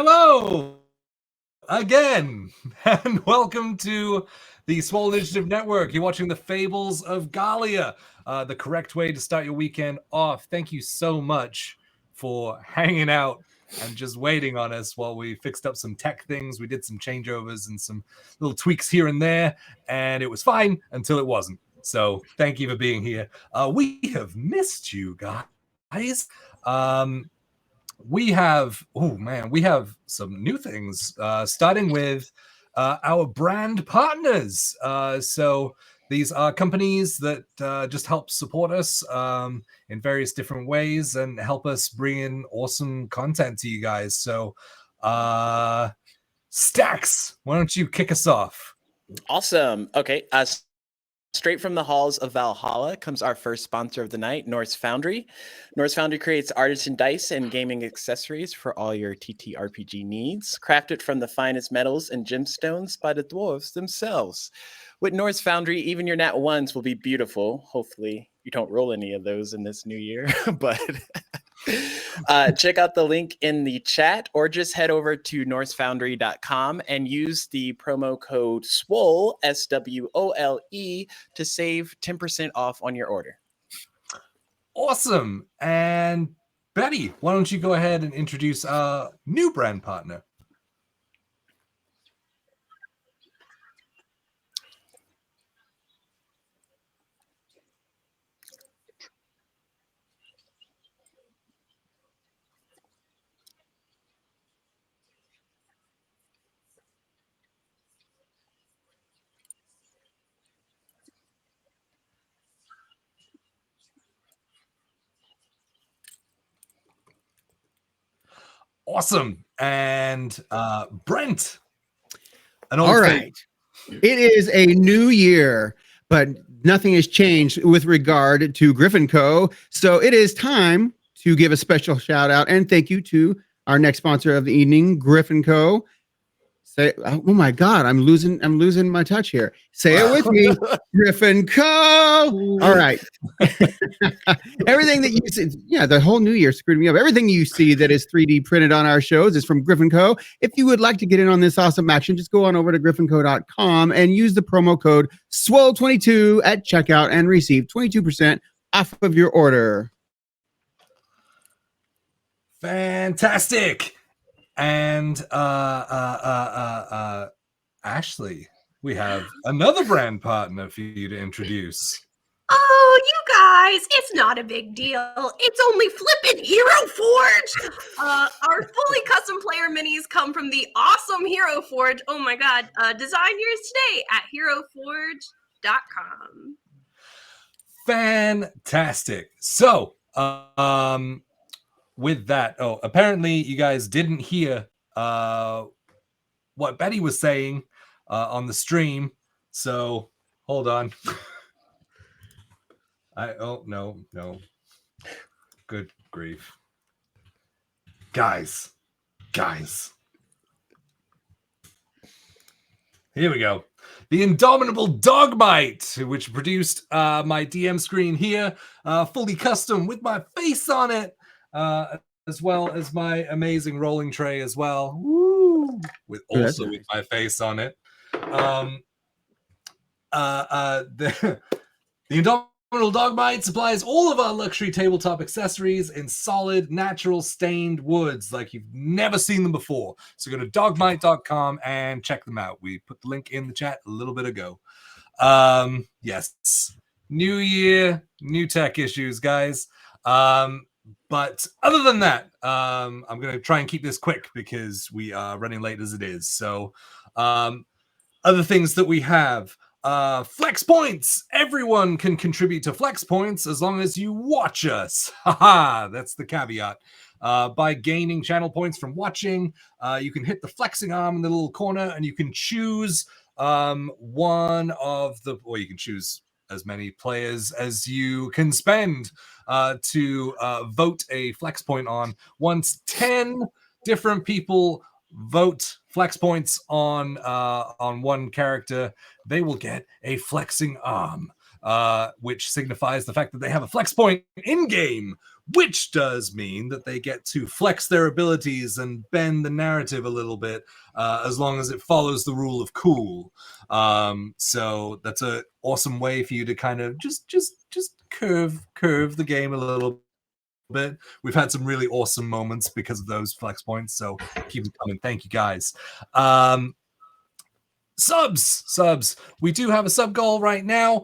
Hello again, and welcome to the Swole Initiative Network. You're watching the Fables of Gahlia, the correct way to start your weekend off. Thank you so much for hanging out and just waiting on us while we fixed up some tech things. We did some changeovers and some little tweaks here and there, and it was fine until it wasn't. So thank you for being here. We have missed you guys. We have some new things, starting with our brand partners. So these are companies that just help support us in various different ways and help us bring in awesome content to you guys. So Stacks, why don't you kick us off? Awesome. Okay. Straight from the halls of Valhalla comes our first sponsor of the night, Norse Foundry. Norse Foundry creates artisan dice and gaming accessories for all your TTRPG needs, crafted from the finest metals and gemstones by the dwarves themselves. With Norse Foundry, even your nat ones will be beautiful. Hopefully you don't roll any of those in this new year, but check out the link in the chat or just head over to norsefoundry.com and use the promo code SWOLE, SWOLE, to save 10% off on your order. Awesome. And Betty, why don't you go ahead and introduce our new brand partner? Awesome. And Brent. All right. It is a new year, but nothing has changed with regard to Griffin Co. So it is time to give a special shout out and thank you to our next sponsor of the evening, Griffin Co. Say, oh my God, I'm losing my touch here. Say it with me, Griffin Co. All right. Everything that you see, the whole new year screwed me up. Everything you see that is 3D printed on our shows is from Griffin Co. If you would like to get in on this awesome action, just go on over to griffinco.com and use the promo code SWOLE22 at checkout and receive 22% off of your order. Fantastic. And Ashley, we have another brand partner for you to introduce. Oh, you guys, it's not a big deal. It's only flippin' Hero Forge. Our fully custom player minis come from the awesome Hero Forge. Oh my God. Design yours today at heroforge.com. Fantastic. So, with that, apparently you guys didn't hear what Betty was saying on the stream. So hold on. No. Good grief. Guys. Here we go. The Indomitable Dogmite, which produced my DM screen here, fully custom with my face on it. As well as my amazing rolling tray as well. Woo! With my face on it. The Indomitable Dogmite supplies all of our luxury tabletop accessories in solid, natural, stained woods like you've never seen them before. So go to dogmite.com and check them out. We put the link in the chat a little bit ago. Yes. New year, new tech issues, guys. But other than that, I'm going to try and keep this quick because we are running late as it is. So other things that we have, flex points. Everyone can contribute to flex points as long as you watch us. Haha, that's the caveat. By gaining channel points from watching, you can hit the flexing arm in the little corner and you can choose one of the, or you can choose as many players as you can spend to vote a flex point on. Once 10 different people vote flex points on one character, they will get a flexing arm. which signifies the fact that they have a flex point in game, which does mean that they get to flex their abilities and bend the narrative a little bit, as long as it follows the rule of cool. So that's an awesome way for you to kind of just curve the game a little bit. We've had some really awesome moments because of those flex points, so keep them coming. Thank you, guys. Subs. We do have a sub goal right now.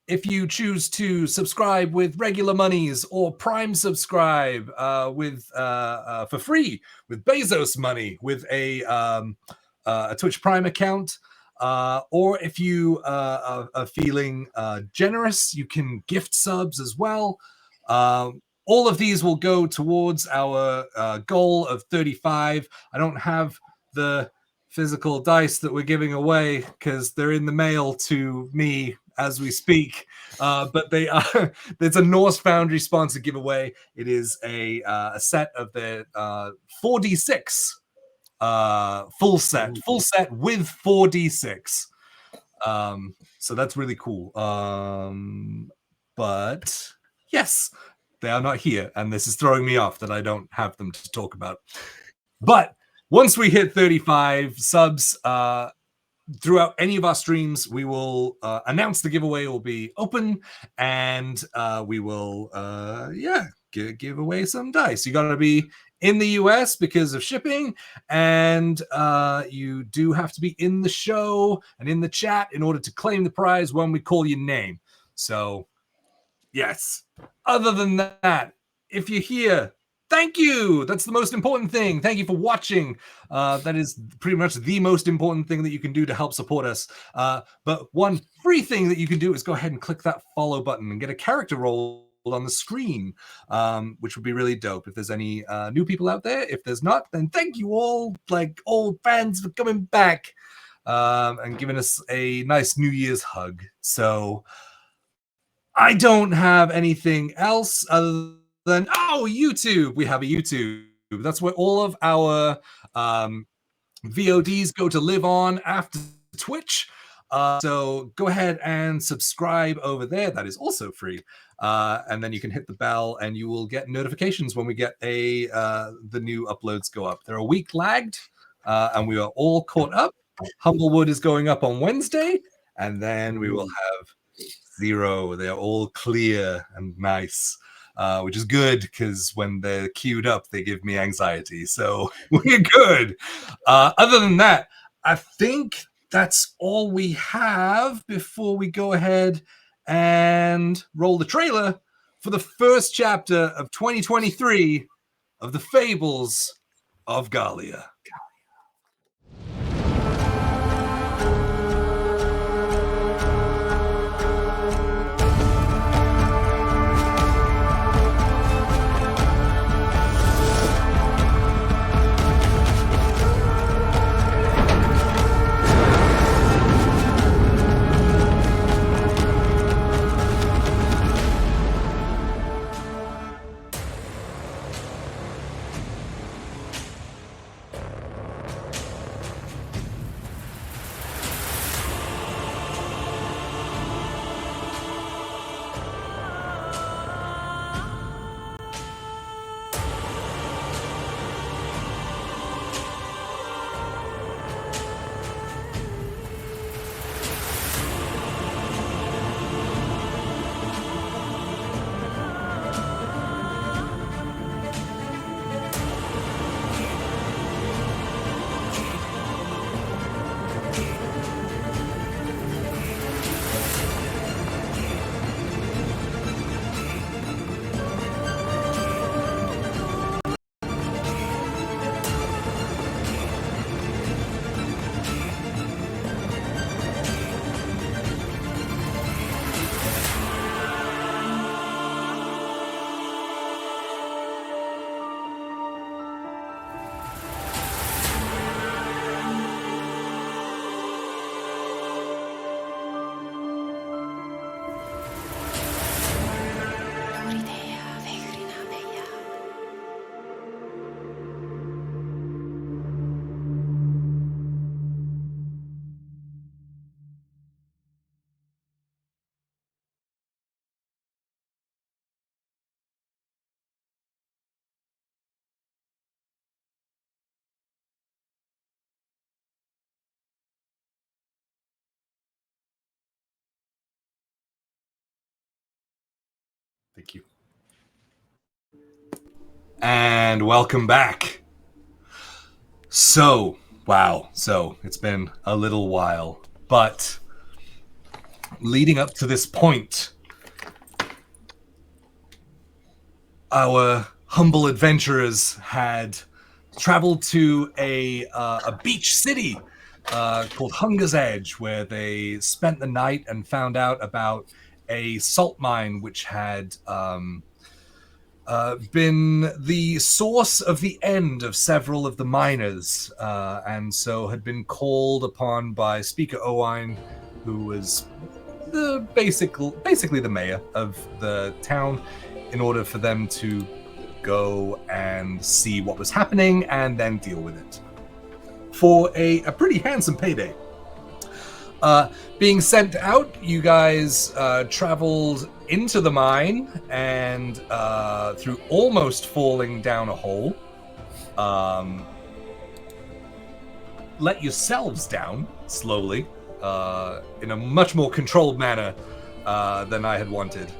If you choose to subscribe with regular monies or Prime subscribe with for free with Bezos money with a Twitch Prime account, or if you are feeling generous, you can gift subs as well. All of these will go towards our goal of 35. I don't have the physical dice that we're giving away because they're in the mail to me as we speak, but they are. It's a Norse Foundry sponsored giveaway. It is a set of the 4d6 full set with 4d6. So that's really cool. But yes, they are not here, and this is throwing me off that I don't have them to talk about. But once we hit 35 subs, throughout any of our streams, we will announce the giveaway will be open, and we will, give away some dice. You got to be in the US because of shipping, and you do have to be in the show and in the chat in order to claim the prize when we call your name. So, yes. Other than that, if you're here, thank you. That's the most important thing. Thank you for watching. That is pretty much the most important thing that you can do to help support us. But one free thing that you can do is go ahead and click that follow button and get a character roll on the screen, which would be really dope. If there's any new people out there, if there's not, then thank you all, like old fans, for coming back and giving us a nice New Year's hug. So I don't have anything else other than, YouTube. We have a YouTube. That's where all of our VODs go to live on after Twitch. So go ahead and subscribe over there. That is also free. And then you can hit the bell and you will get notifications when we get the new uploads go up. They're a week lagged, and we are all caught up. Humblewood is going up on Wednesday, and then we will have 0. They are all clear and nice, which is good because when they're queued up, they give me anxiety. So we're good. Other than that, I think that's all we have before we go ahead and roll the trailer for the first chapter of 2023 of the Fables of Gahlia. Thank you. And welcome back. So, wow. So, it's been a little while, but leading up to this point, our humble adventurers had traveled to a beach city called Hunger's Edge, where they spent the night and found out about a salt mine which had been the source of the end of several of the miners, and so had been called upon by Speaker Owain, who was basically the mayor of the town, in order for them to go and see what was happening and then deal with it for a pretty handsome payday. Being sent out, you guys traveled into the mine and through almost falling down a hole, let yourselves down slowly in a much more controlled manner than I had wanted.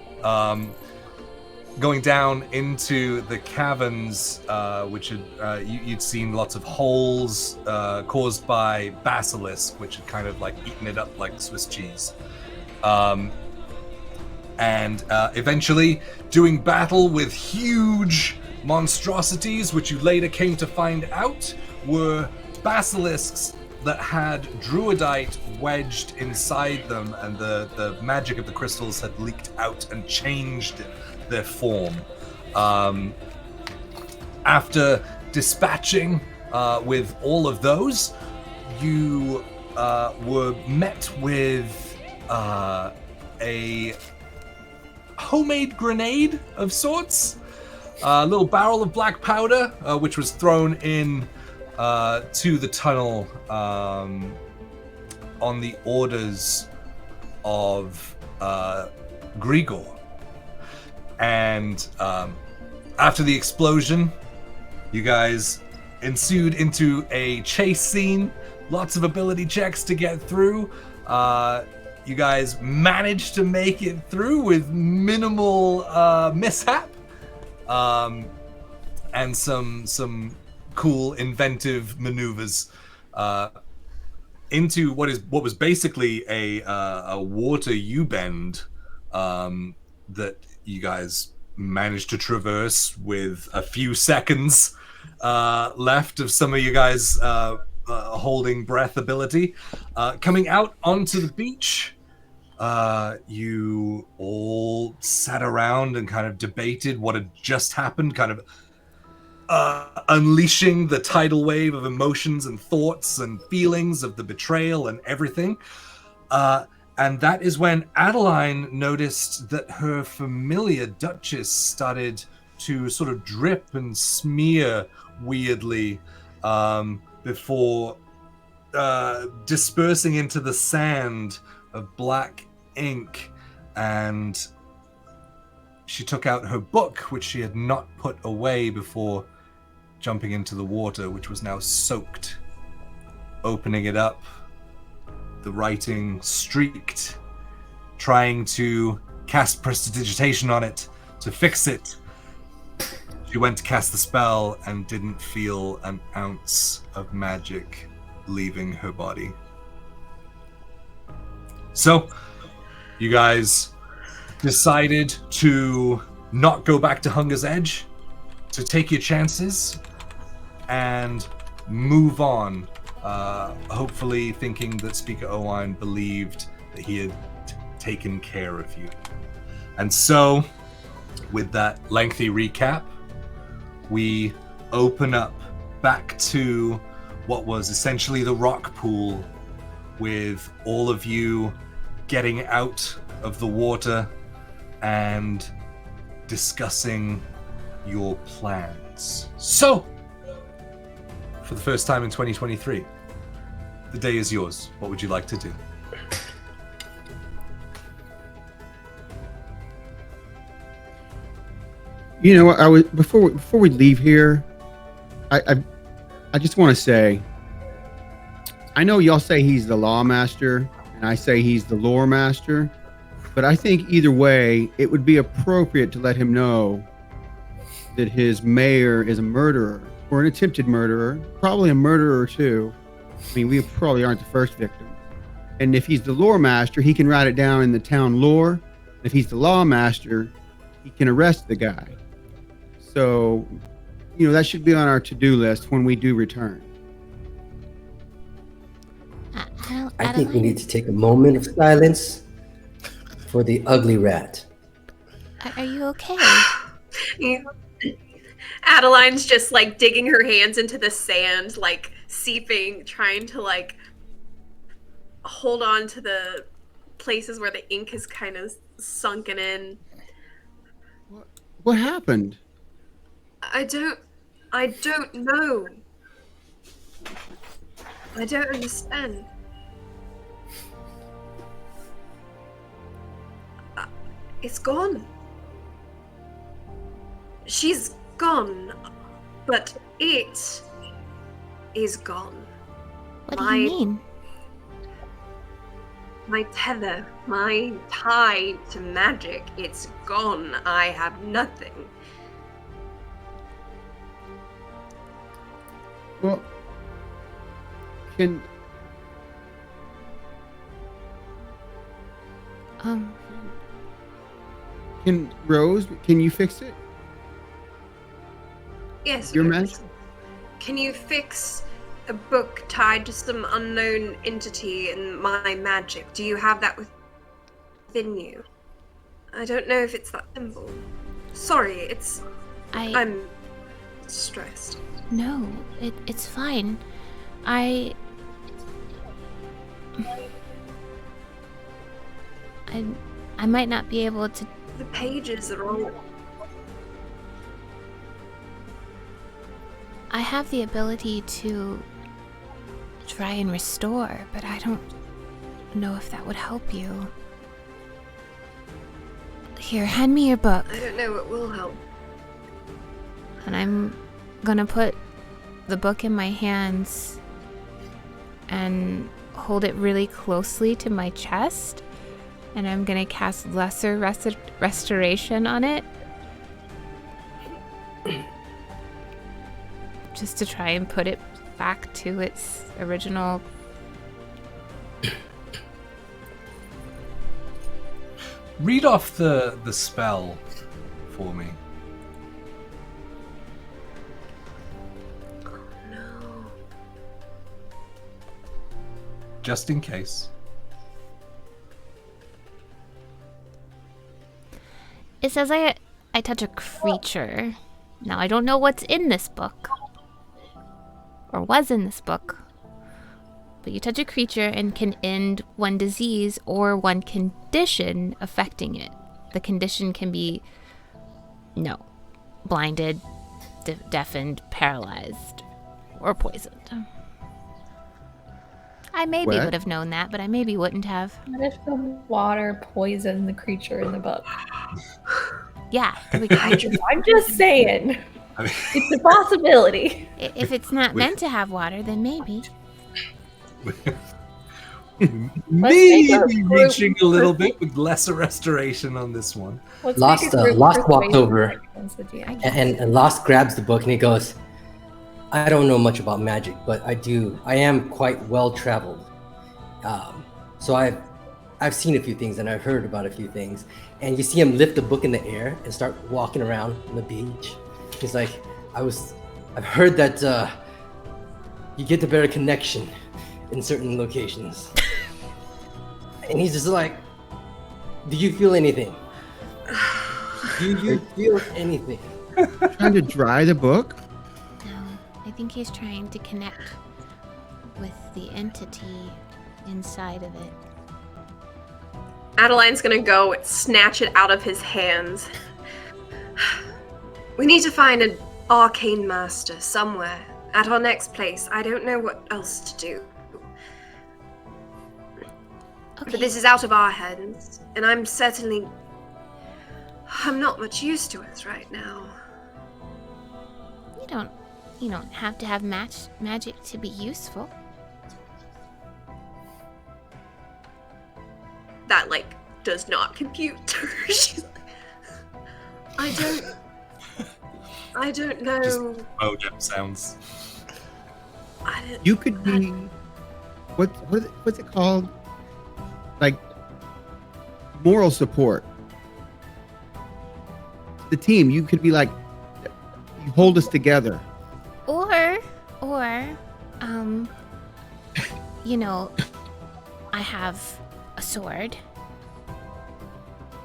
Going down into the caverns, which had, you'd seen lots of holes caused by basilisk, which had kind of like eaten it up like Swiss cheese. And eventually doing battle with huge monstrosities, which you later came to find out were basilisks that had druidite wedged inside them, and the magic of the crystals had leaked out and changed their form. After dispatching with all of those, you were met with a homemade grenade of sorts, a little barrel of black powder, which was thrown in to the tunnel on the orders of Grigor. And after the explosion, you guys ensued into a chase scene, lots of ability checks to get through. You guys managed to make it through with minimal mishap, and some cool inventive maneuvers into what was basically a water U-bend that you guys managed to traverse with a few seconds left of some of you guys holding breath ability. Coming out onto the beach, you all sat around and kind of debated what had just happened, kind of unleashing the tidal wave of emotions and thoughts and feelings of the betrayal and everything. And that is when Adeline noticed that her familiar Duchess started to sort of drip and smear weirdly before dispersing into the sand of black ink. And she took out her book, which she had not put away before jumping into the water, which was now soaked. Opening it up, the writing streaked, trying to cast prestidigitation on it to fix it. She went to cast the spell and didn't feel an ounce of magic leaving her body. So, you guys decided to not go back to Hunger's Edge, to take your chances and move on. Hopefully thinking that Speaker Owain believed that he had taken care of you. And so, with that lengthy recap, we open up back to what was essentially the rock pool, with all of you getting out of the water and discussing your plans. So, for the first time in 2023, the day is yours. What would you like to do? You know, I was before we leave here, I just want to say, I know y'all say he's the law master, and I say he's the lore master, But I think either way, it would be appropriate to let him know that his mayor is a murderer or an attempted murderer, probably a murderer too. I mean, we probably aren't the first victim. And if he's the lore master, he can write it down in the town lore. If he's the law master, he can arrest the guy. So, that should be on our to-do list when we do return. I think we need to take a moment of silence for the ugly rat. Are you okay? Yeah. Adeline's just like digging her hands into the sand, like seeping, trying to like hold on to the places where the ink is kind of sunken in. What happened? I don't know. I don't understand. It's gone. She's gone, but it is gone. What do you mean? My tether, my tie to magic, it's gone. I have nothing. Well, can Rose, can you fix it? Yes. Your Rose. magic? Can you fix a book tied to some unknown entity in my magic? Do you have that within you? I don't know if it's that simple. Sorry, I'm stressed. No, it's fine. I might not be able to. The pages are all. I have the ability to try and restore, but I don't know if that would help you. Here, hand me your book. I don't know what will help. And I'm gonna put the book in my hands and hold it really closely to my chest. And I'm gonna cast Lesser Restoration on it. Just to try and put it back to its original. Read off the spell for me. Oh no. Just in case. It says I touch a creature. Now, I don't know what's in this book. Or was in this book. But you touch a creature and can end one disease or one condition affecting it. The condition can be, blinded, deafened, paralyzed, or poisoned. I maybe What? would have known that, but I maybe wouldn't have. What if the water poisoned the creature in the book? Yeah, there we go. I'm just saying. I mean, It's a possibility. If it's not meant to have water, then maybe. maybe make a group reaching a little bit with lesser restoration on this one. Let's Lost, make a group Lost walked persuasion over. check against the DM. And Lost grabs the book and he goes, I don't know much about magic, but I am quite well traveled. So I've seen a few things and I've heard about a few things. And you see him lift the book in the air and start walking around on the beach. He's like, I've heard that you get a better connection in certain locations. And he's just like, do you feel anything? Do you feel anything? Trying to dry the book? No, I think he's trying to connect with the entity inside of it. Adeline's gonna go snatch it out of his hands. We need to find an arcane master somewhere at our next place. I don't know what else to do. Okay. But this is out of our hands, and I'm not much used to it right now. You don't have to have magic to be useful. That does not compute. She's like, I don't know. Just modem sounds. I don't, You could be what's it called? Like moral support. The team. You could be like, you hold us together. Or, you know, I have a sword,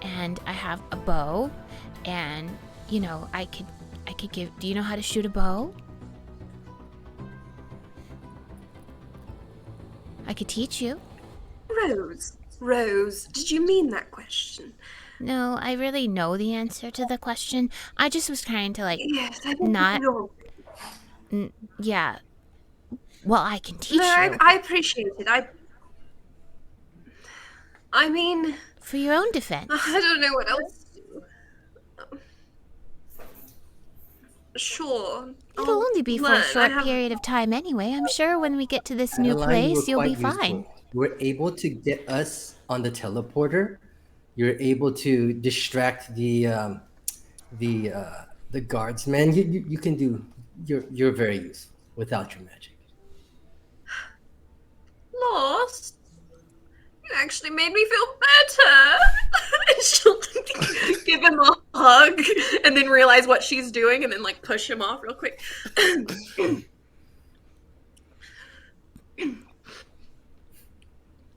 and I have a bow, and you know, I could give. Do you know how to shoot a bow? I could teach you. Rose, did you mean that question? No, I really know the answer to the question. I just was trying to Yes, I think not. you know. Yeah. Well, I can teach No, you I appreciate it. I mean, for your own defense. I don't know what else to do. Sure. It'll I'll only be for learn. a I short have- period of time anyway. I'm sure when we get to this new Adeline, you were place, you'll be quite useful. fine. You were able to get us on the teleporter. You're able to distract the guardsmen. You can do. You're very useful without your magic. Lost? You actually made me feel better. She'll give him a hug and then realize what she's doing and then like push him off real quick.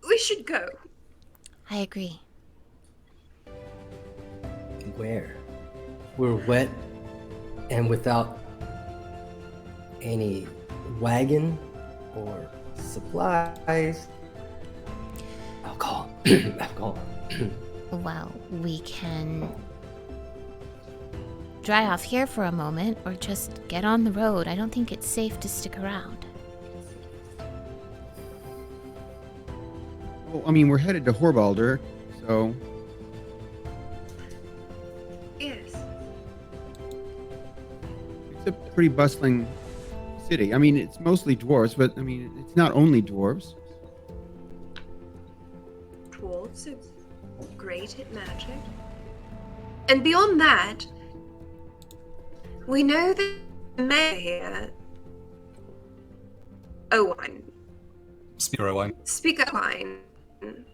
We should go. I agree. Where? We're wet and without any wagon or supplies. Alcohol. Alcohol. Well, we can dry off here for a moment or just get on the road. I don't think it's safe to stick around. Well, I mean, we're headed to Horboldar, so Yes. it's a pretty bustling city. I mean, it's mostly dwarves, but I mean, it's not only dwarves. Dwarves are great at magic. And beyond that, we know that the mayor here, Owen, Speaker Owen. Speaker Owen,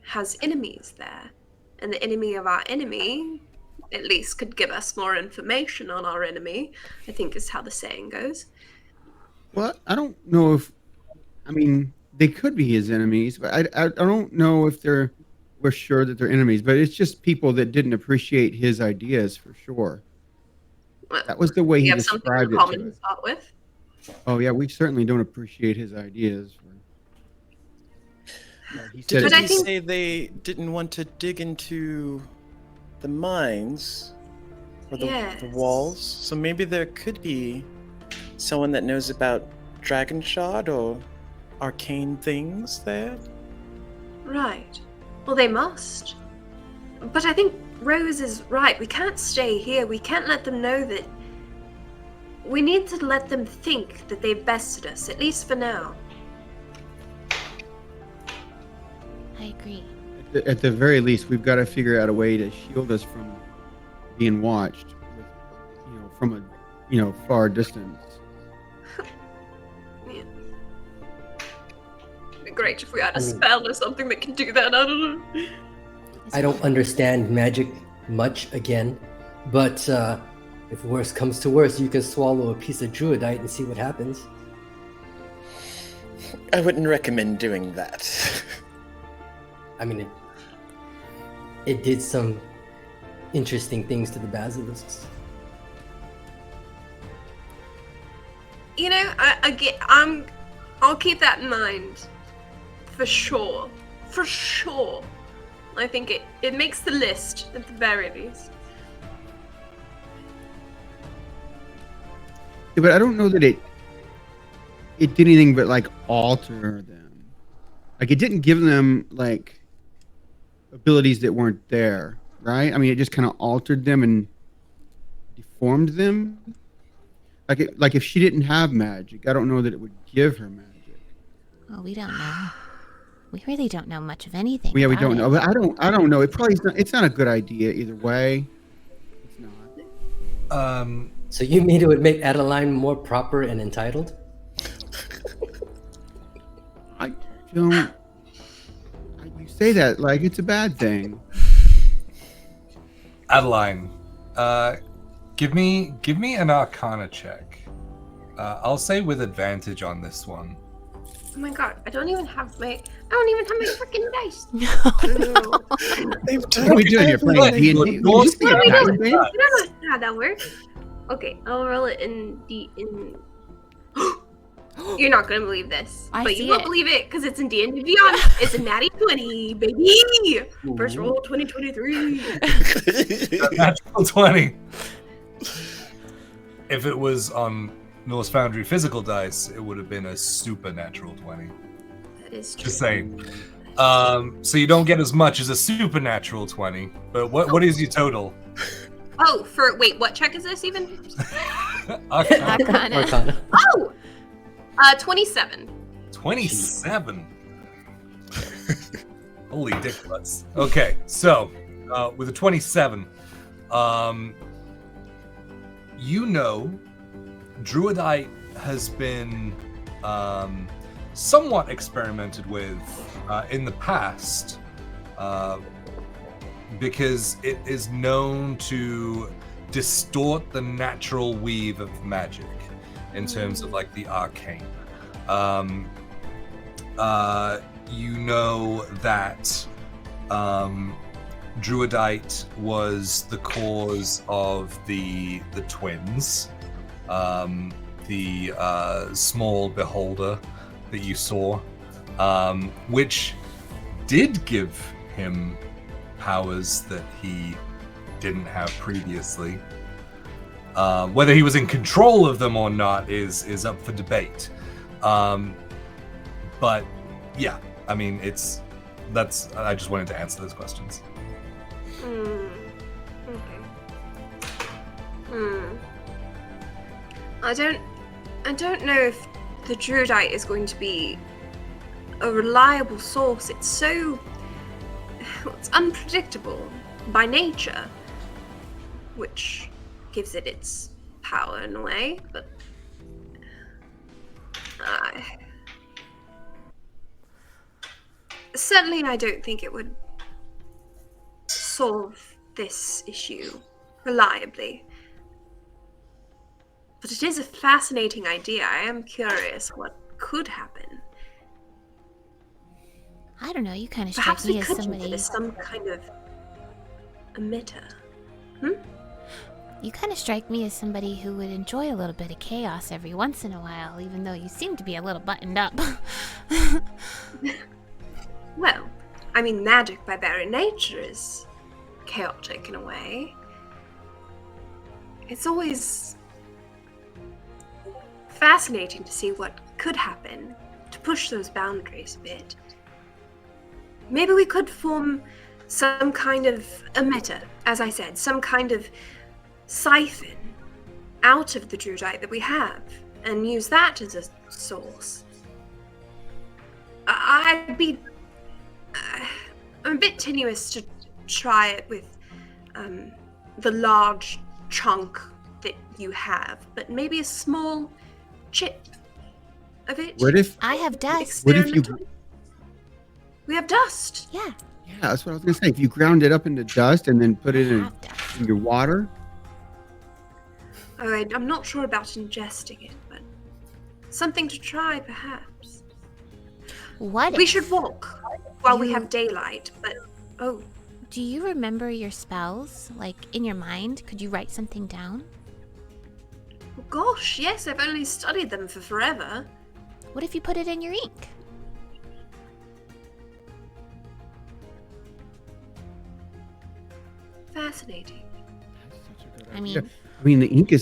has enemies there. And the enemy of our enemy, at least, could give us more information on our enemy, I think is how the saying goes. Well, I don't know if, I mean, they could be his enemies, but I don't know if we're sure that they're enemies, but it's just people that didn't appreciate his ideas for sure. Well, That was the way we he have something in described it common to to us. start with. Oh yeah, we certainly don't appreciate his ideas. He said But Did I he think- say they didn't want to dig into the mines or the Yes. walls? So maybe there could be someone that knows about dragon shot or arcane things there. Right. Well, they must. But I think Rose is right. We can't stay here. We can't let them know that. We need to let them think that they've bested us, at least for now. I agree. at the very least, we've got to figure out a way to shield us from being watched, from a far distance. Yeah. It'd be great if we had a spell or something that can do that. I don't know. I don't understand magic much again, but if worse comes to worse, you can swallow a piece of druidite and see what happens. I wouldn't recommend doing that. I mean, it did some interesting things to the basilisks. You know, I'll keep that in mind. For sure. For sure. I think it makes the list, at the very least. Yeah, but I don't know that it did anything but like alter them. Like it didn't give them like abilities that weren't there, right? I mean, it just kind of altered them and deformed them. Like if she didn't have magic, I don't know that it would give her magic. Well, we don't know. We really don't know much of anything. Yeah, we about don't know. it. But I don't know. It probably is not, it's not a good idea either way. It's not. So you mean it would make Adeline more proper and entitled? I don't. You say that like it's a bad thing. Adeline, give me an Arcana check. I'll say with advantage on this one. Oh my god, I don't even have my freaking dice. What are we doing here? Playing D&D? What You just What are we got doing? dice, You man? don't know how that works. Okay, I'll roll it in. You're not gonna believe this, I but see you will it. believe it because it's in D&D Beyond. It's a natty 20, baby. First roll 2023. Natural 20. If it was on Norse Foundry physical dice, it would have been a supernatural 20. That is true. Just saying. So you don't get as much as a supernatural 20, but what is your total? Oh, wait, what check is this even? Arcana. Arcana. Arcana. Oh, 27. 27. Holy dick butts. Okay, so with a 27, you know, Druidite has been somewhat experimented with in the past because it is known to distort the natural weave of magic in terms of like the arcane. You know that Druidite was the cause of the twins, the small beholder that you saw, which did give him powers that he didn't have previously. Whether he was in control of them or not is up for debate. But yeah, I mean, I just wanted to answer those questions. Okay. I don't know if the Druidite is going to be a reliable source. It's unpredictable by nature, which gives it its power in a way, but certainly I don't think it would solve this issue reliably. But it is a fascinating idea. I am curious what could happen. I don't know. You kind of strike Perhaps we me as could use somebody. it as some kind of emitter. You kind of strike me as somebody who would enjoy a little bit of chaos every once in a while, even though you seem to be a little buttoned up. Well, I mean, magic by very nature is chaotic in a way. It's always fascinating to see what could happen, to push those boundaries a bit. Maybe we could form some kind of emitter, as I said, some kind of siphon out of the Druidite that we have, and use that as a source. I'm a bit tenuous to try it with the large chunk that you have, but maybe a small chip of it. What if? I have dust. What if you? Experimental. We have dust. Yeah, Yeah, that's what I was gonna say. If you ground it up into dust and then put it I in have dust. your water. Alright, I'm not sure about ingesting it, but something to try, perhaps. What? We if- should walk while we You- have daylight, but oh, Do you remember your spells? Like in your mind? Could you write something down? gosh, yes, I've only studied them for forever. What if you put it in your ink? Fascinating. I mean, Yeah. I mean, the ink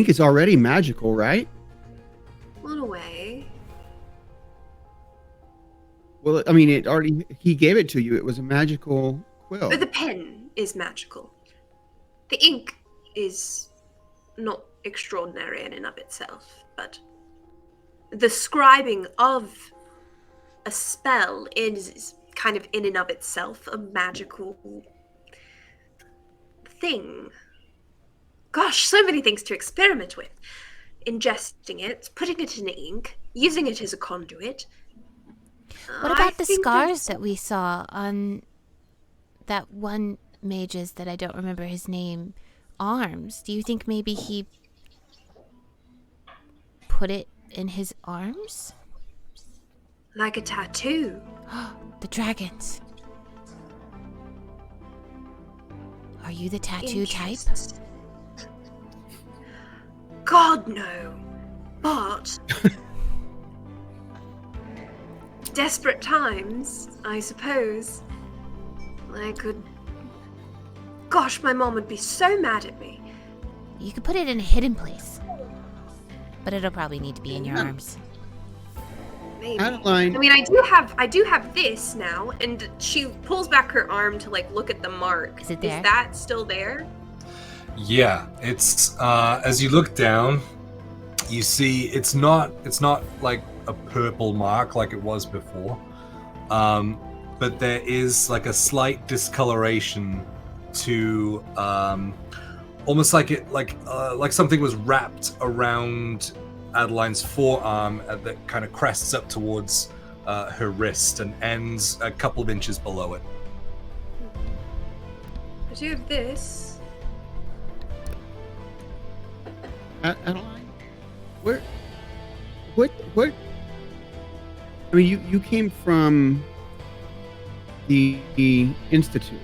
is already magical, right? In a way. Well, I mean, he gave it to you. It was a magical quill. But the pen is magical. The ink is not extraordinary in and of itself, but the scribing of a spell is kind of in and of itself a magical thing. Gosh, so many things to experiment with. Ingesting it, putting it in ink, using it as a conduit. What I about the think scars that we saw on that one mage's that I don't remember his name arms? Do you think maybe he put it in his arms? Like a tattoo. The dragons. Are you the tattoo type? God, no. But desperate times, I suppose. I could... Gosh, my mom would be so mad at me. You could put it in a hidden place. But it'll probably need to be in your arms. Maybe. Adeline. I mean, I do have this now, and she pulls back her arm to like look at the mark. Is it there? Is that still there? Yeah, it's as you look down, you see it's not like a purple mark like it was before, but there is like a slight discoloration to almost like it like something was wrapped around Adeline's forearm that kind of crests up towards her wrist and ends a couple of inches below it. I do have this. Adeline, what? I mean, you came from the institute.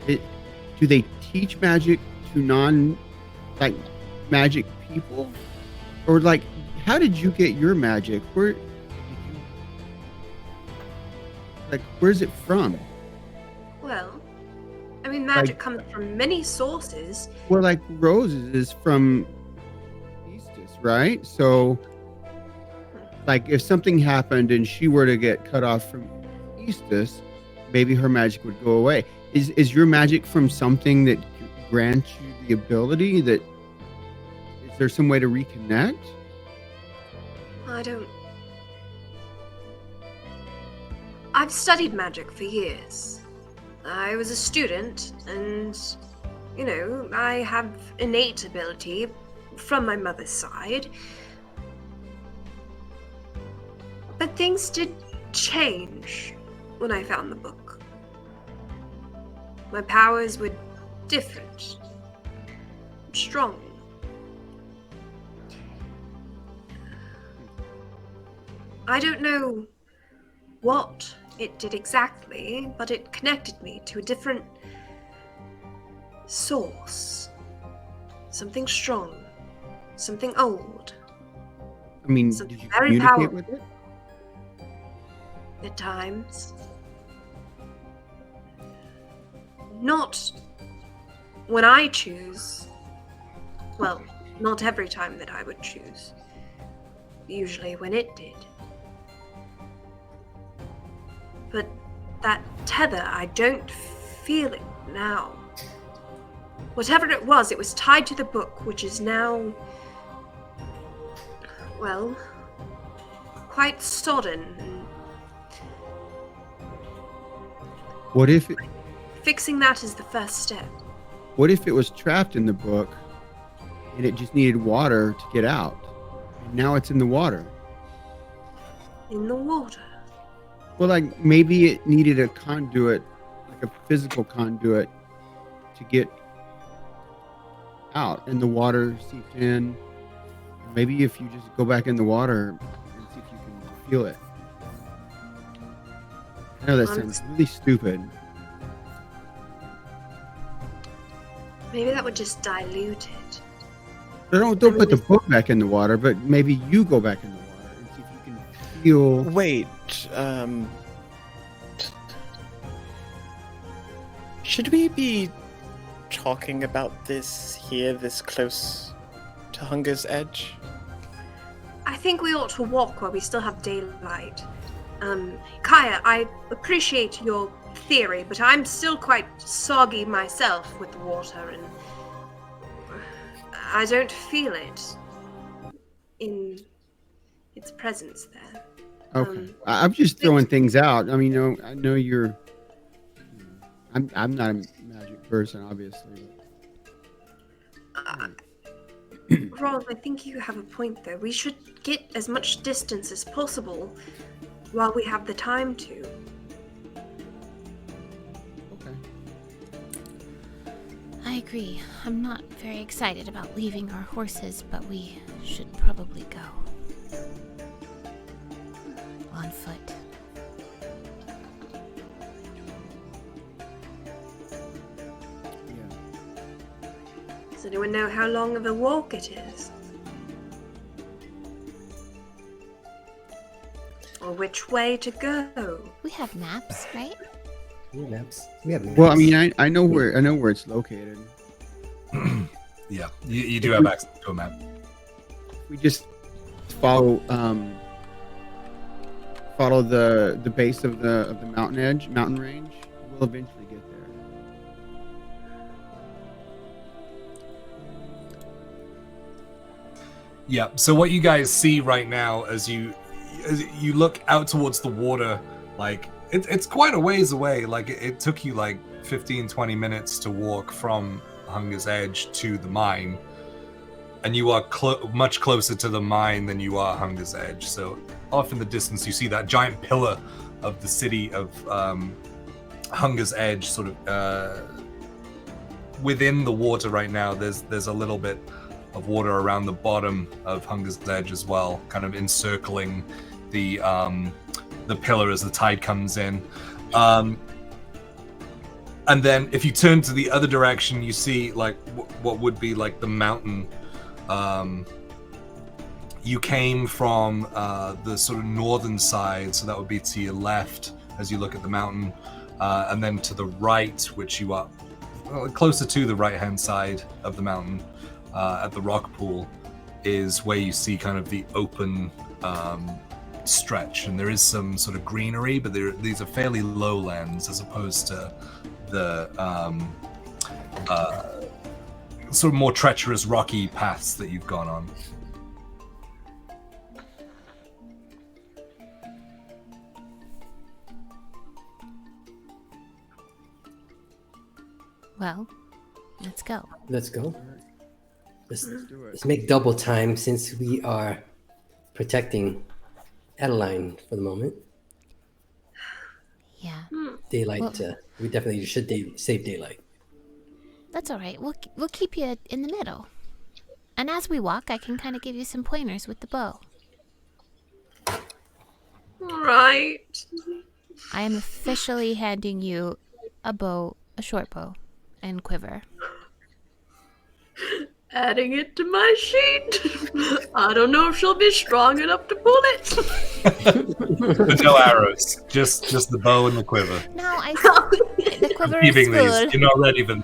Do they teach magic to magic people, or like, how did you get your magic? Where's it from? Well, I mean, magic comes from many sources. Well, like Roses is from Eastus, right? So, like, if something happened and she were to get cut off from Eastus, maybe her magic would go away. Is your magic from something that grants you the ability? Is there some way to reconnect? I've studied magic for years. I was a student, and, you know, I have innate ability from my mother's side. But things did change when I found the book. My powers were different, strong. I don't know what it did exactly, but it connected me to a different source. Something strong, something old. I mean, Something did you very communicate powerful. with it? At times. Not when I choose. Well, not every time that I would choose. Usually when it did. But that tether, I don't feel it now. Whatever it was tied to the book, which is now, well, quite sodden. What if Fixing that is the first step. What if it was trapped in the book and it just needed water to get out? And now it's in the water. In the water. Well, like maybe it needed a conduit, like a physical conduit to get out, and the water seeped in. Maybe if you just go back in the water and see if you can feel it. I know that sounds really stupid. Maybe that would just dilute it. But don't put the book back in the water, but maybe you go back in the water and see if you can feel. Wait, should we be talking about this here, this close to Hunger's Edge? I think we ought to walk while we still have daylight. Kaya, I appreciate your theory, but I'm still quite soggy myself with the water, and I don't feel it in its presence there. Okay. I'm just throwing things out. I mean, I know you're. I'm not a magic person, obviously. Rob, I think you have a point there. We should get as much distance as possible while we have the time to. Okay. I agree. I'm not very excited about leaving our horses, but we should probably go. On foot. Does anyone know how long of a walk it is? Or which way to go? We have maps, right? We have maps. We have maps. Well, I mean, I know where it's located. Yeah, you do have access to a map. We just follow the base of the mountain range. We'll eventually get there. Yeah. So what you guys see right now, as you look out towards the water, like it's quite a ways away. Like it took you like 15-20 minutes to walk from Hunger's Edge to the mine, and you are much closer to the mine than you are Hunger's Edge. So off in the distance, you see that giant pillar of the city of Hunger's Edge, sort of within the water right now. There's a little bit of water around the bottom of Hunger's Edge as well, kind of encircling the pillar as the tide comes in. And then if you turn to the other direction, you see like what would be like the mountain. You came from the sort of northern side, so that would be to your left as you look at the mountain, and then to the right, which you are closer to the right-hand side of the mountain, at the rock pool, is where you see kind of the open stretch, and there is some sort of greenery, but these are fairly lowlands as opposed to the sort of more treacherous rocky paths that you've gone on. Well, let's go. Let's go. Let's do it. Let's make double time since we are protecting Adeline for the moment. Yeah. Daylight. Well- We definitely should save daylight. That's all right. We'll keep you in the middle. And as we walk, I can kind of give you some pointers with the bow. Right. I am officially handing you a bow, a short bow, and quiver. Adding it to my sheet. I don't know if she'll be strong enough to pull it. But no arrows, just the bow and the quiver. No, the quiver is Keeping full. these, you're not ready for these.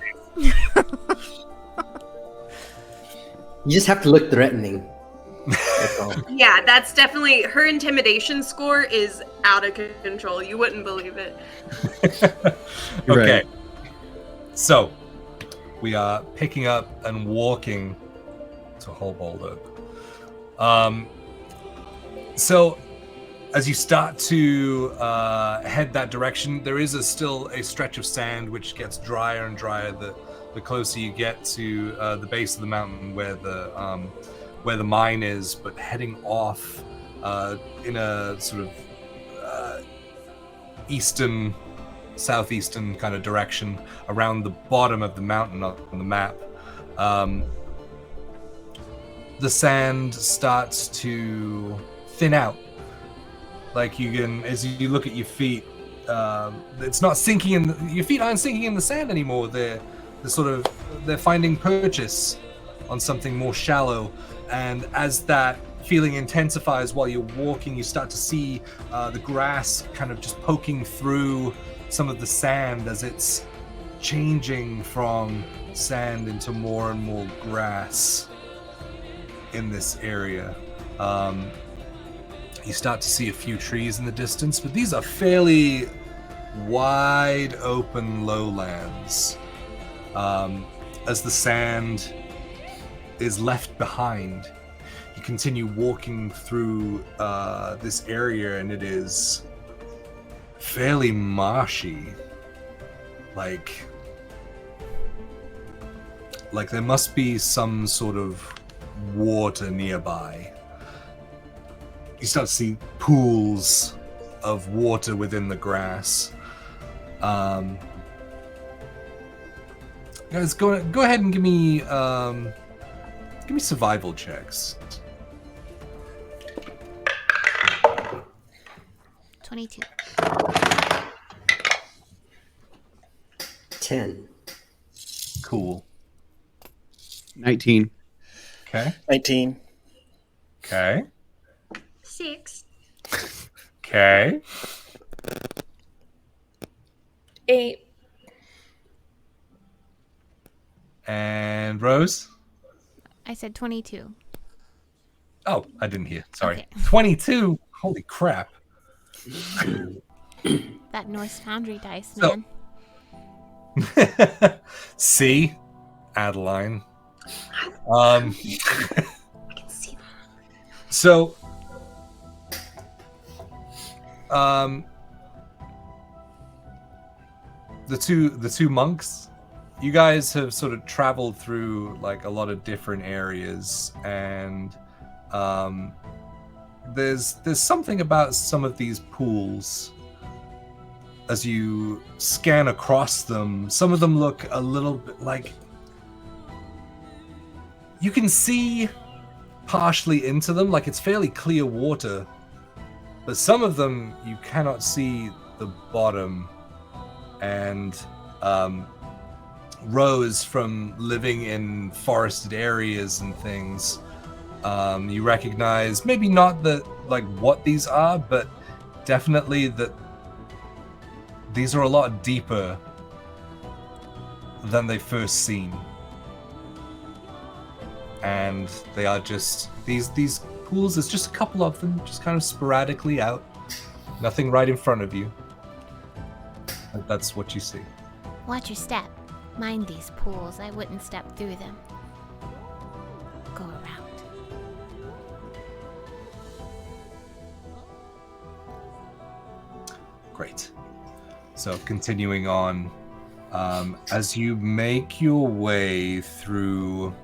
You just have to look threatening. That's all. Yeah, that's definitely her intimidation score is out of control. You wouldn't believe it. You're Okay. right. So, we are picking up and walking to Horboldar. So, as you start to head that direction, there is still a stretch of sand which gets drier and drier the closer you get to the base of the mountain where the mine is. But heading off in a sort of southeastern kind of direction around the bottom of the mountain on the map, the sand starts to thin out. Like you can, as you look at your feet, it's not sinking in. Your feet aren't sinking in the sand anymore. They're finding purchase on something more shallow. And as that feeling intensifies while you're walking, you start to see the grass kind of just poking through some of the sand as it's changing from sand into more and more grass in this area. You start to see a few trees in the distance, but these are fairly wide open lowlands. As the sand is left behind, you continue walking through this area, and it is fairly marshy. Like there must be some sort of water nearby. You start to see pools of water within the grass. Guys, go ahead and give me survival checks. 22. 10. Cool. 19. Okay. 19. Okay. 6. Okay. 8. And Rose? I said 22. Oh, I didn't hear. Sorry. Okay. 22? Holy crap. That Norse Foundry dice, So- man. See? Adeline. I can see that. So, the two monks, you guys have sort of traveled through like a lot of different areas, and there's something about some of these pools. As you scan across them, some of them look a little bit like you can see partially into them, like it's fairly clear water, but some of them you cannot see the bottom. And Rose, from living in forested areas and things, you recognize maybe not what these are, but definitely that these are a lot deeper than they first seem. And they are just these pools. There's just a couple of them, just kind of sporadically out. Nothing right in front of you. That's what you see. Watch your step. Mind these pools. I wouldn't step through them. Go around. Great. So continuing on, as you make your way through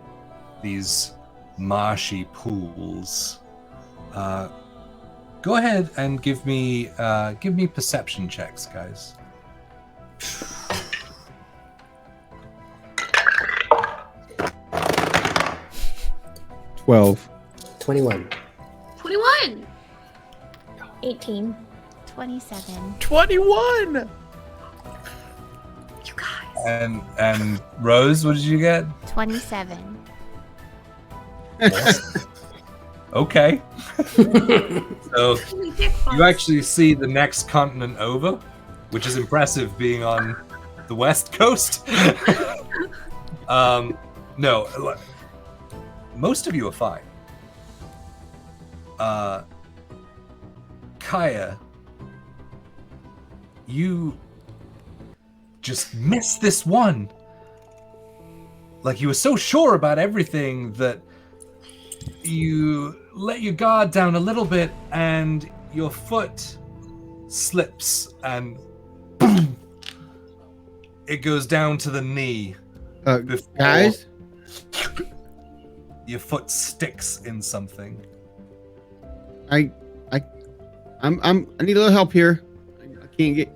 these marshy pools, go ahead and give me perception checks, guys. 12. 21. 21. 18. 27. 21! You guys. And Rose, what did you get? 27. Okay. So Holy dick you farts. actually see the next continent over, which is impressive being on the west coast. No, most of you are fine. Kaya, you just missed this one. Like, you were so sure about everything that you let your guard down a little bit and your foot slips and boom, it goes down to the knee. Before Guys, your foot sticks in something. I need a little help here. I can't get.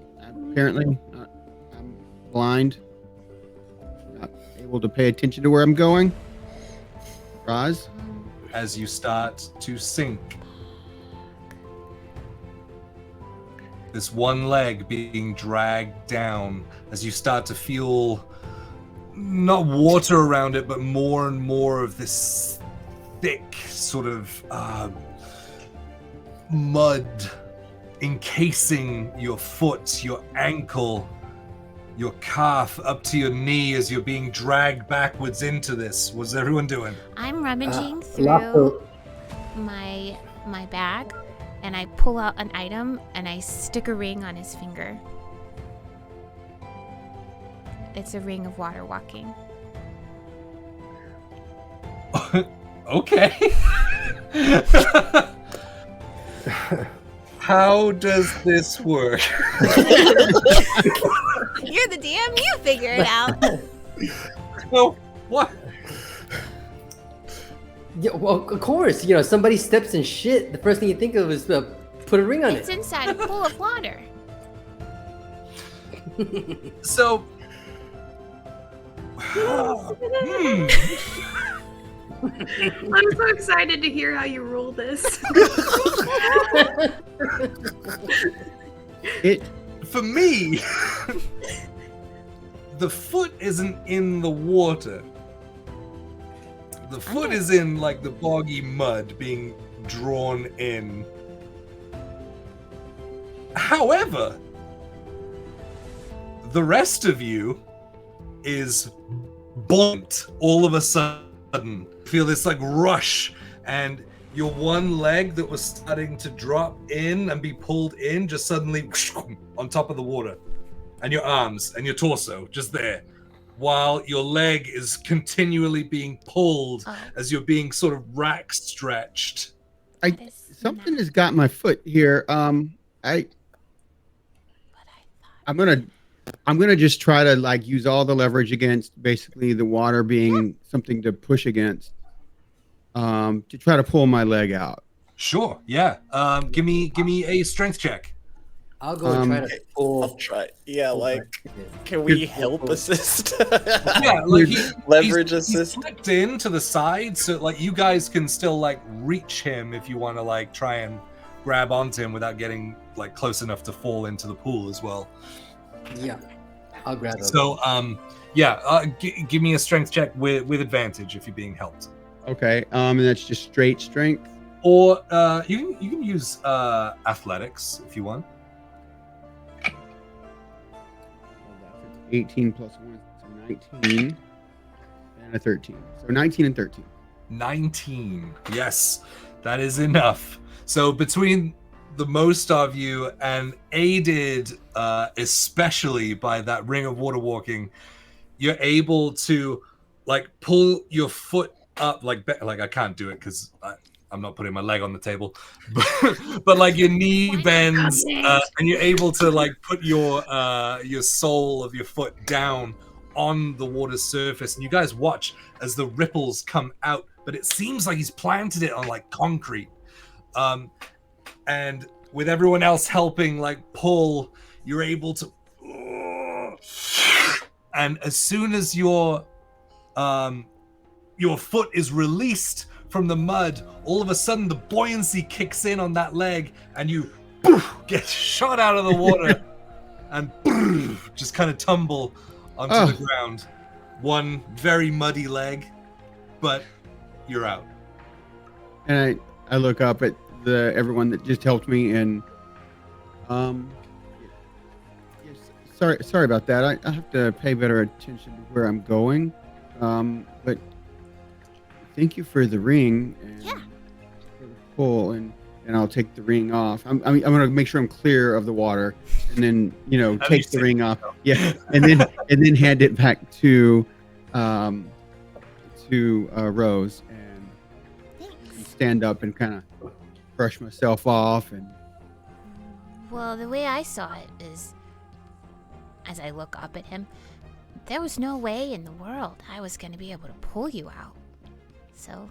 Apparently, I'm blind. Not able to pay attention to where I'm going. Roz, As you start to sink, this one leg being dragged down, as you start to feel not water around it, but more and more of this thick sort of mud encasing your foot, your ankle, your calf, up to your knee as you're being dragged backwards into this. What's everyone doing? I'm rummaging Lasso. through my bag, and I pull out an item and I stick a ring on his finger. It's a ring of water walking. Okay. How does this work? You're the DM. You figure it out. Well, what? Yeah, well, of course. Somebody steps in shit. The first thing you think of is put a ring on It's it. inside a pool of water. So. I'm so excited to hear how you rule this. For me, the foot isn't in the water. The foot is in like the boggy mud being drawn in. However, the rest of you is buoyant all of a sudden. Feel this like rush, and your one leg that was starting to drop in and be pulled in just suddenly on top of the water, and your arms and your torso just there, while your leg is continually being pulled as you're being sort of rack stretched. Something has got my foot here. I'm gonna just try to like use all the leverage against basically the water being something to push against, to try to pull my leg out. Sure, yeah. Give me a strength check. I'll go and try to pull. I'll try. Yeah, like, can we help assist? Yeah, like leverage he's assist. flipped in to the side, so like you guys can still like reach him if you want to like try and grab onto him without getting like close enough to fall into the pool as well. Yeah, I'll grab him. So give me a strength check with advantage if you're being helped. Okay, and that's just straight strength. Or you can use athletics if you want. 18 plus 1, so 19, and a 13. So 19 and 13. 19. Yes, that is enough. So between the most of you and aided especially by that ring of water walking, you're able to like pull your foot up like I can't do it because I'm not putting my leg on the table, but like your knee bends and you're able to like put your sole of your foot down on the water's surface, and you guys watch as the ripples come out, but it seems like he's planted it on like concrete. And with everyone else helping like pull, you're able to, and as soon as your foot is released from the mud, all of a sudden the buoyancy kicks in on that leg, and you get shot out of the water and just kind of tumble onto the ground. One very muddy leg, but you're out. And I look up at everyone that just helped me, and sorry about that. I have to pay better attention to where I'm going. But thank you for the ring and for the pull, and I'll take the ring off. I'm gonna make sure I'm clear of the water, and then take the ring off. Yeah, and then hand it back to Rose and stand up and kind of brush myself off. And Well, the way I saw it is, as I look up at him, there was no way in the world I was going to be able to pull you out. So,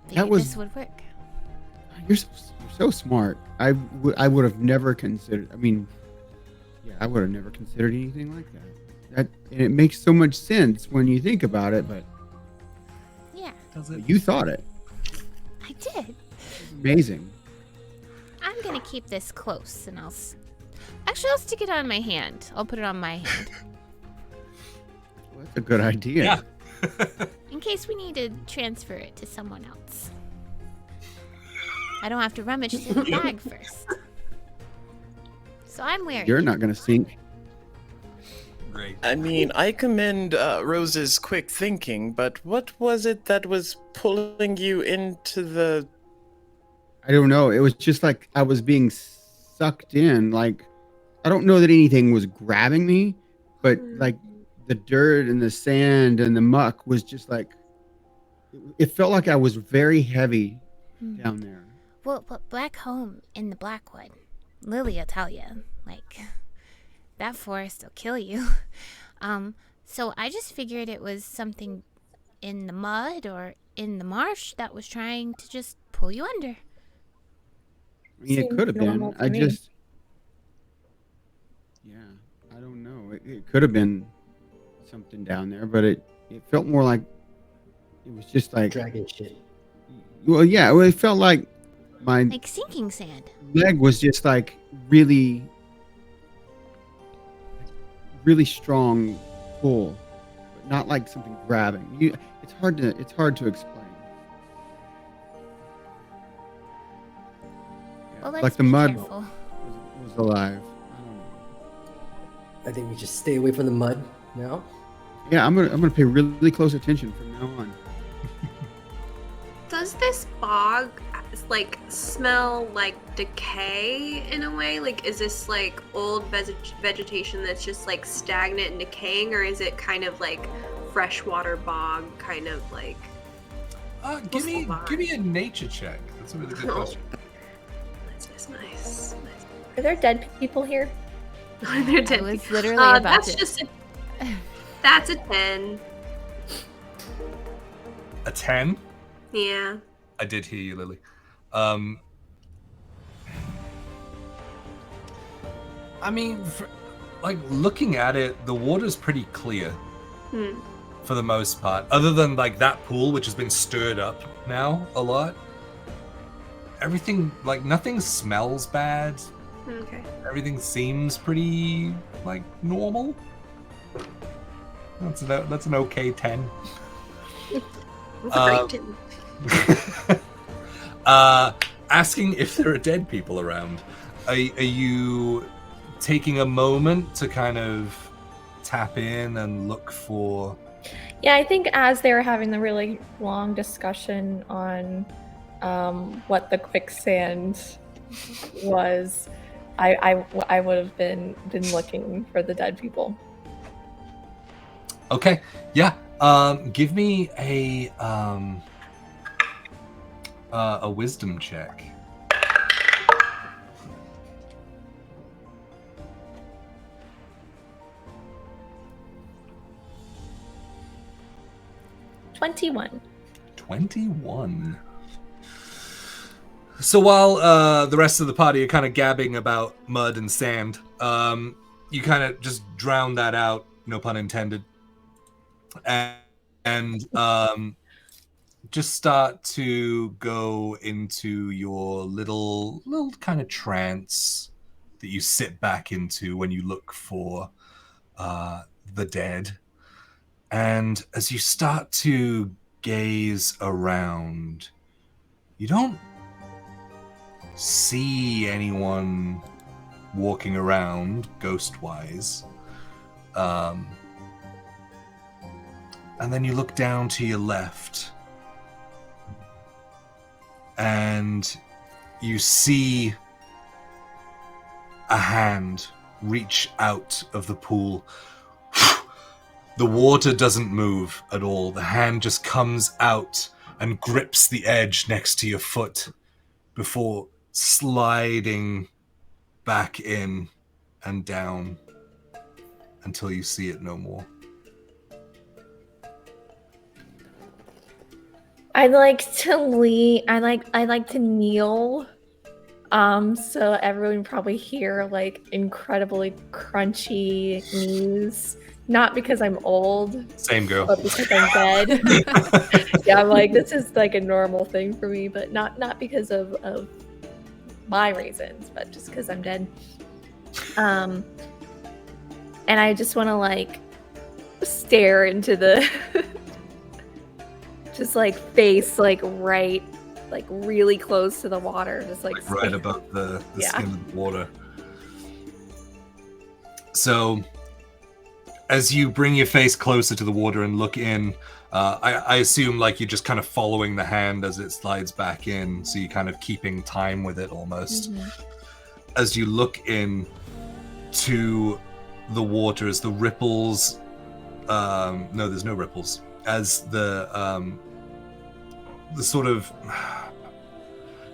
this would work. You're so smart. I would have never considered. I mean, I would have never considered anything like that. And it makes so much sense when you think about it. But Yeah, you thought it. I did. It's amazing. I'm going to keep this close, and I'll stick it on my hand. I'll put it on my hand. Well, that's a good idea. Yeah. In case we need to transfer it to someone else. I don't have to rummage through the bag first. So I'm wearing You're it. not going to sink. Great. I mean, I commend Rose's quick thinking, but what was it that was pulling you into the... I don't know. It was just like I was being sucked in. Like, I don't know that anything was grabbing me, but like the dirt and the sand and the muck was just like it felt like I was very heavy Hmm. down there. Well, but back home in the Blackwood, Lily'll tell you, like, that forest will kill you. So I just figured it was something in the mud or in the marsh that was trying to just pull you under. I mean, it Seems could have been. normal to I me. just, yeah, I don't know. It could have been something down there, but it felt more like it was just like, Dragon shit. well, yeah, well, it felt like my Like sinking sand. leg was just like really, really strong pull, but not like something grabbing. It's hard to explain. Yeah, Well, let's like the be mud careful. was alive. I don't know. I think we just stay away from the mud now. Yeah, I'm gonna pay really close attention from now on. Does this bog like smell like decay in a way? Like, is this like old vegetation that's just like stagnant and decaying, or is it kind of like freshwater bog, kind of like? Give me a nature check. That's a really good question. That's just nice. Are there dead people here? They're I dead. was literally about That's to. just that's a 10. A 10? Yeah. I did hear you, Lily. I mean, like looking at it, the water's pretty clear for the most part. Other than like that pool, which has been stirred up now a lot. Everything, like nothing smells bad. Okay. Everything seems pretty like normal. That's an okay 10. That's a great 10. Asking if there are dead people around. Are you taking a moment to kind of tap in and look for? Yeah, I think as they were having the really long discussion on what the quicksand was, I would have been looking for the dead people. Okay, yeah. Give me a wisdom check. $21. 21. So while the rest of the party are kind of gabbing about mud and sand, you kind of just drown that out, no pun intended, and just start to go into your little kind of trance that you sit back into when you look for the dead. And as you start to gaze around, you don't see anyone walking around ghost-wise. And then you look down to your left, and you see a hand reach out of the pool. The water doesn't move at all. The hand just comes out and grips the edge next to your foot before sliding back in and down until you see it no more. I'd like to lean. I like to kneel. So everyone probably hear like incredibly crunchy knees. Not because I'm old, Same girl. but because I'm dead. Yeah, I'm like, this is like a normal thing for me, but not because of my reasons, but just because I'm dead. And I just want to like stare into the just like face like right, like really close to the water, just like Right stare. above the Yeah. skin of the water. So as you bring your face closer to the water and look in, I assume like you're just kind of following the hand as it slides back in, so you're kind of keeping time with it almost. As you look in to the water, as the ripples, no, there's no ripples. As the the sort of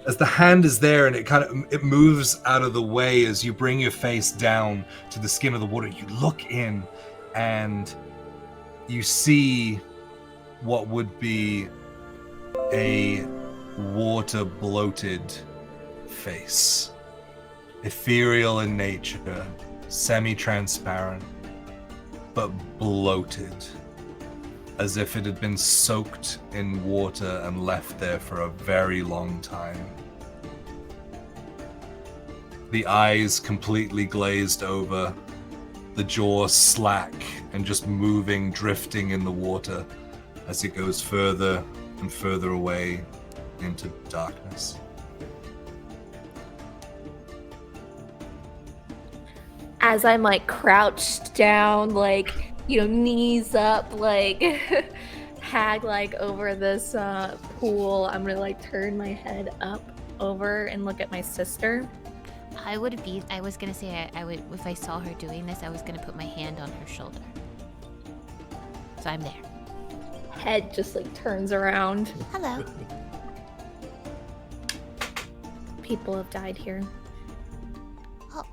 as the hand is there and it moves out of the way as you bring your face down to the skin of the water, you look in and you see what would be a water bloated face, ethereal in nature, semi-transparent, but bloated, as if it had been soaked in water and left there for a very long time. The eyes completely glazed over, the jaw slack and just moving, drifting in the water as it goes further and further away into darkness. As I'm like crouched down, like, knees up, like hag like over this pool, I'm gonna like turn my head up over and look at my sister. I was gonna say I would, if I saw her doing this, I was gonna put my hand on her shoulder. So I'm there. Head just like turns around. Hello. People have died here. Oh.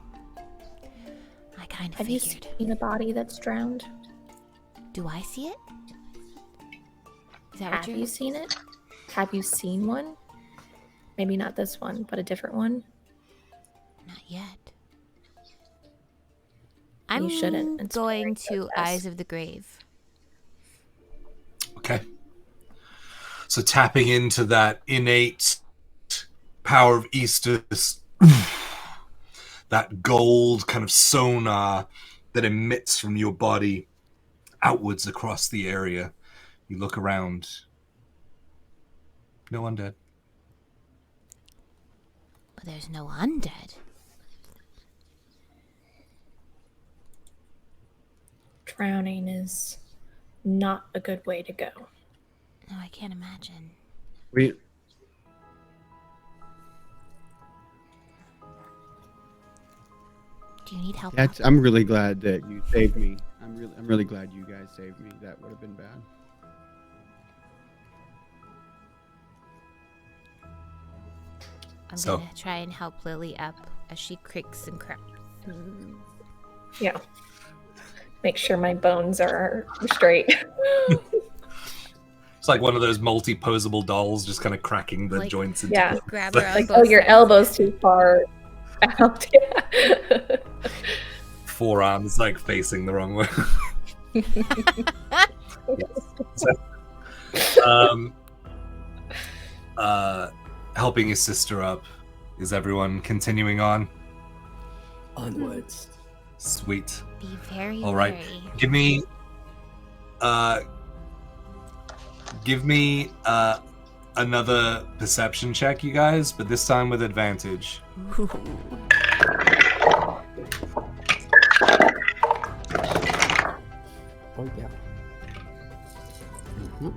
I kind of Have you figured. seen a body that's drowned? Do I see it? Is that Have you seen it? Have you seen one? Maybe not this one, but a different one. Not yet. You shouldn't. I'm It's going very to best. Eyes of the Grave. Okay. So tapping into that innate power of Eastus, that gold kind of sonar that emits from your body outwards across the area. You look around. No undead. But there's no undead. Drowning is not a good way to go. No, I can't imagine. We Do you need help? I'm really glad that you saved me. I'm really glad you guys saved me. That would have been bad. I'm So- gonna try and help Lily up as she creaks and cracks. Yeah. Make sure my bones are straight. It's like one of those multi-posable dolls just kind of cracking the Like- joints into Yeah. Grab her on Like, both oh, your sides. elbow's too far out. Yeah. forearms like facing the wrong way. Helping his sister up. Is everyone continuing on? Onwards. Sweet. Be very All right. wary. Give me another perception check, you guys, but this time with advantage. Ooh. Oh yeah. Mhm.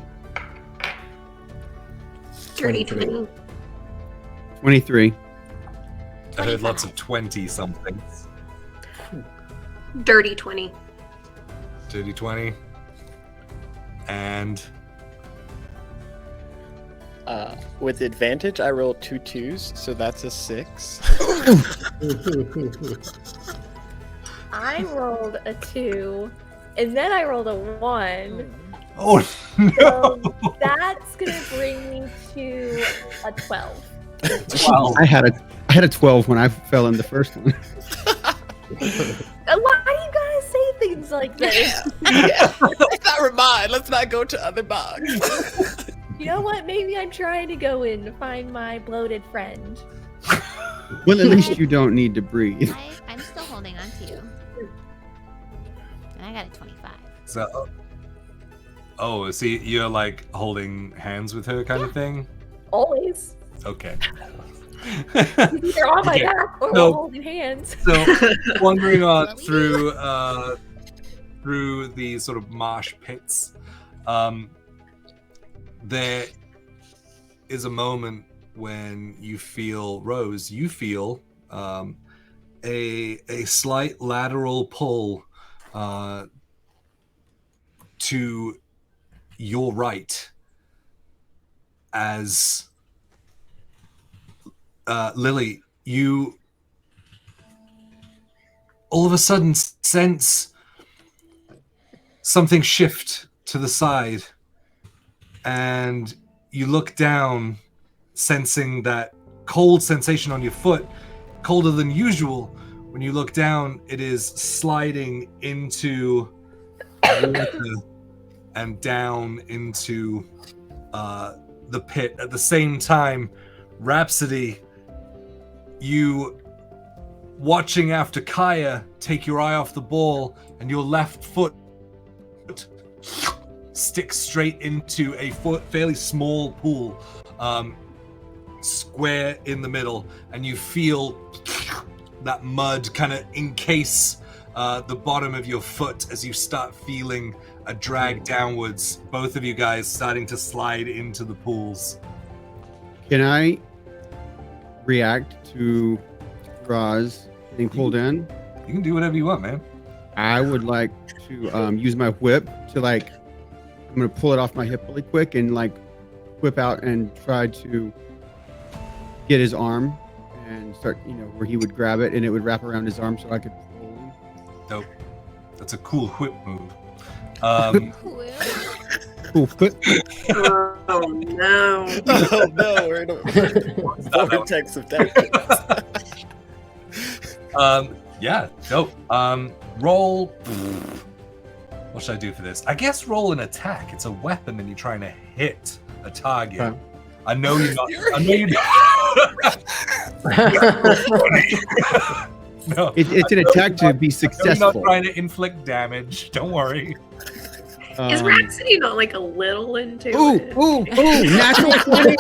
Dirty 23. 23. I heard lots of 20 somethings. Dirty 20. Dirty 20. And With advantage, I rolled 2 2s, so that's a 6. I rolled a 2, and then I rolled a 1. oh no! So that's gonna bring me to a 12. 12. I had a 12 when I fell in the first one. Why do you guys say things like this? Yeah. Let's not remind. Let's not go to other bugs. You know what? Maybe I'm trying to go in to find my bloated friend. Well, at least you don't need to breathe. I'm still holding on to you. And I got a 25. So, see, you're like holding hands with her kind of thing? Always. Okay. Either on my Okay, back or so- we're holding hands. So, wandering on through the sort of marsh pits, there is a moment when you feel, Rose, a slight lateral pull to your right as Lily, you all of a sudden sense something shift to the side, and you look down, sensing that cold sensation on your foot, colder than usual. When you look down, it is sliding into water and down into the pit. At the same time, Rhapsody, you watching after Kaya take your eye off the ball, and your left foot sticks straight into a fairly small pool, square in the middle, and you feel that mud kind of encase the bottom of your foot as you start feeling a drag downwards. Both of you guys starting to slide into the pools. Can I react to Roz getting pulled in? You can do whatever you want, man. I would like to use my whip to I'm gonna pull it off my hip really quick and whip out and try to get his arm and start, where he would grab it and it would wrap around his arm so I could pull him. Dope. That's a cool whip move. Cool whip. Oh no. Oh no, we're in a vortex of death. Yeah, dope. Roll. What should I do for this? I guess roll an attack. It's a weapon and you're trying to hit a target. Okay. I know you're not. I know you're not. No, It's an attack to be you're successful. not trying to inflict damage. Don't worry. Is Rhapsody not like a little into it? Ooh, natural 20.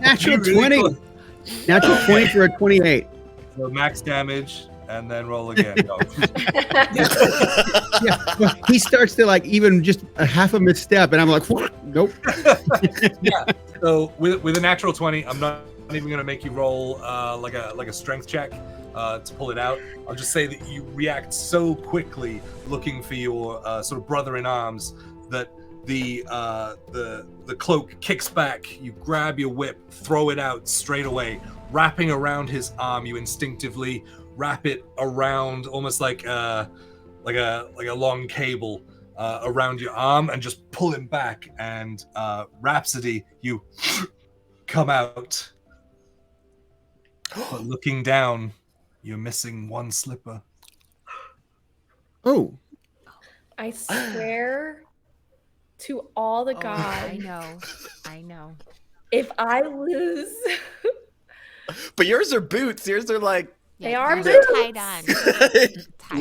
Natural You're really 20. close. Natural 20 for a 28. So max damage, and then roll again. No. Yeah, well, he starts to even just a half a misstep, and I'm like, nope. Yeah. So with a natural 20, I'm not even going to make you roll like a strength check to pull it out. I'll just say that you react so quickly, looking for your sort of brother in arms, that the cloak kicks back. You grab your whip, throw it out straight away, wrapping around his arm. You instinctively wrap it around, almost like a long cable around your arm, and just pull him back. And Rhapsody, you come out. But looking down, you're missing one slipper. Oh, I swear to all the gods, I know. if I lose, But yours are boots. Yours are like They are yours boots. tied on.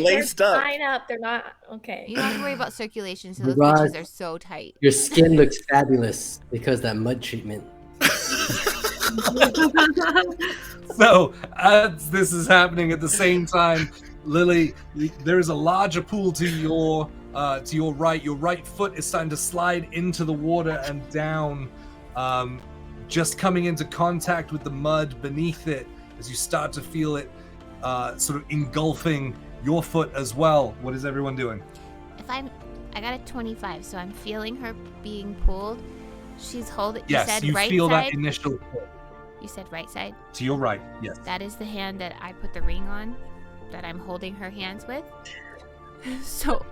laced they're up. fine up. They're not okay. You don't have to worry about circulation, so those Mirage. bitches are so tight. Your skin looks fabulous because that mud treatment. So, as this is happening at the same time, Lily, there is a larger pool to your right. Your right foot is starting to slide into the water and down, just coming into contact with the mud beneath it as you start to feel it sort of engulfing your foot as well. What is everyone doing? I got a 25, so I'm feeling her being pulled. She's holding. Yes, you said you right feel side. that initial pull. You said right side. To your right, yes. That is the hand that I put the ring on, that I'm holding her hands with. So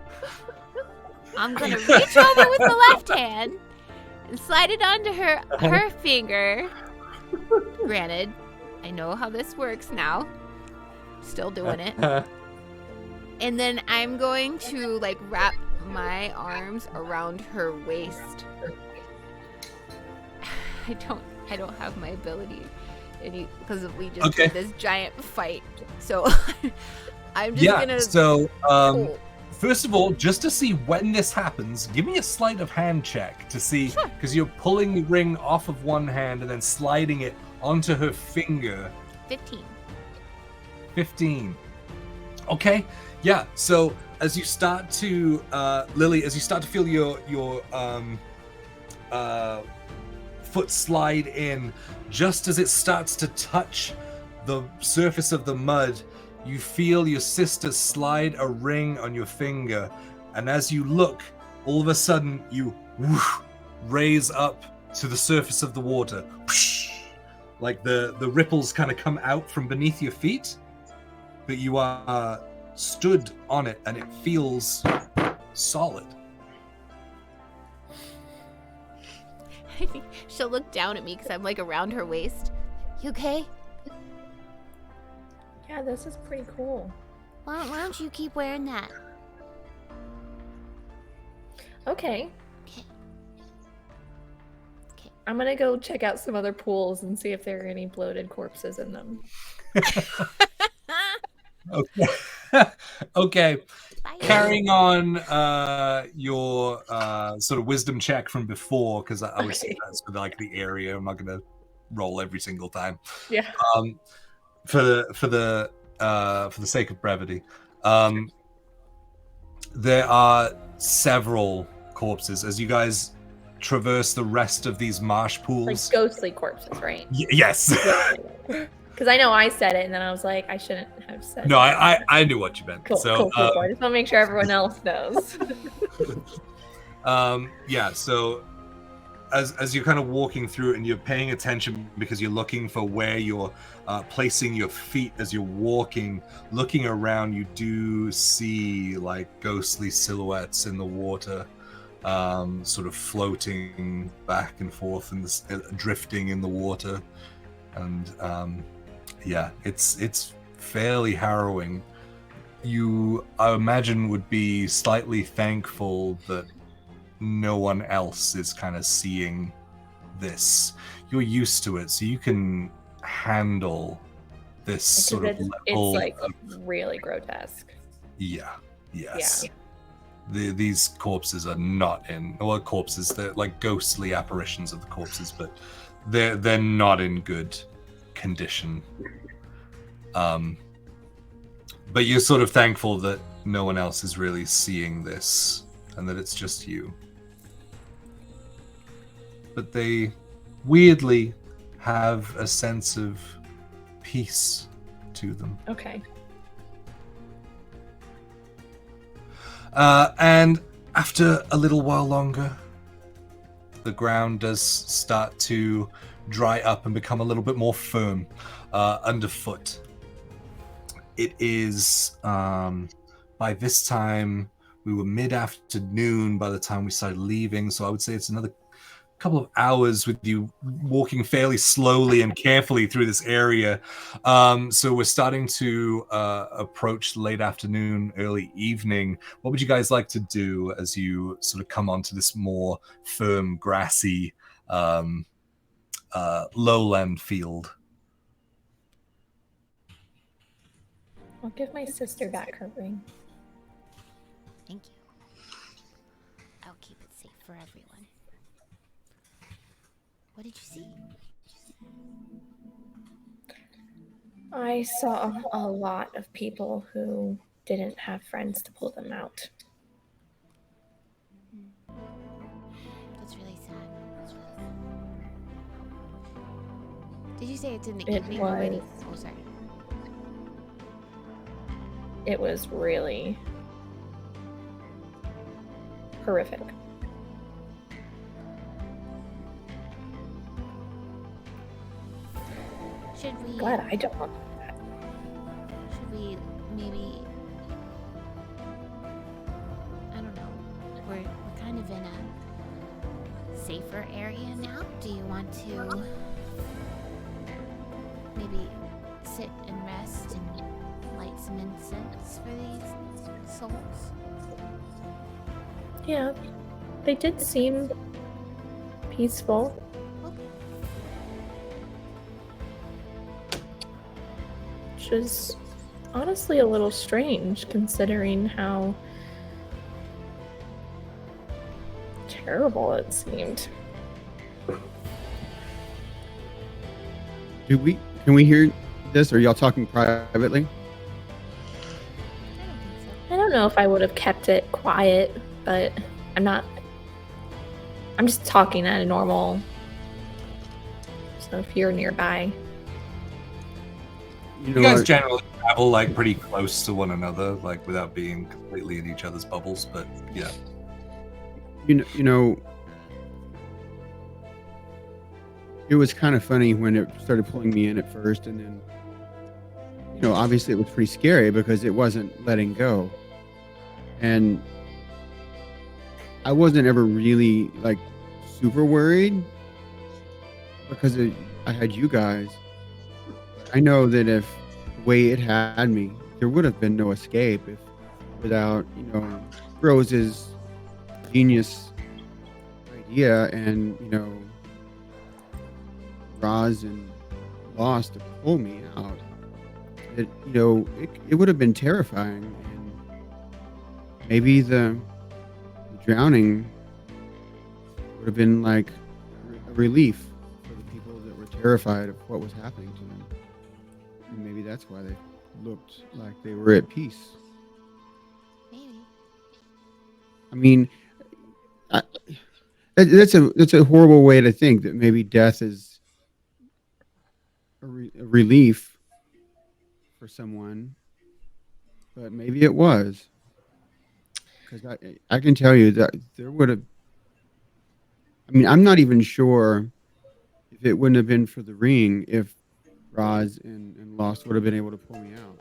I'm gonna reach over with the left hand and slide it onto her finger. Granted, I know how this works now. Still doing it. And then I'm going to wrap my arms around her waist. I don't have my ability because we just did this giant fight. So I'm just gonna pull. First of all, just to see when this happens, give me a sleight of hand check to see, because you're pulling the ring off of one hand and then sliding it onto her finger. 15. Okay. Yeah. So as you start to Lily, as you start to feel your foot slide in, just as it starts to touch the surface of the mud, you feel your sister slide a ring on your finger, and as you look, all of a sudden you raise up to the surface of the water. Like the ripples kind of come out from beneath your feet, but you are stood on it and it feels solid. I think she'll look down at me because I'm like around her waist. You okay? Yeah, this is pretty cool. Why don't you keep wearing that? Okay. Okay. I'm gonna go check out some other pools and see if there are any bloated corpses in them. Okay. Okay. Bye. Carrying on your sort of wisdom check from before, because I would say Okay. that's for like the area. I'm not going to roll every single time. Yeah. For the sake of brevity, there are several corpses as you guys traverse the rest of these marsh pools. Like ghostly corpses, right? Yes. Because I know I said it, and then I was like, I shouldn't have said No, it. I knew what you meant. Cool, So, cool. I just want to make sure everyone else knows. yeah. So, as you're kind of walking through it and you're paying attention because you're looking for where you're placing your feet as you're walking, looking around, you do see like ghostly silhouettes in the water, sort of floating back and forth and drifting in the water, and yeah, it's fairly harrowing. You, I imagine, would be slightly thankful that no one else is kind of seeing this. You're used to it, so you can handle this sort of it's level like of, really grotesque. yeah, yes. Yeah. These corpses are not in, well, corpses, they're like ghostly apparitions of the corpses, but they're not in good condition. But you're sort of thankful that no one else is really seeing this and that it's just you. But they weirdly have a sense of peace to them. Okay. And after a little while longer, the ground does start to dry up and become a little bit more firm underfoot. It is, by this time, we were mid-afternoon by the time we started leaving, so I would say it's another couple of hours with you walking fairly slowly and carefully through this area. So we're starting to approach late afternoon, early evening. What would you guys like to do as you sort of come onto this more firm, grassy, lowland field? I'll give my sister back her ring. Thank you. I'll keep it safe for everyone. What did you see? I saw a lot of people who didn't have friends to pull them out. That's really sad. Did you say it's in the It evening already? was. Oh, sorry. It was really horrific. Should we? Glad I don't want that. Should we maybe? I don't know. We're kind of in a safer area now. Do you want to maybe sit and rest and light some incense for these souls? Yeah, they did seem peaceful. Okay. Which was honestly a little strange considering how terrible it seemed. Can we hear this? Or are y'all talking privately? I don't know if I would have kept it quiet, but I'm just talking at a normal. So if you're nearby. You You guys what? generally travel like pretty close to one another, like without being completely in each other's bubbles, but yeah. You know, it was kind of funny when it started pulling me in at first, and then, obviously it was pretty scary because it wasn't letting go. And I wasn't ever really like super worried because I had you guys. I know that if the way it had me, there would have been no escape without, Rose's genius idea and, Roz and Lost to pull me out. It would have been terrifying, and maybe the drowning would have been like a relief for the people that were terrified of what was happening to them. And maybe that's why they looked like they were at peace. Maybe. I mean, that's a horrible way to think that maybe death is a relief for someone, but maybe it was, because I can tell you that there would have. I mean, I'm not even sure if it wouldn't have been for the ring if Roz and Lost would have been able to pull me out.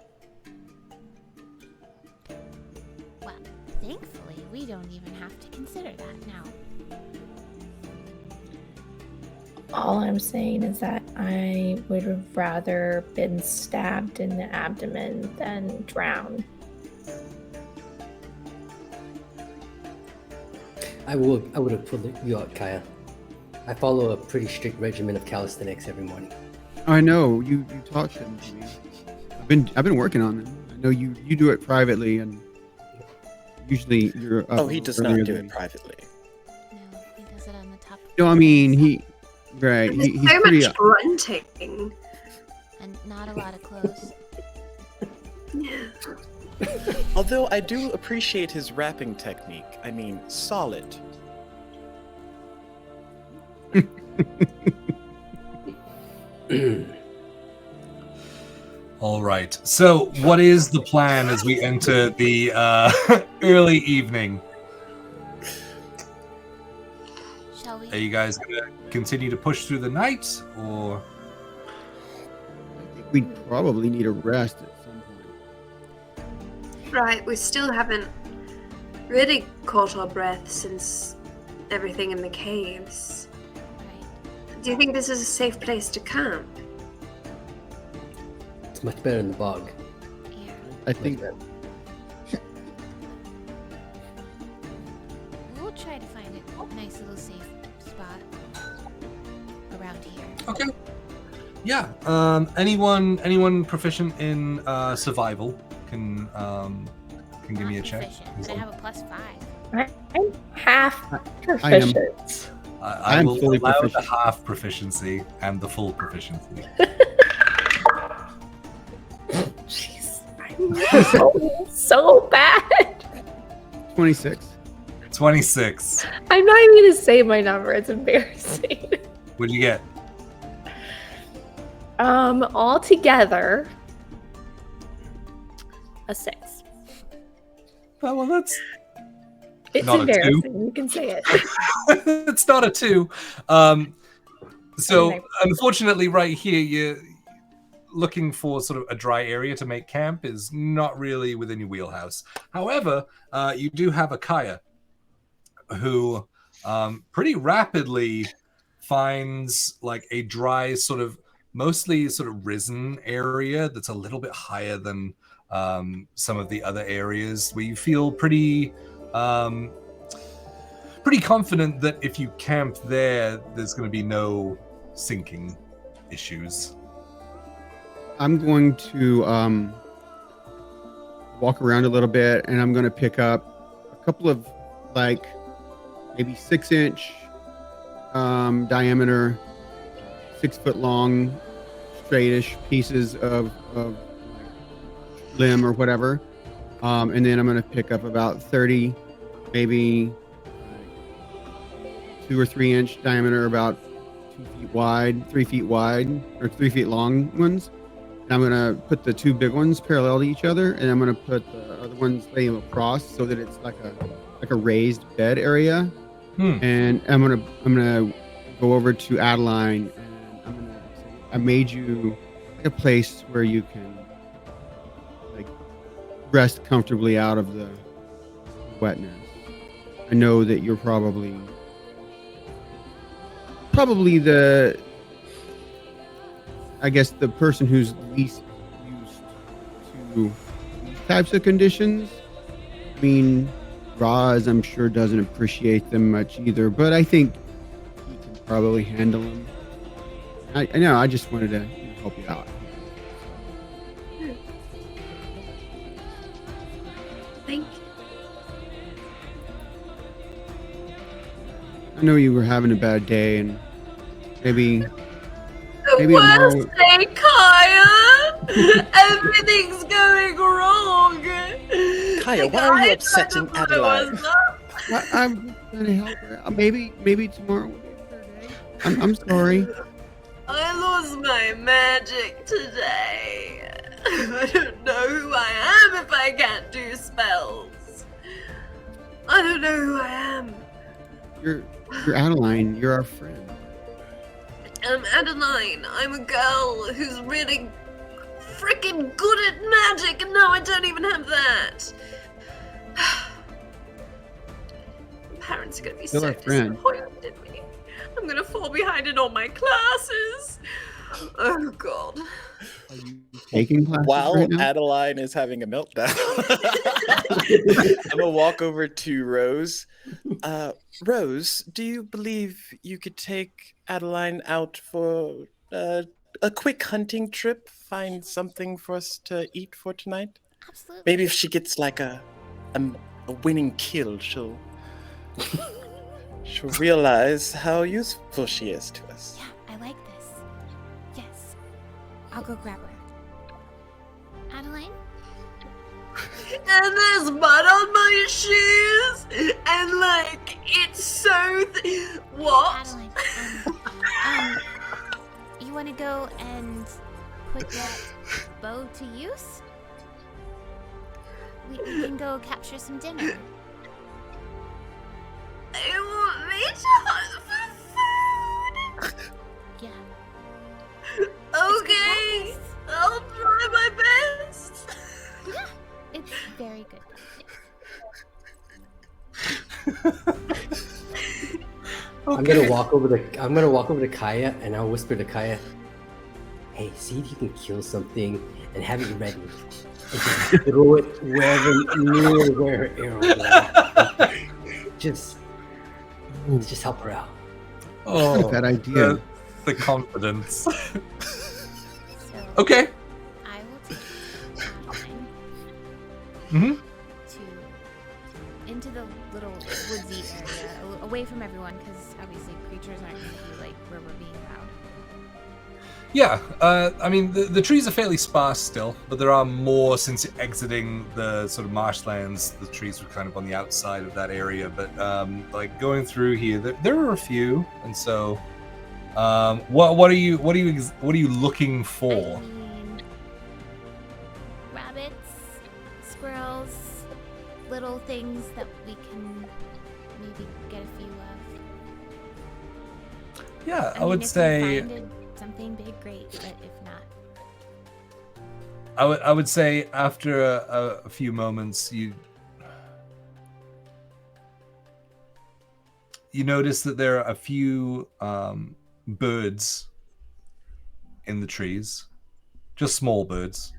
Well, thankfully, we don't even have to consider that now. All I'm saying is that I would have rather been stabbed in the abdomen than drown. I would have pulled you out, Kaya. I follow a pretty strict regimen of calisthenics every morning. I know you taught them to me. I've been working on them. I know you do it privately, and usually you're up. Oh, he does not do it privately. No, he does it on the top. No, I mean he's There's so pretty. much grunting. And not a lot of clothes. Yeah. Although I do appreciate his rapping technique. I mean, solid. All right. So, what is the plan as we enter the early evening? Shall we? Are you guys going to continue to push through the night, or? I think we'd probably need a rest at some point. Right, we still haven't really caught our breath since everything in the caves. Right. Do you think this is a safe place to camp? It's much better in the bog. Yeah. I think We'll try to find a nice little safe spot around here. Okay. Yeah. Anyone proficient in survival can give me a Not check. proficient, but I have a +5. I'm half I am. proficient. I I'm will fully allow proficient. the half proficiency and the full proficiency. Jeez, I'm so bad. 26. 26. I'm not even gonna say my number. It's embarrassing. What'd you get? All together, a 6. Oh, well, that's It's Not a 2. embarrassing. You can say it. it's not a 2. So Okay. unfortunately, right here, you're looking for sort of a dry area to make camp is not really within your wheelhouse. However, you do have a Kaya who pretty rapidly finds like a dry sort of mostly sort of risen area that's a little bit higher than some of the other areas where you feel pretty confident that if you camp there, there's going to be no sinking issues. I'm going to walk around a little bit, and I'm going to pick up a couple of like maybe 6-inch diameter, 6 foot long, straightish pieces of limb or whatever, and then I'm going to pick up about 30, maybe 2 or 3 inch diameter, about 2 feet wide, 3 feet wide, or 3 feet long ones. And I'm gonna put the 2 big ones parallel to each other, and I'm gonna put the other ones lay them across so that it's like a raised bed area. And I'm gonna go over to Adeline I made you like a place where you can like rest comfortably out of the wetness. I know that you're probably the, I guess, the person who's least used to these types of conditions. I mean, Roz, I'm sure, doesn't appreciate them much either, but I think he can probably handle them. I know, I just wanted to help you out. Thank you. I know you were having a bad day, and maybe The tomorrow. worst day, Kaya! Everything's going wrong! Kaya, why are you upsetting Adeline? I'm trying to help her. Maybe tomorrow will be a better day. I'm sorry. I lost my magic today. I don't know who I am if I can't do spells. I don't know who I am. You're Adeline. You're our friend. I'm Adeline. I'm a girl who's really freaking good at magic, and now I don't even have that. My parents are gonna be Still so our friend. disappointed in me. I'm gonna fall behind in all my classes. Oh god. Are you taking classes While right now? Adeline is having a meltdown, I'm gonna walk over to Rose. Rose, do you believe you could take Adeline out for a quick hunting trip? Find something for us to eat for tonight? Absolutely. Maybe if she gets like a winning kill, she'll realize how useful she is to us. Yeah, I like this. Yes. I'll go grab her. Adeline? And there's mud on my shoes, and like it's so. What? Adeline, you want to go and put that bow to use? We can go capture some dinner. You want me to hunt for food? Yeah. Okay, I'll try my best. Yeah. It's very good. I'm gonna walk over to Kaya and I'll whisper to Kaya, "Hey, see if you can kill something and have it ready, and just throw it wherever near where her arrow went. Just help her out." Not a bad idea. The confidence. So Okay. I will take Adeline Mm-hmm. into the little woodsy area, away from everyone, because obviously creatures aren't going to be like where we're being loud. Yeah, I mean, the trees are fairly sparse still, but there are more since you're exiting the sort of marshlands. The trees were kind of on the outside of that area, but like going through here, there are a few, and so what are you looking for? I mean, rabbits, squirrels, little things that we can maybe get a few of. Yeah, I mean, would if we say find something big, great, but if not, I would say after a few moments you notice that there are a few birds in the trees, just small birds.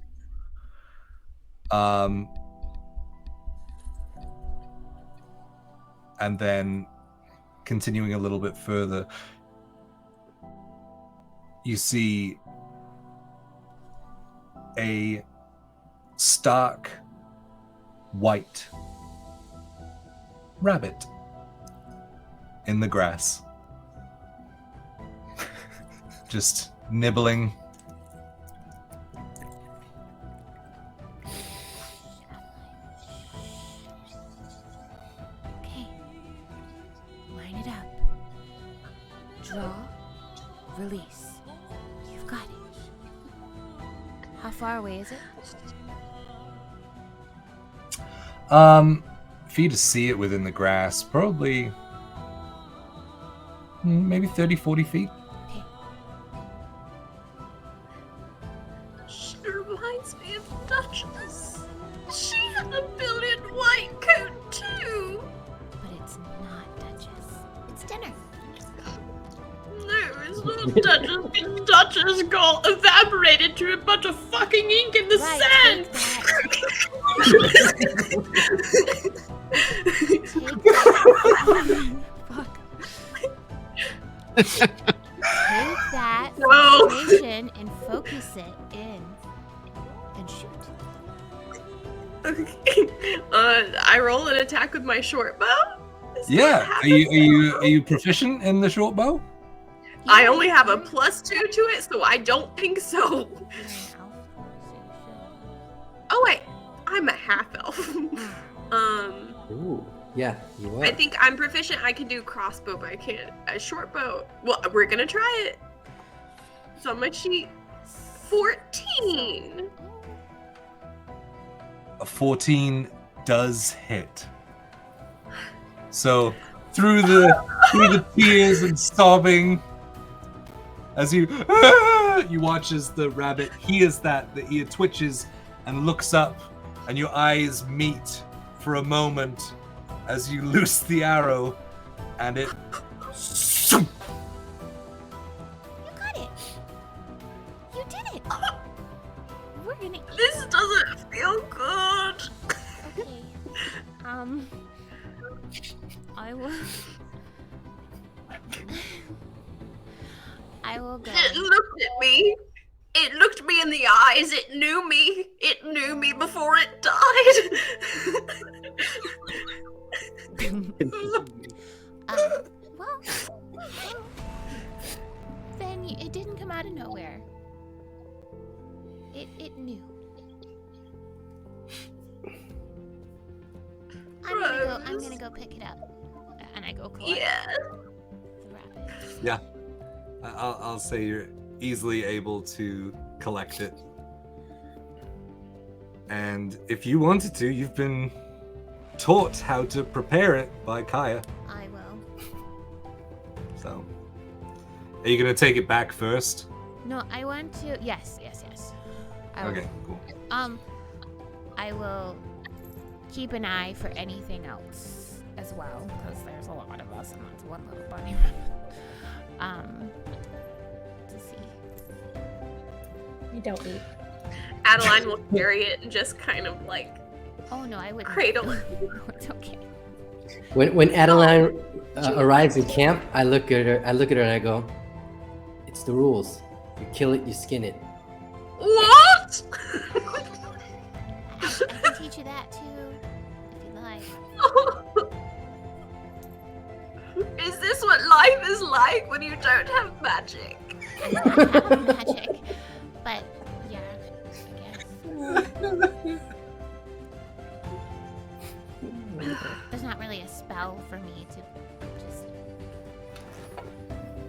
And then continuing a little bit further, you see a stark white rabbit in the grass. Just nibbling. okay. Line it up. Draw, release. You've got it. How far away is it? For you to see it within the grass, probably maybe 30, 40 feet. Okay. dinner. No, it's not Duchess. Duchess got evaporated to a bunch of fucking ink in the sand. Take that. Fuck. Take that Whoa. frustration and focus it in and shoot. Okay. I roll an attack with my short bow. Is that Yeah. what Are you proficient in the short bow? I only have a +2 to it, so I don't think so. Oh wait, I'm a half elf. Ooh, yeah, you are. I think I'm proficient. I can do crossbow, but I can't a short bow. Well, we're gonna try it. It's on my sheet. 14. A 14 does hit. So through the tears and sobbing, as you watch as the rabbit hears that, the ear twitches and looks up, and your eyes meet for a moment as you loose the arrow, and it. You got it. You did it. We're gonna eat. This doesn't feel good. Okay. I will. I will go. It looked at me. It looked me in the eyes. It knew me. It knew me before it died. Well, then it didn't come out of nowhere. It knew. I'm gonna go pick it up, and I go collect Yeah. the rabbit. Yeah. I'll say you're easily able to collect it. And if you wanted to, you've been taught how to prepare it by Kaya. I will. So, are you going to take it back first? No, I want to. Yes. I will. Okay, cool. I will keep an eye for anything else as well, because there's a lot of us and that's one little bunny rabbit. To see. You don't eat. Adeline will carry it and just kind of like Oh no, I wouldn't. cradle it. It's okay. When Adeline arrives in camp, I look at her and I go, "It's the rules. You kill it, you skin it." What? I can teach you that too, if you like. Is this what life is like when you don't have magic? I have magic, but yeah, I guess. There's not really a spell for me to just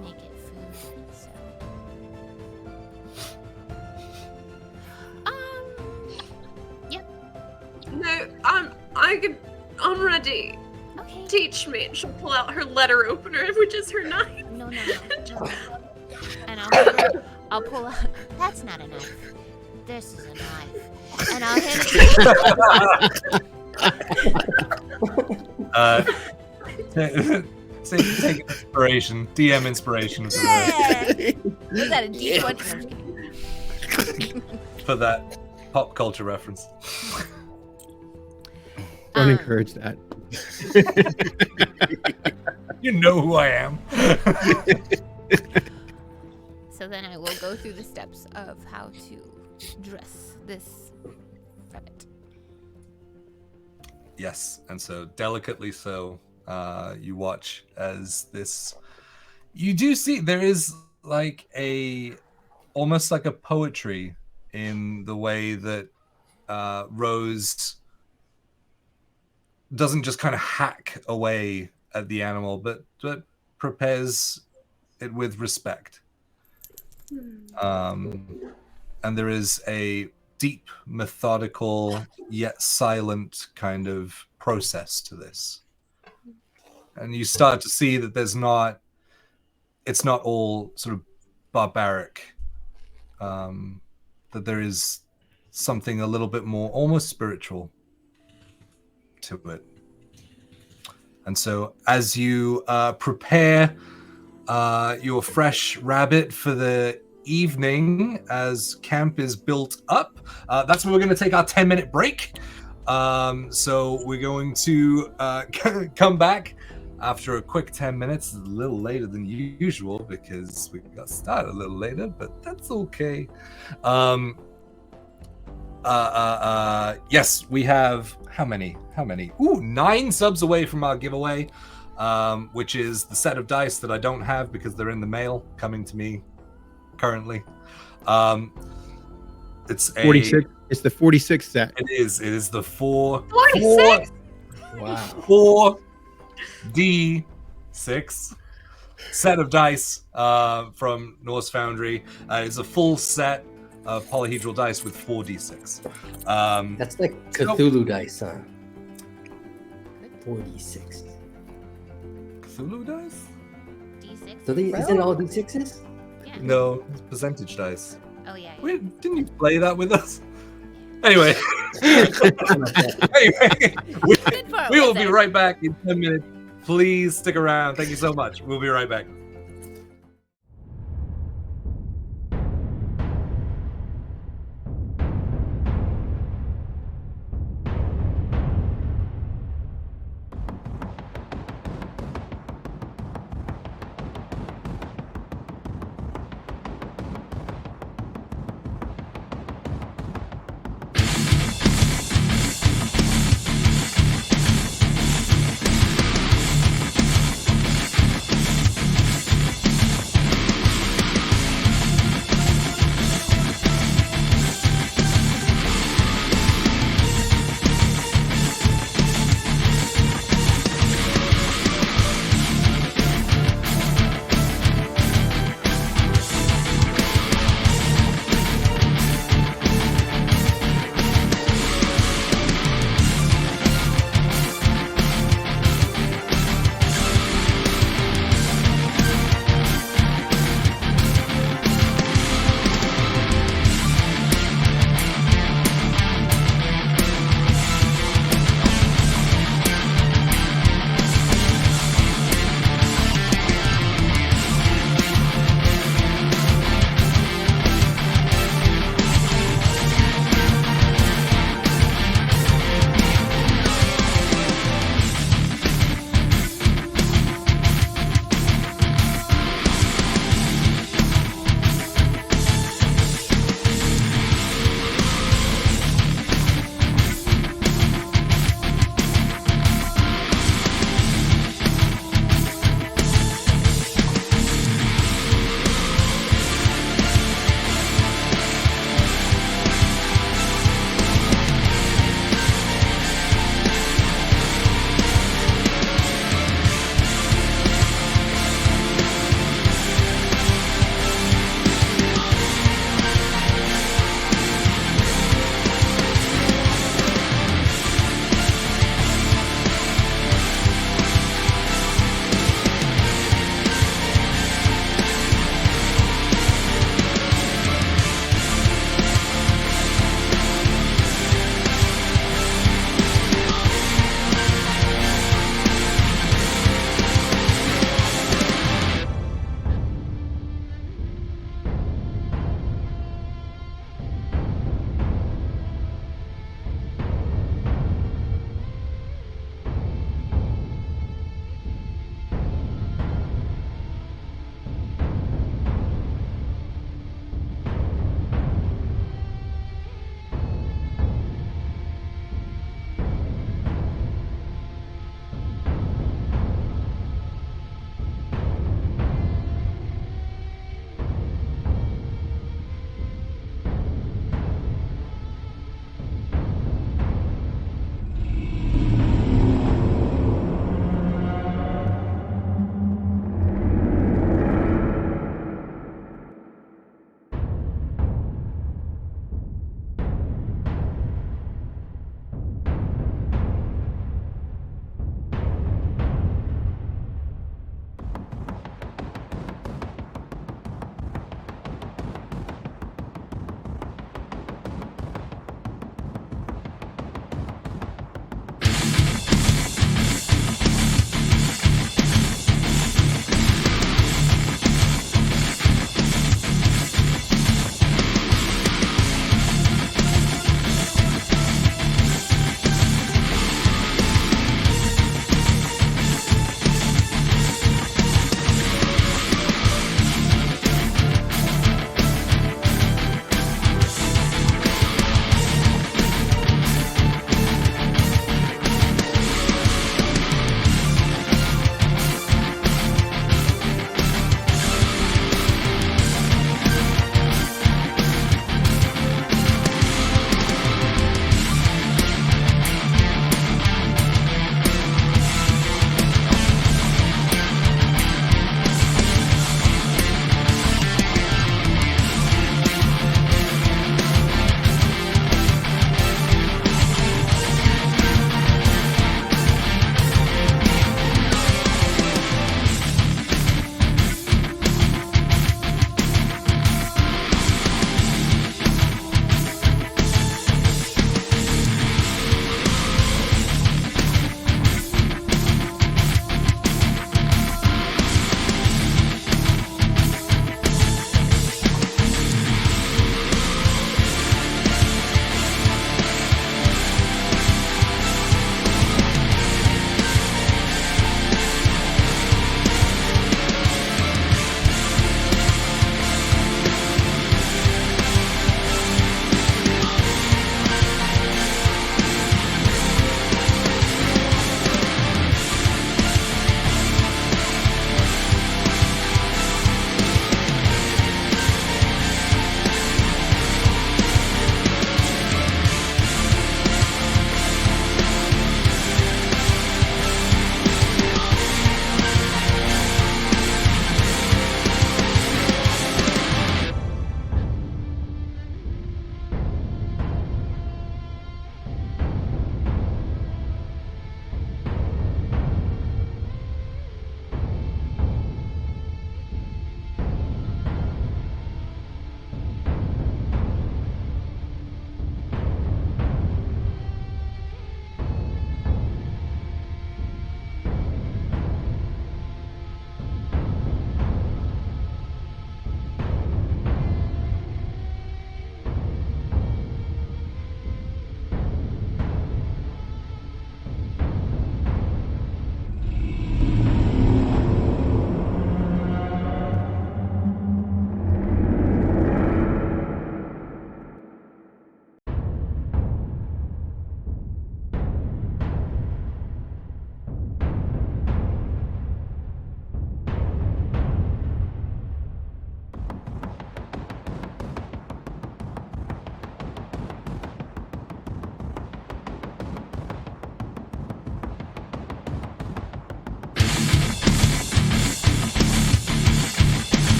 make it food, so. Yep. No, I'm ready. Okay. Teach me. And she'll pull out her letter opener, which is her knife. No. And I'll pull out. That's not a knife. This is a knife. And I'll hit it. Take inspiration. DM inspiration for Was that a D20? No, I'm just kidding. for that pop culture reference. Don't encourage that. You know who I am. So then I will go through the steps of how to dress this rabbit. Yes, and so delicately so, you watch as this. You do see there is like almost like a poetry in the way that Rose doesn't just kind of hack away at the animal, but prepares it with respect. And there is a deep, methodical, yet silent kind of process to this. And you start to see that it's not all sort of barbaric, that there is something a little bit more almost spiritual to it. And so as you prepare your fresh rabbit for the evening, as camp is built up, that's when we're going to take our 10-minute break. So we're going to come back after a quick 10 minutes, a little later than usual because we got started a little later, but that's okay. Yes, we have how many? Ooh, 9 subs away from our giveaway, which is the set of dice that I don't have because they're in the mail coming to me currently. It's 46. It's the 46 set. It is the 46? Wow. 4d6 set of dice from Norse Foundry. It's a full set of polyhedral dice with 4d6. That's like Cthulhu dice, huh? 46. Cthulhu dice? D6. So isn't all D6s? Yeah. No, it's percentage dice. Oh yeah. Wait, didn't you play that with us? Anyway, we will be right back in 10 minutes. Please stick around. Thank you so much. We'll be right back.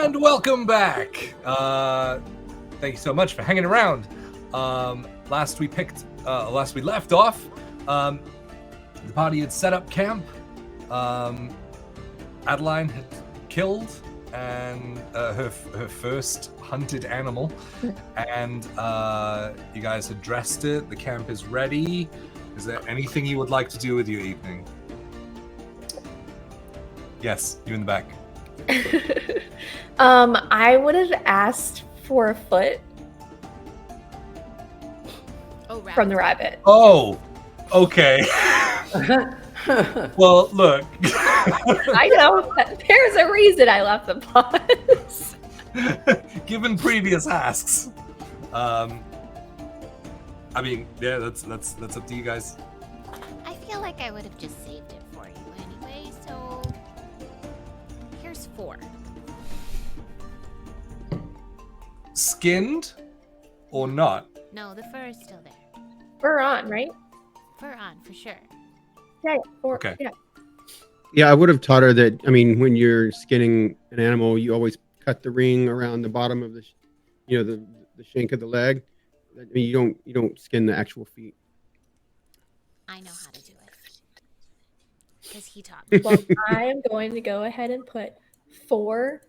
And welcome back. Thank you so much for hanging around. Last we left off, the party had set up camp. Adeline had killed her first hunted animal, and you guys had dressed it. The camp is ready. Is there anything you would like to do with your evening? Yes, you in the back. I would have asked for a foot from the rabbit. Oh, okay. Well, look. I know. There's a reason I left the pause. Given previous asks, I mean, yeah, that's up to you guys. I feel like I would have just saved it for you anyway, so here's 4. Skinned or not? No, the fur is still there. We're on, right? Fur on, for sure. Yeah. Okay. Yeah. Yeah, I would have taught her that. I mean, when you're skinning an animal, you always cut the ring around the bottom of the shank of the leg. I mean, you don't skin the actual feet. I know how to do it. Because he taught me. Well, I am going to go ahead and put 4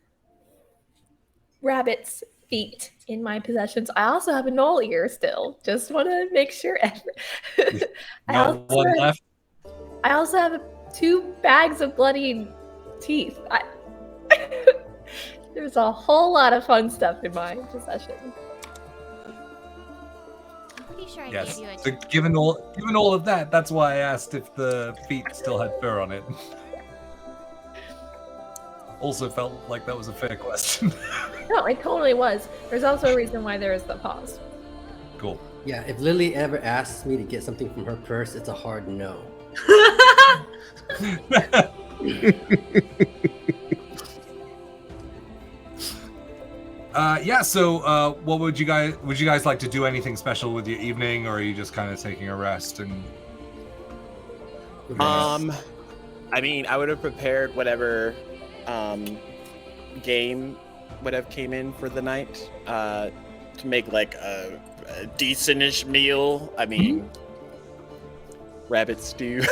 rabbits' feet in my possessions. I also have a knoll ear still. Just want to make sure. No one left. I also have 2 bags of bloody teeth. There's a whole lot of fun stuff in my possession. I'm pretty sure I Yes. gave you So given all of that, that's why I asked if the feet still had fur on it. Also felt like that was a fair question. No, it totally was. There's also a reason why there is the pause. Cool. Yeah, if Lily ever asks me to get something from her purse, it's a hard no. Yeah. So, what would you guys like to do? Anything special with your evening, or are you just kind of taking a rest and? I mean, I would have prepared whatever game would have came in for the night to make like a decentish meal. I mean, rabbit stew.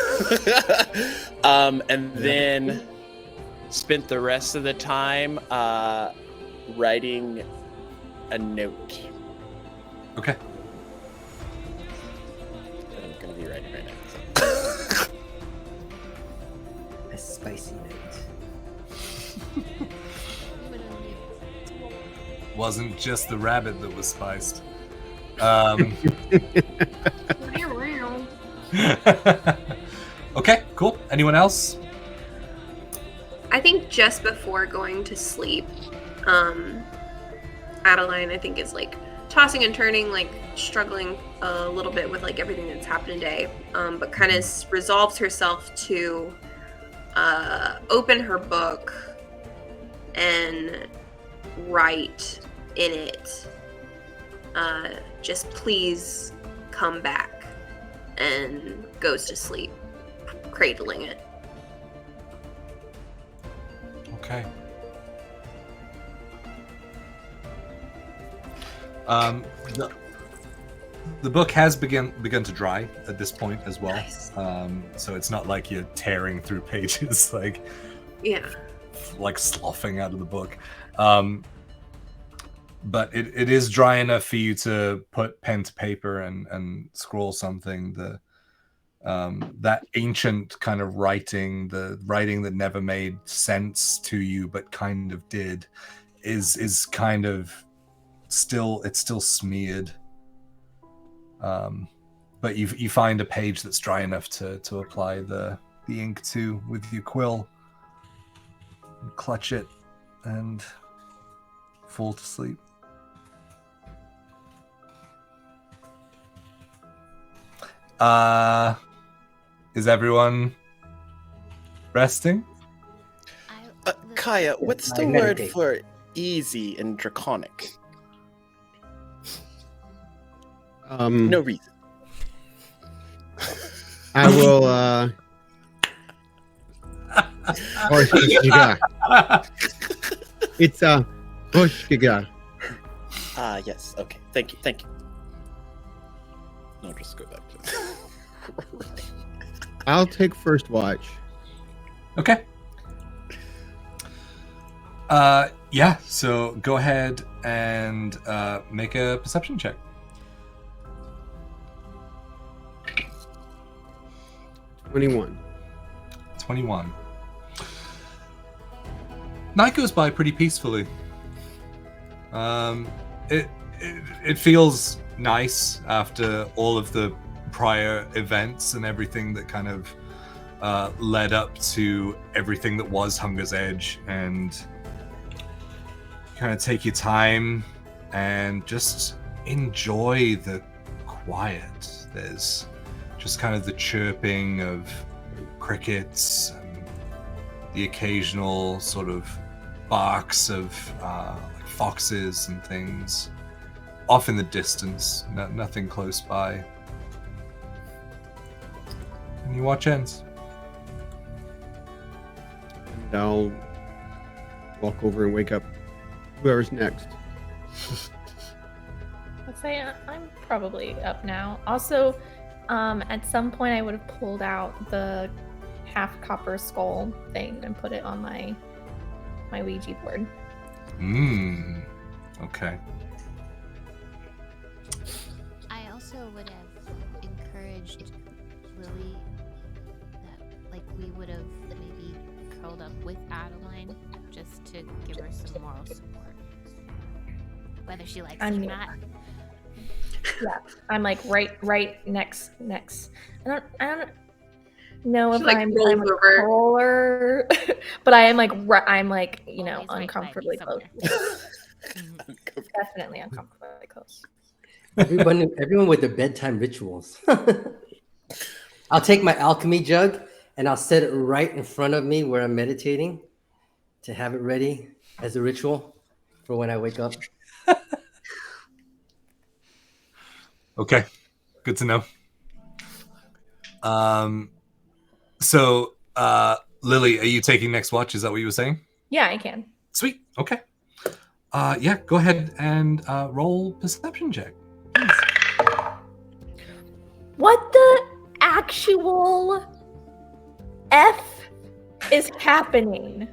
And then spent the rest of the time writing a note. Okay. That I'm going to be writing right now. A spicy night. Wasn't just the rabbit that was spiced. Okay, cool. Anyone else? I think just before going to sleep, Adeline, I think, is like tossing and turning, like struggling a little bit with like everything that's happened today, but kind of resolves herself to open her book and write in it, just please come back, and goes to sleep, cradling it. Okay. The book has begun to dry at this point as well. Nice. So it's not like you're tearing through pages like sloughing out of the book. But it is dry enough for you to put pen to paper and scroll something. That ancient kind of writing, the writing that never made sense to you but kind of did, is kind of still smeared. But you find a page that's dry enough to apply the ink to with your quill, and clutch it, and fall to sleep. Is everyone resting? Kaya, what's the I word meditate. for easy and draconic? No reason. I will. It's Bushkiga. Yes. Okay. Thank you. I'll just go back to I'll take first watch. Okay. Yeah, so go ahead and make a perception check. 21. 21. Night goes by pretty peacefully. It feels nice after all of the prior events and everything that kind of led up to everything that was Hunger's Edge, and kind of take your time and just enjoy the quiet. There's just kind of the chirping of crickets and the occasional sort of barks of like foxes and things off in the distance, nothing close by. And your watch ends. And I'll walk over and wake up whoever's next. I'd say I'm probably up now. Also, at some point I would have pulled out the half copper skull thing and put it on my Ouija board. Okay. I also would have encouraged Lily that, like, we would have maybe curled up with Adeline just to give her some moral support. Whether she likes it or not. Yeah, I'm like right next. I don't know if She, like, I'm rolls a over. controller, but I'm like you know, Always right uncomfortably by close. me somewhere. Definitely uncomfortably close. Everyone with their bedtime rituals. I'll take my alchemy jug and I'll set it right in front of me where I'm meditating to have it ready as a ritual for when I wake up. Okay, good to know. So, Lily, are you taking next watch? Is that what you were saying? Yeah, I can. Sweet. Okay. Yeah, go ahead and roll perception check. What the actual F is happening?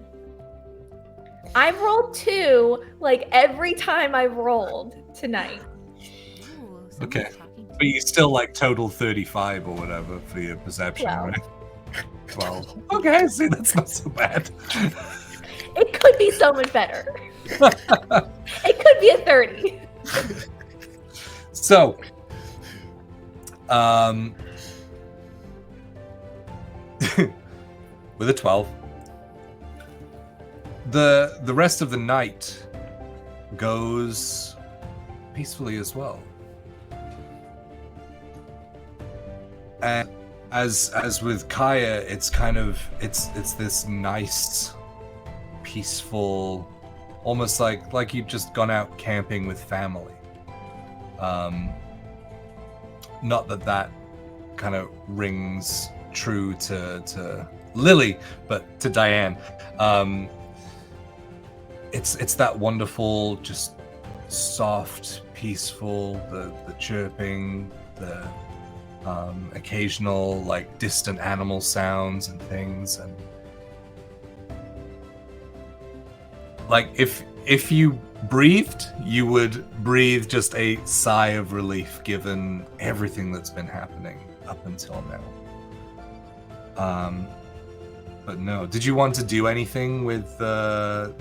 I've rolled 2 like every time I've rolled tonight. Ooh, Okay. someone's talking to But you still like total 35 or whatever for your perception, 12. right? 12. Okay, see, that's not so bad. It could be so much better. It could be a 30. So, with a 12, the rest of the night goes peacefully as well. And as with Kaya, it's kind of it's this nice, peaceful, almost like you've just gone out camping with family. Not that kind of rings true to Lily, but to Diane. It's that wonderful, just soft, peaceful, the chirping, the occasional like distant animal sounds and things, and like if you breathed, you would breathe just a sigh of relief given everything that's been happening up until now. But no, did you want to do anything with the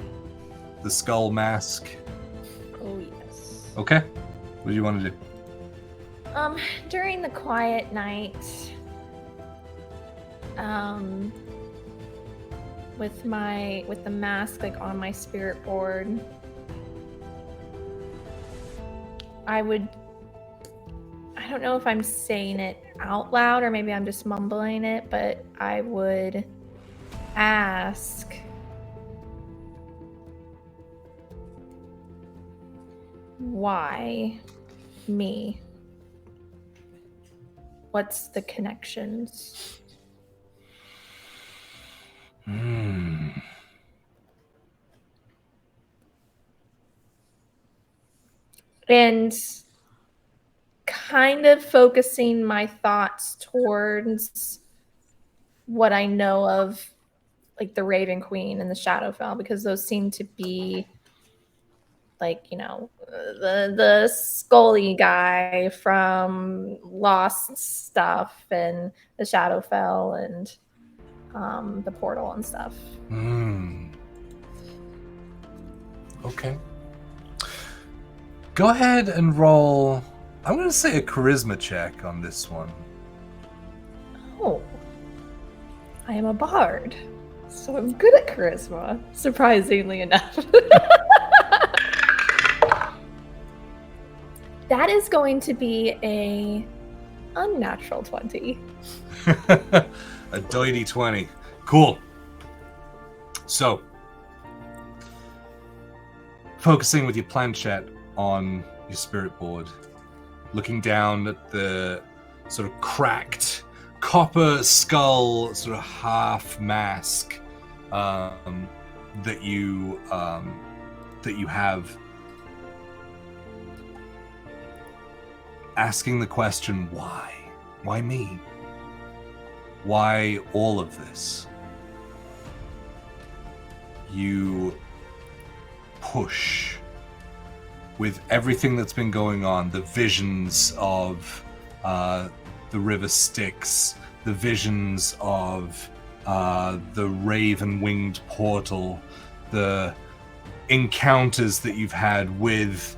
skull mask? Oh yes. Okay, what do you want to do? During the quiet night, with the mask like on my spirit board, I don't know if I'm saying it out loud or maybe I'm just mumbling it, but I would ask, why me? What's the connections? and kind of focusing my thoughts towards what I know of, like the Raven Queen and the Shadowfell, because those seem to be like, the Scully guy from Lost stuff and the Shadowfell and the portal and stuff. Okay. Go ahead and roll. I'm going to say a charisma check on this one. Oh, I am a bard, so I'm good at charisma, surprisingly enough. That is going to be a unnatural 20. A dirty 20. Cool. So, focusing with your planchette on your spirit board, looking down at the sort of cracked copper skull, sort of half mask that you have, asking the question, why? Why me? Why all of this? You push with everything that's been going on, the visions of the river Styx, the visions of the raven-winged portal, the encounters that you've had with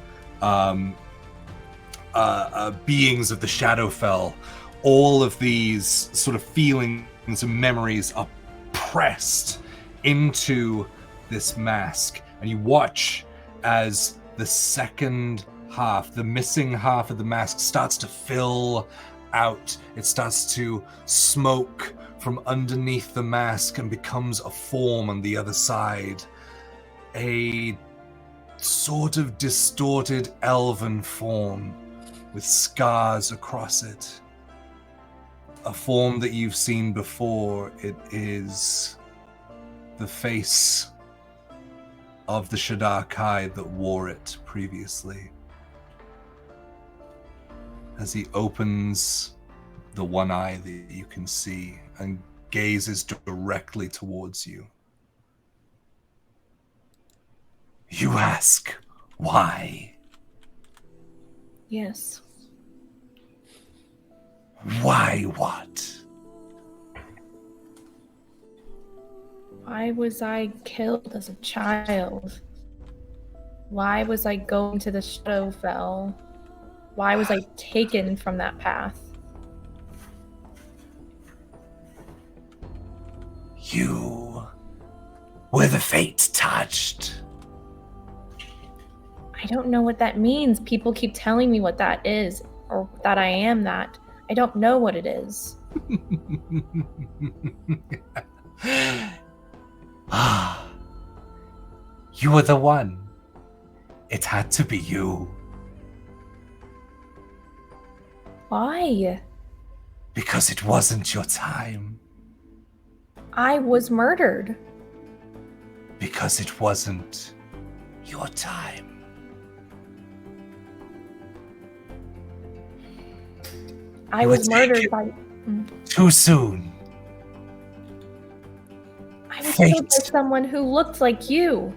beings of the Shadowfell. All of these sort of feelings and memories are pressed into this mask, and you watch as the second half, the missing half of the mask, starts to fill out. It starts to smoke from underneath the mask and becomes a form on the other side. A sort of distorted elven form with scars across it. A form that you've seen before. It is the face of the Shadar Kai that wore it previously. As he opens the one eye that you can see and gazes directly towards you. You ask, why? Yes. Why what? Why was I killed as a child? Why was I going to the Shadowfell? Why was I taken from that path? You were the fate touched. I don't know what that means. People keep telling me what that is, or that I am that. I don't know what it is. You were the one. It had to be you. Why? Because it wasn't your time. I was murdered. Because it wasn't your time. I You was were murdered taken by... too soon. I was Fate. killed by someone who looked like you.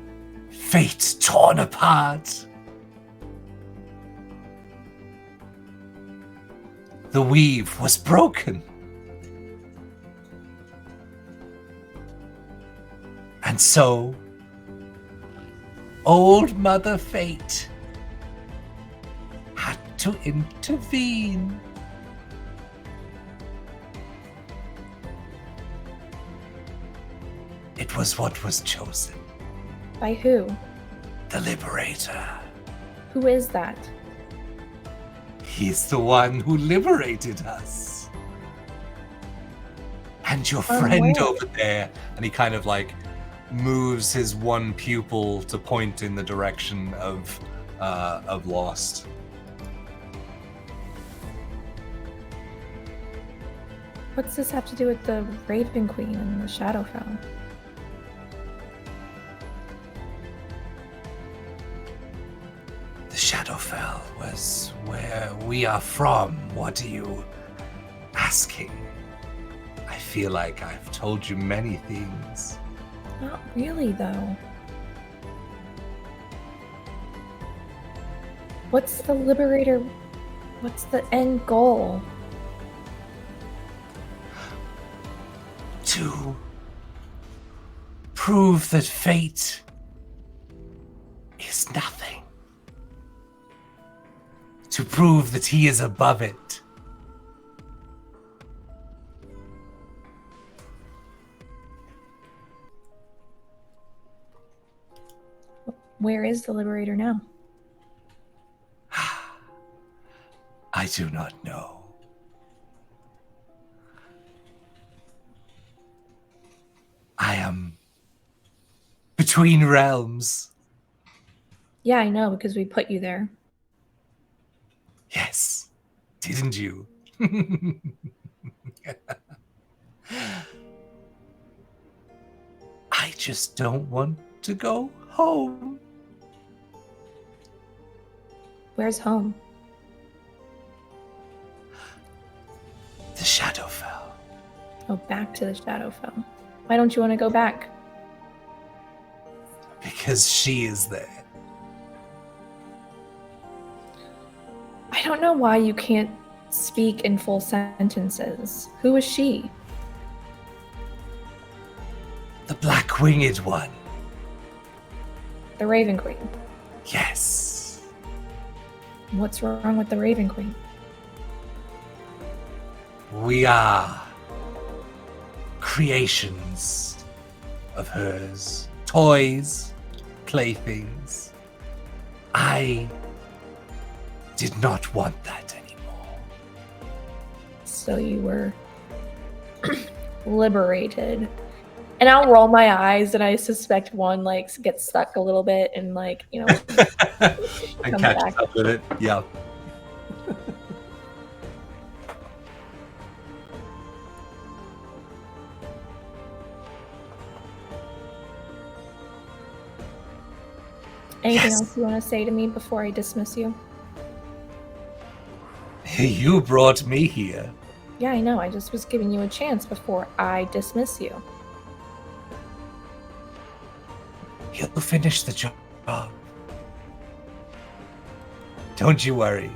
Fate torn apart. The weave was broken. And so, old Mother Fate had to intervene. It was what was chosen. By who? The Liberator. Who is that? He's the one who liberated us. And your From friend where? over there. And he kind of like moves his one pupil to point in the direction of Lost. What's this have to do with the Raven Queen and the Shadowfell? The Shadowfell was where we are from. What are you asking? I feel like I've told you many things. Not really, though. What's the Liberator? What's the end goal? To prove that fate is nothing. To prove that he is above it. Where is the Liberator now? I do not know. I am between realms. Yeah, I know, because we put you there. Yes, didn't you? I just don't want to go home. Where's home? The Shadowfell. Oh, back to the Shadowfell. Why don't you want to go back? Because she is there. I don't know why you can't speak in full sentences. Who is she? The black-winged one. The Raven Queen. Yes. What's wrong with the Raven Queen? We are creations of hers. Toys, playthings. I did not want that anymore. So you were liberated. And I'll roll my eyes, and I suspect one gets stuck a little bit and And Come catches back. up with it. Yeah. Anything Yes. else you want to say to me before I dismiss you? You brought me here. Yeah, I know. I just was giving you a chance before I dismiss you. You'll finish the job. Don't you worry.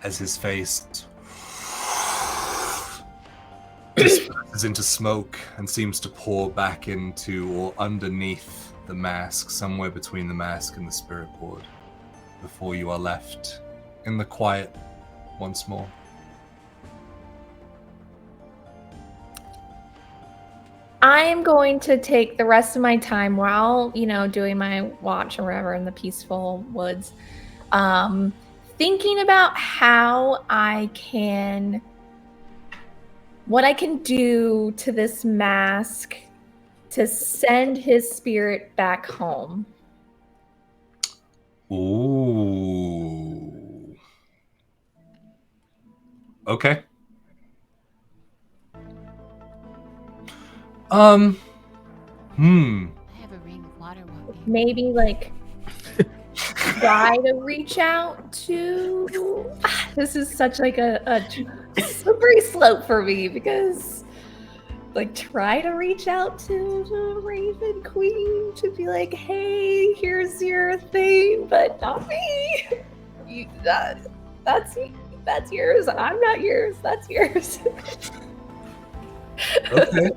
As his face disperses into smoke and seems to pour back into or underneath the mask, somewhere between the mask and the spirit board, before you are left in the quiet once more. I am going to take the rest of my time while, doing my watch or whatever in the peaceful woods, thinking about what I can do to this mask to send his spirit back home. Ooh. Okay. I have a ring of water walking. Maybe try to reach out to. This is such a slippery slope for me because try to reach out to the Raven Queen to be like, hey, here's your thing, but not me. That's yours. I'm not yours. That's yours. Okay.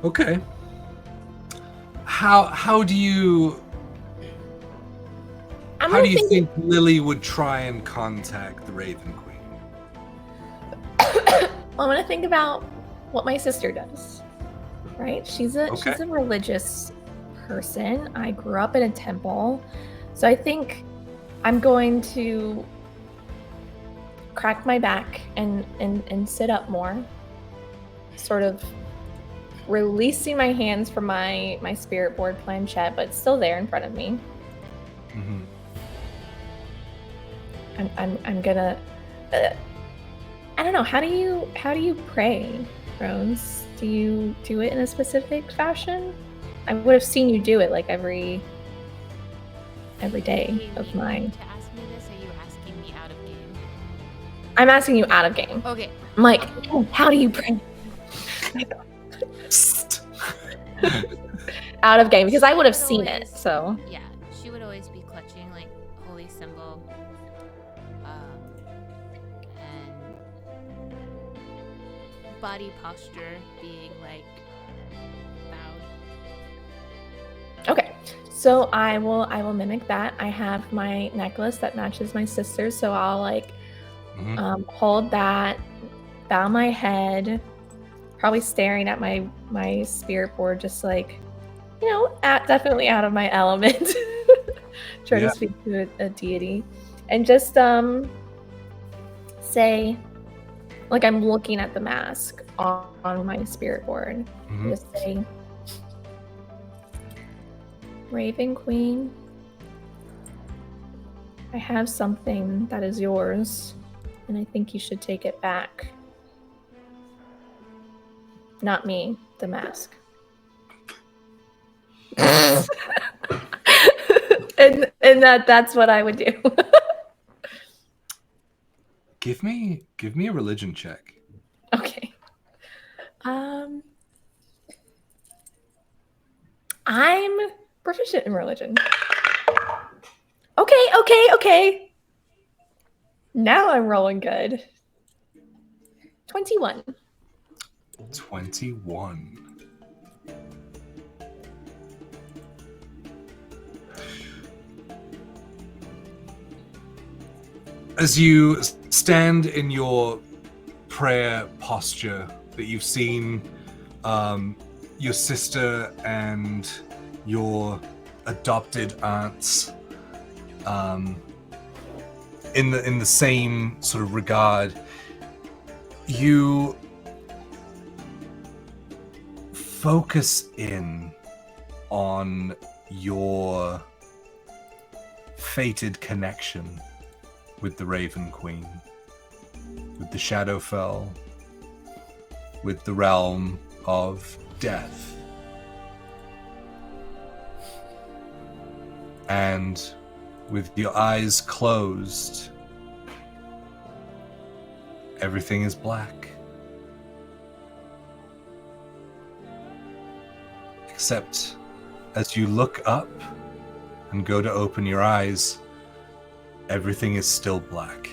Okay. How do you think Lily would try and contact the Raven Queen? I'm gonna think about what my sister does. Right? She's a religious person. I grew up in a temple. So I think I'm going to crack my back and sit up more. Sort of releasing my hands from my spirit board planchette, but it's still there in front of me. Mm-hmm. I'm gonna I don't know. How do you pray, Rose? Do you do it in a specific fashion? I would have seen you do it like every day of mine. To ask me this, are you asking me out of game? I'm asking you out of game. Okay. I'm like, oh, how do you pray? Out of game because I would have seen it. So Yeah, she would always be clutching like holy symbol, and body posture being like bowed. okay. So I will mimic that. I have my necklace that matches my sister's, so I'll like hold that, bow my head, probably staring at my spirit board, just like, definitely out of my element. Try to speak to a deity, and just say, like I'm looking at the mask on my spirit board. Just say, Raven Queen, I have something that is yours, and I think you should take it back. Not me, the mask. and that's what I would do. Give me a religion check. Okay. I'm proficient in religion. Okay. Now I'm rolling good. 21. 21. As you stand in your prayer posture that you've seen your sister and your adopted aunts in the same sort of regard, you focus in on your fated connection with the Raven Queen, with the Shadowfell, with the realm of death. And with your eyes closed, everything is black. Except as you look up and go to open your eyes, everything is still black.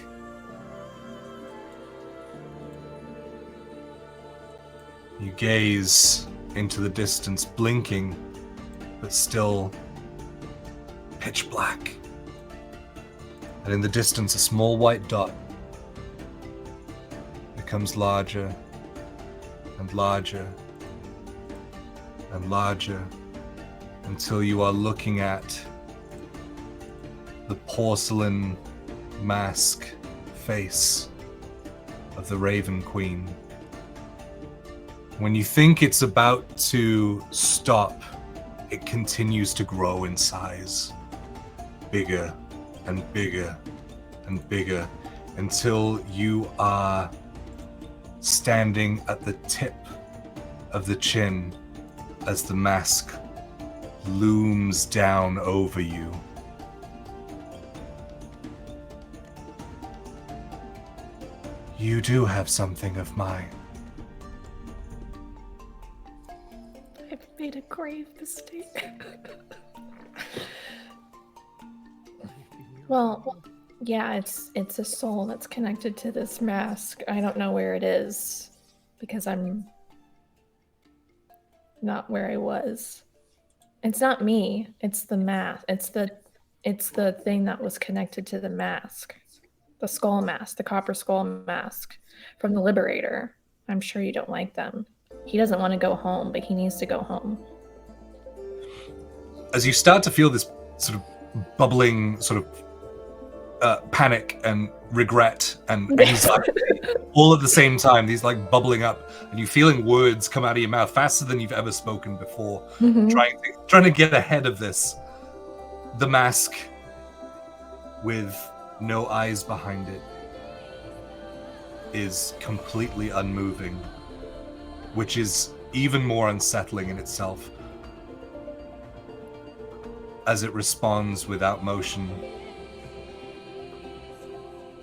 You gaze into the distance, blinking, but still pitch black. And in the distance, a small white dot becomes larger and larger and larger until you are looking at the porcelain mask face of the Raven Queen. When you think it's about to stop, it continues to grow in size, bigger and bigger and bigger, until you are standing at the tip of the chin as the mask looms down over you. You do have something of mine. I've made a grave mistake. Well, yeah, it's a soul that's connected to this mask. I don't know where it is because I'm not where I was. It's not me. It's the mask. It's the thing that was connected to the mask. The skull mask, the copper skull mask from the Liberator. I'm sure you don't like them. He doesn't want to go home, but he needs to go home. As you start to feel this sort of bubbling sort of panic and regret and anxiety all at the same time, these like bubbling up, and you feeling words come out of your mouth faster than you've ever spoken before, trying to get ahead of this. The mask with no eyes behind it is completely unmoving, which is even more unsettling in itself, as it responds without motion.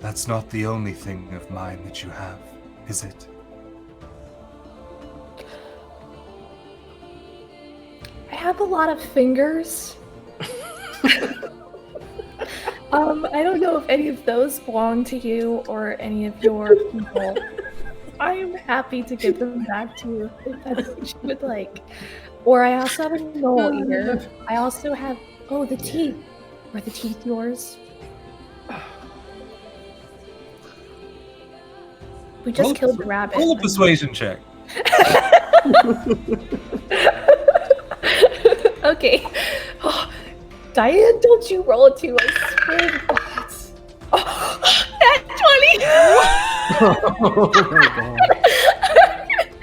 That's not the only thing of mine that you have, is it? I have a lot of fingers. I don't know if any of those belong to you or any of your people. I am happy to give them back to you if that's what you would like. Or I also have a mole ear. I also have, the teeth. Are the teeth yours? We just killed the rabbit. Roll a persuasion check. Okay. Oh, Diane, don't you roll a 2, I swear to God. Oh, that 20! Oh my god.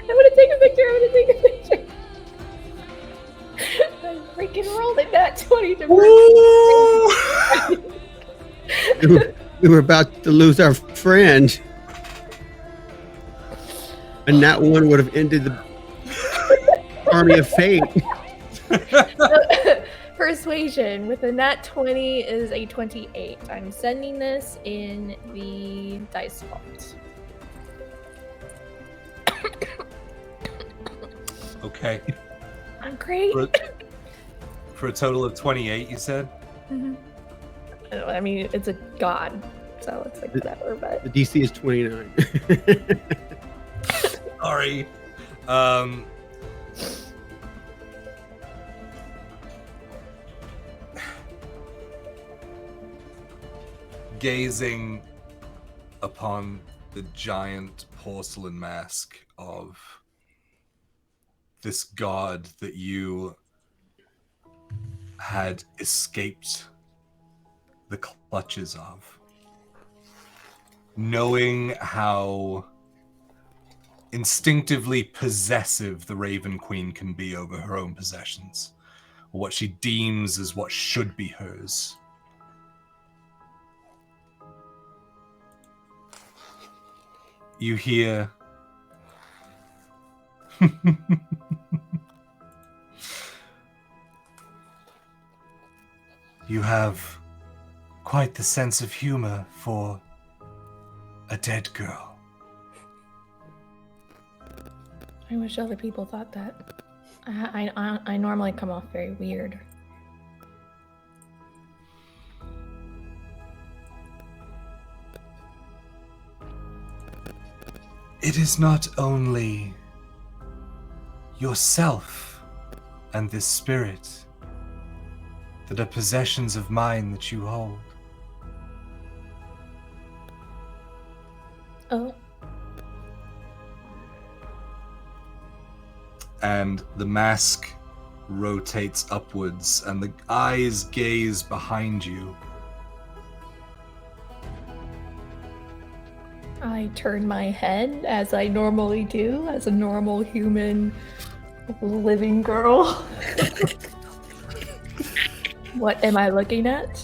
I'm gonna take a picture, I freaking rolled a nat 20 to We were about to lose our friend. And that one would have ended the army of fate. Persuasion with a nat 20 is a 28. I'm sending this in the dice vault. Okay. I'm great. For a total of 28, you said? Mhm. I mean, it's a god, so it's like whatever, but The DC is 29. Sorry. Gazing upon the giant porcelain mask of this god that you had escaped the clutches of, knowing how instinctively possessive the Raven Queen can be over her own possessions, or what she deems as what should be hers. You hear you have quite the sense of humor for a dead girl. I wish other people thought that. I normally come off very weird. It is not only yourself and this spirit that are possessions of mine that you hold. Oh. And the mask rotates upwards, and the eyes gaze behind you. I turn my head as I normally do, as a normal human living girl. What am I looking at?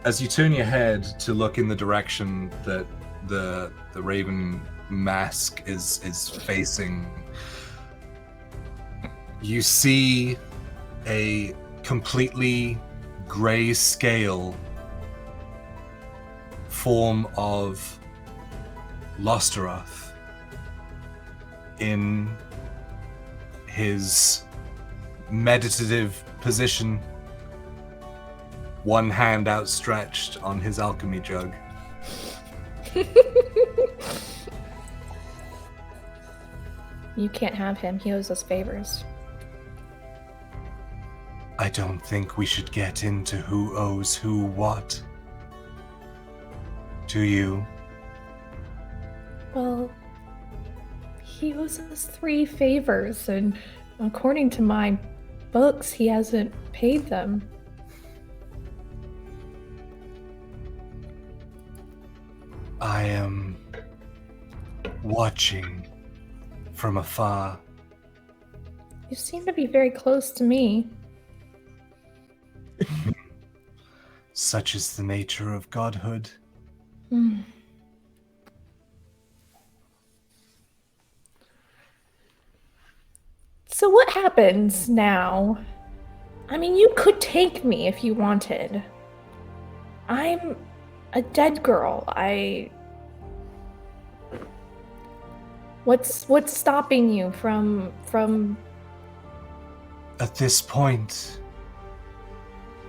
As you turn your head to look in the direction that the raven mask is facing, you see a completely gray scale form of Losteroth in his meditative position, one hand outstretched on his alchemy jug. You can't have him. He owes us favors. I don't think we should get into who owes who what. Do you? Well, he owes us 3 favors, and according to my books, he hasn't paid them. I am watching from afar. You seem to be very close to me. Such is the nature of godhood. Hmm. what happens now? I mean, you could take me if you wanted. I'm a dead girl. What's stopping you from At this point,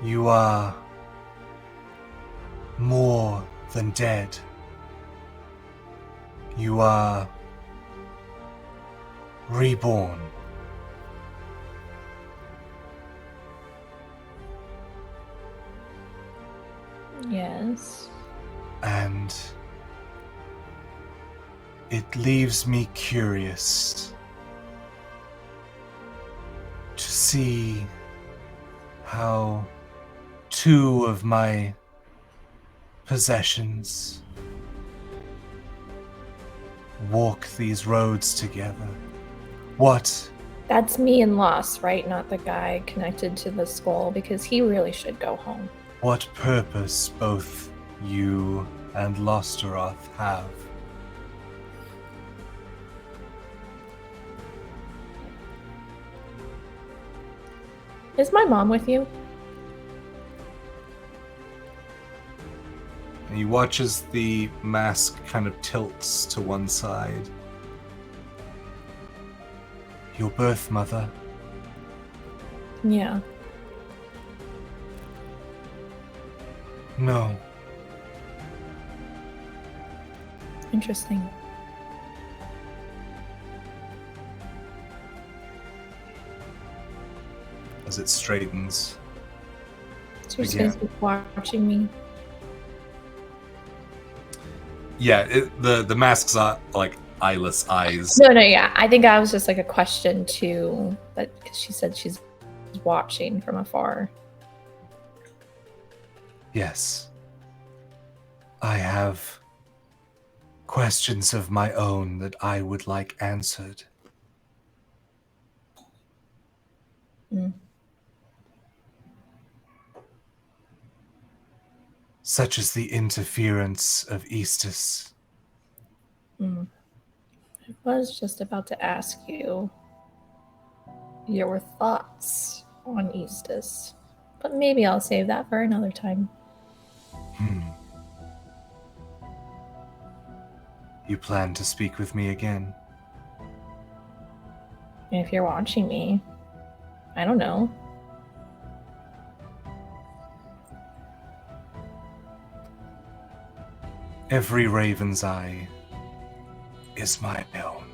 you are more than dead. You are reborn. Yes. And it leaves me curious to see how two of my possessions walk these roads together. What? That's me and Lost, right? Not the guy connected to the skull, because he really should go home. What purpose both you and Losteroth have? Is my mom with you? And he watches the mask kind of tilts to one side. Your birth mother? Yeah. No. Interesting. As it straightens. So you're Again. supposed to be watching me. Yeah, the masks are like eyeless eyes. No, yeah. I think I was just like a question too, but because she said she's watching from afar. Yes. I have questions of my own that I would like answered. Mm. Such as the interference of Eastus. Mm. I was just about to ask you your thoughts on Eastus, but maybe I'll save that for another time. You plan to speak with me again? And if you're watching me, I don't know. Every raven's eye is my own.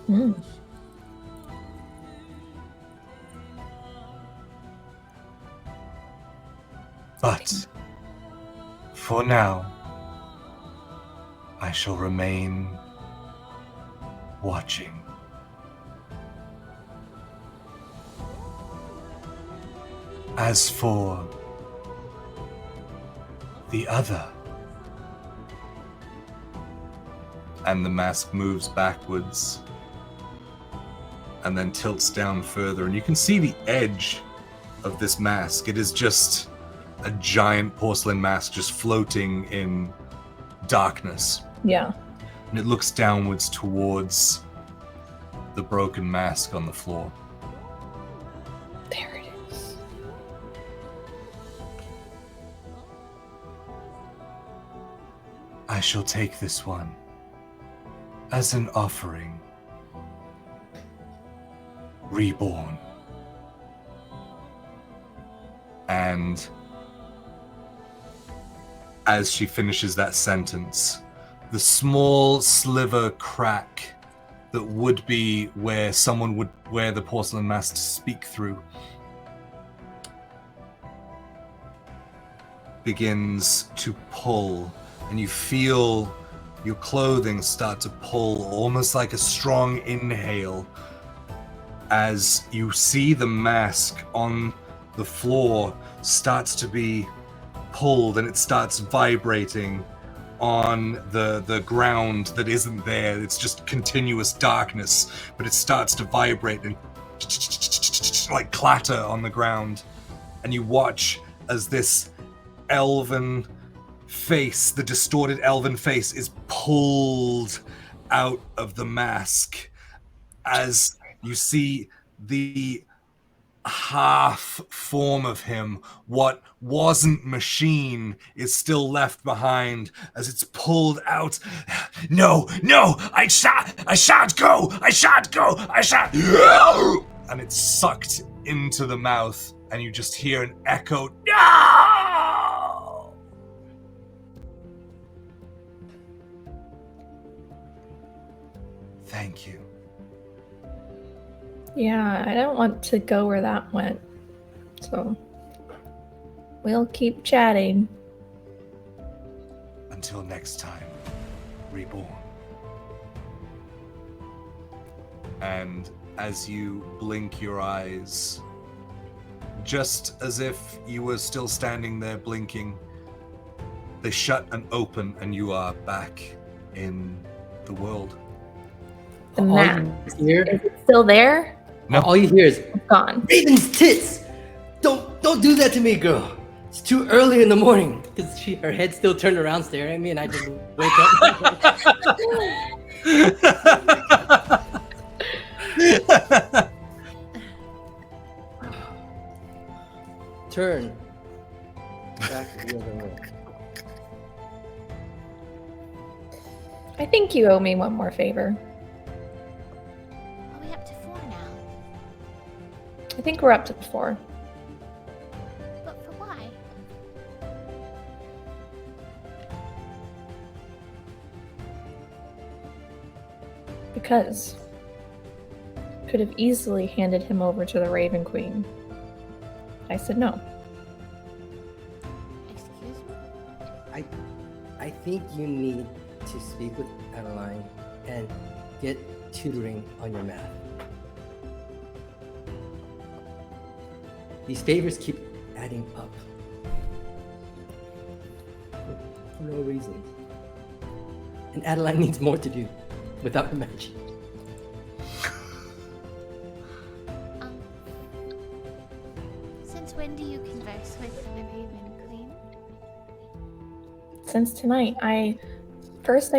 Mm. But for now, I shall remain watching. As for the other, and the mask moves backwards and then tilts down further, and you can see the edge of this mask. It is just a giant porcelain mask just floating in darkness. Yeah. And it looks downwards towards the broken mask on the floor. There it is. I shall take this one as an offering. Reborn. And as she finishes that sentence, the small sliver crack that would be where someone would wear the porcelain mask to speak through begins to pull, and you feel your clothing start to pull, almost like a strong inhale, as you see the mask on the floor starts to be pulled, and it starts vibrating on the ground that isn't there. It's just continuous darkness, but it starts to vibrate and like clatter on the ground. And you watch as this elven face, the distorted elven face, is pulled out of the mask, as you see the half form of him, what wasn't machine, is still left behind as it's pulled out. No, I shan't go, and it's sucked into the mouth, and you just hear an echo, no! Thank you. Yeah, I don't want to go where that went. So we'll keep chatting. Until next time, Reborn. And as you blink your eyes, just as if you were still standing there blinking, they shut and open, and you are back in the world. The All map. you hear, Is it still there? No. all you hear is It's gone. Raven's tits. Don't do that to me, girl. It's too early in the morning. Because her head's still turned around staring at me, and I just wake up. Turn back the other way. I think you owe me one more favor. Are we up to 4 now? I think we're up to 4. But for why? Because could have easily handed him over to the Raven Queen. I said no. Excuse me? I think you need to speak with Adeline and get tutoring on your math. These favors keep adding up. For no reason. And Adeline needs more to do without her magic. Since when do you converse with the Raven Queen? Since tonight, I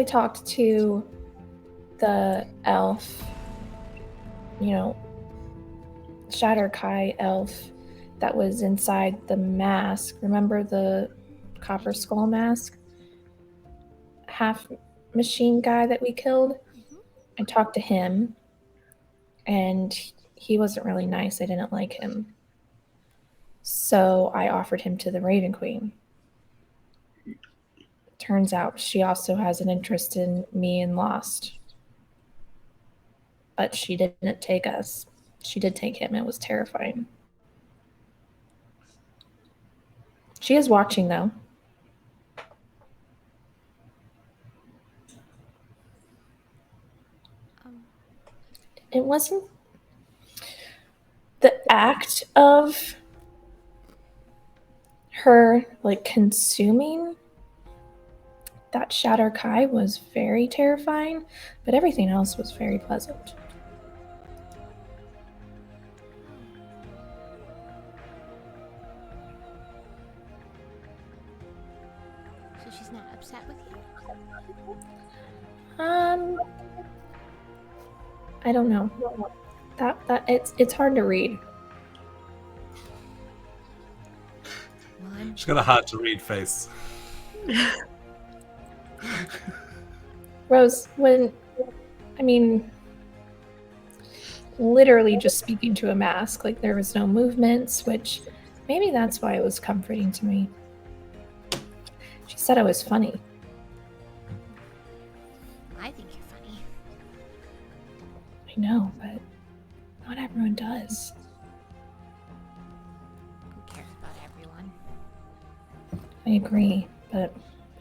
talked to the elf, Shatterkai elf that was inside the mask. Remember the copper skull mask? Half machine guy that we killed? I talked to him, and he wasn't really nice. I didn't like him. So I offered him to the Raven Queen. Turns out she also has an interest in me and Lost. But she didn't take us. She did take him. It was terrifying. She is watching, though. It wasn't the act of her, consuming that Shatterkai was very terrifying, but everything else was very pleasant. So she's not upset with you? I don't know. That it's hard to read. Well, She's got a hard to read face. Rose, literally just speaking to a mask, there was no movements, which maybe that's why it was comforting to me. She said I was funny. I think you're funny. I know, but not everyone does. Who cares about everyone? I agree, but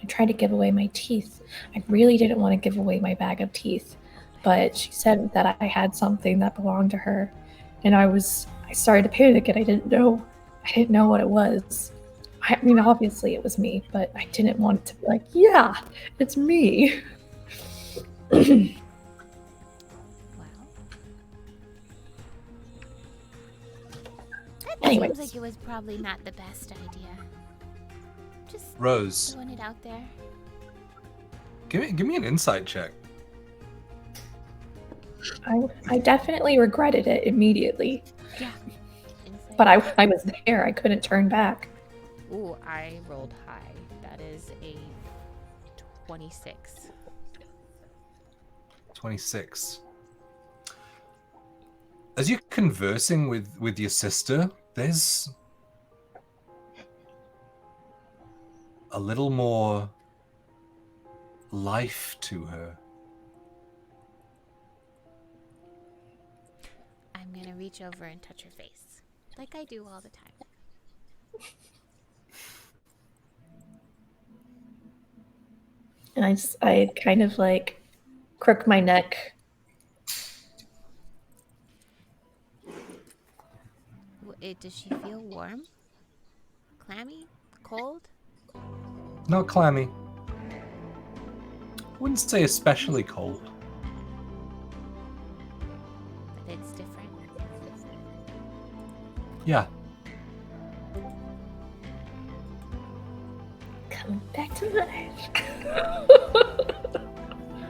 I tried to give away my teeth. I really didn't want to give away my bag of teeth, but she said that I had something that belonged to her, and I started to panic, and I didn't know what it was. Obviously it was me, but I didn't want it to be like, yeah, it's me. Well, that Anyways. seems like it was probably not the best idea. Just Rose, throwing it out there. give me an insight check. I definitely regretted it immediately. Yeah. But I was there. I couldn't turn back. Ooh, I rolled high. That is a 26. 26. As you're conversing with your sister, there's a little more life to her. I'm gonna reach over and touch her face, like I do all the time. And I kind of like crook my neck. Does she feel warm? Clammy? Cold? Not clammy. Wouldn't say especially cold. But it's different. Yeah. Come back to life.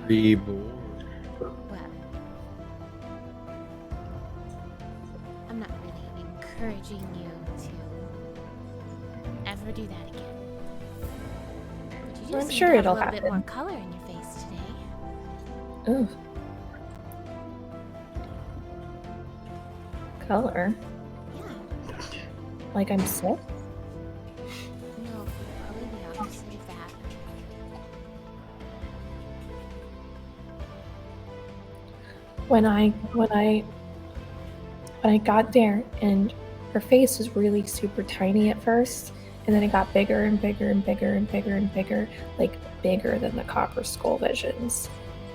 Reborn. Well, I'm not really encouraging you to ever do that again. But you I'm just sure seem to have it'll a little bit happen. more color in your face today. Ooh. Color. Yeah. Like I'm sick. No, probably the opposite of that. When I got there, and her face was really super tiny at first, and then it got bigger and bigger and bigger and bigger and bigger, like bigger than the Copper Skull visions,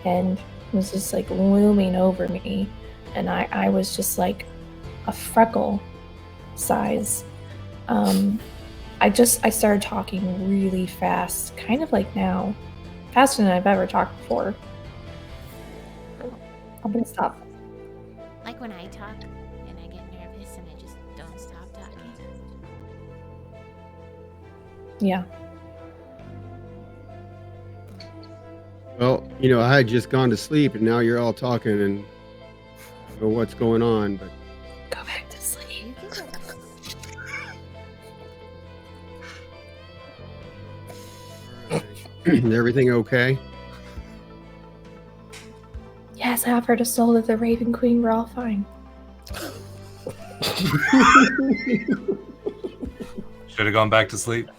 and it was just like looming over me, and I was just like a freckle size. I started talking really fast, kind of like now, faster than I've ever talked before. I'm gonna stop. Like when I talk and I get nervous and I just don't stop talking. Yeah. Well, you know, I had just gone to sleep, and now you're all talking, and I don't know what's going on, but Go back to sleep. You can go back. is everything okay? Yes, I offered a soul to the Raven Queen. We're all fine. Should have gone back to sleep.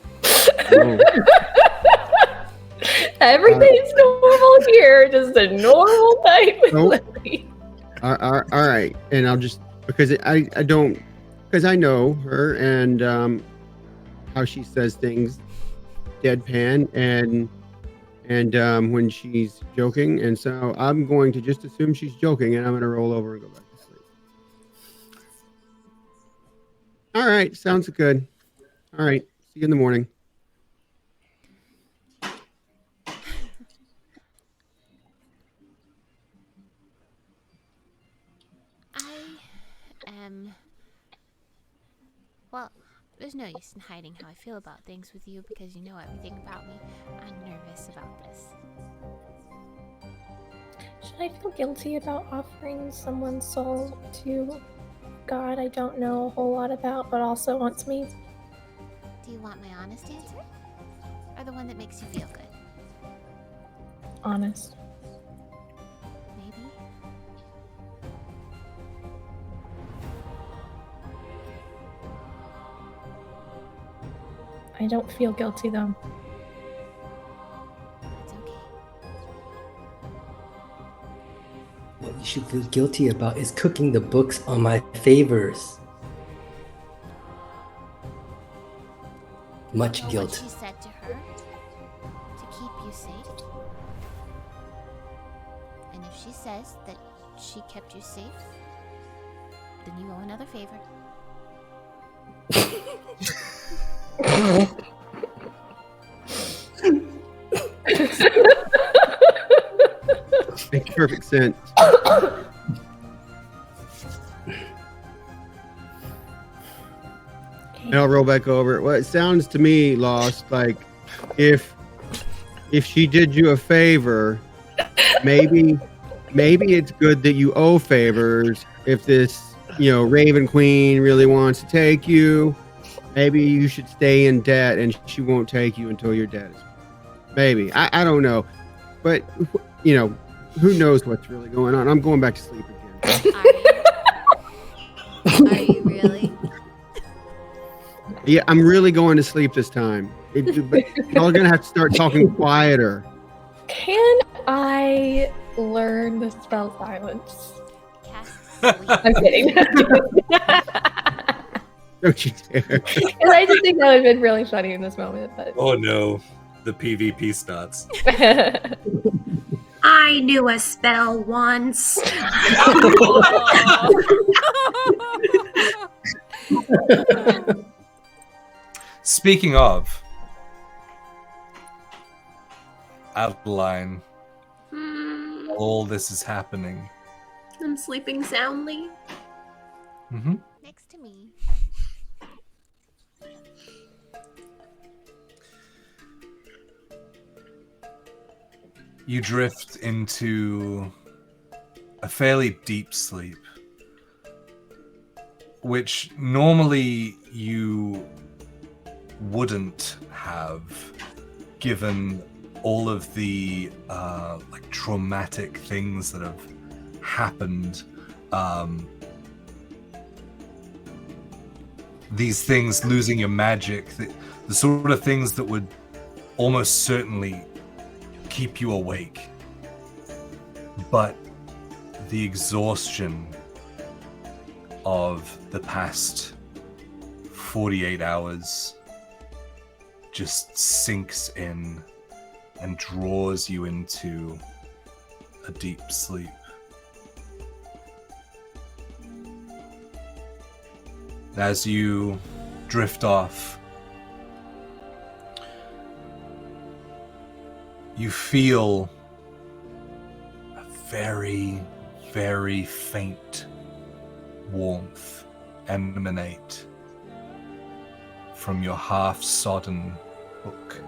Oh, Everything's normal here. Just a normal night with Nope. Lily. all right, and I'll just because I don't because I know her and how she says things deadpan and when she's joking, and so I'm going to just assume she's joking, and I'm going to roll over and go back to sleep. All right, sounds good. All right, see you in the morning. Well, there's no use in hiding how I feel about things with you because you know everything about me. I'm nervous about this. Should I feel guilty about offering someone's soul to God I don't know a whole lot about, but also wants me? Do you want my honest answer? Or the one that makes you feel good? Honest. Maybe? I don't feel guilty though. It's okay. What you should feel guilty about is cooking the books on my favors. Much Know guilt. what she said to her to keep you safe? And if she says that she kept you safe, then you owe another favor. Makes perfect sense. And I'll roll back over it. Well, it sounds to me, Lost, like if she did you a favor, maybe maybe it's good that you owe favors if this, Raven Queen really wants to take you. Maybe you should stay in debt and she won't take you until your debt is paid. Maybe. I don't know. But, who knows what's really going on. I'm going back to sleep again. Are you really? Yeah, I'm really going to sleep this time. But y'all are going to have to start talking quieter. Can I learn the spell silence? Cast sleep. I'm kidding. Don't you dare. And I just think that would have been really funny in this moment. But Oh no, the PvP starts. I knew a spell once. Speaking of, Adeline, Hmm, all this is happening. I'm sleeping soundly. Mm-hmm. Next to me. You drift into a fairly deep sleep, which normally you wouldn't have, given all of the traumatic things that have happened. These things, losing your magic, the sort of things that would almost certainly keep you awake. But the exhaustion of the past 48 hours just sinks in and draws you into a deep sleep. As you drift off, you feel a very, very faint warmth emanate from your half-sodden book.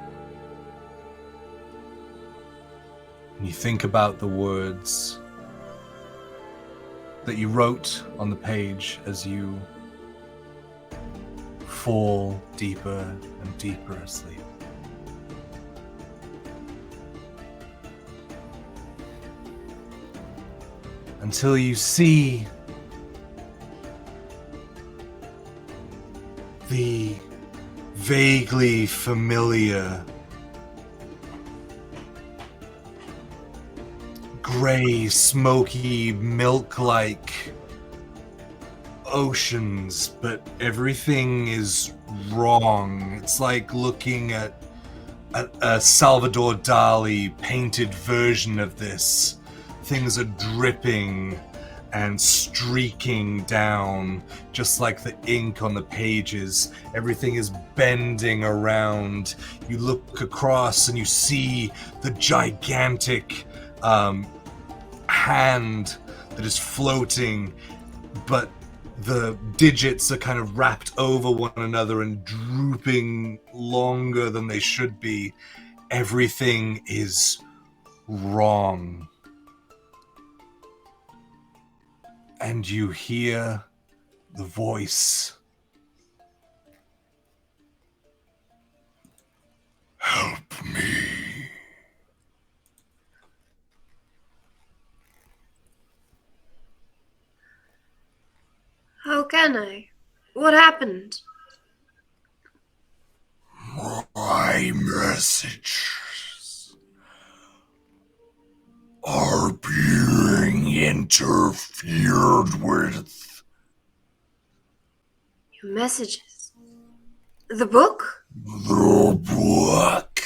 And you think about the words that you wrote on the page as you fall deeper and deeper asleep. Until you see the vaguely familiar gray, smoky, milk-like oceans, but everything is wrong. It's like looking at a Salvador Dali painted version of this. Things are dripping and streaking down, just like the ink on the pages. Everything is bending around. You look across and you see the gigantic hand that is floating, but the digits are kind of wrapped over one another and drooping longer than they should be. Everything is wrong. And you hear the voice. Help me. How can I? What happened? My messages are being interfered with. Your messages? The book? The book.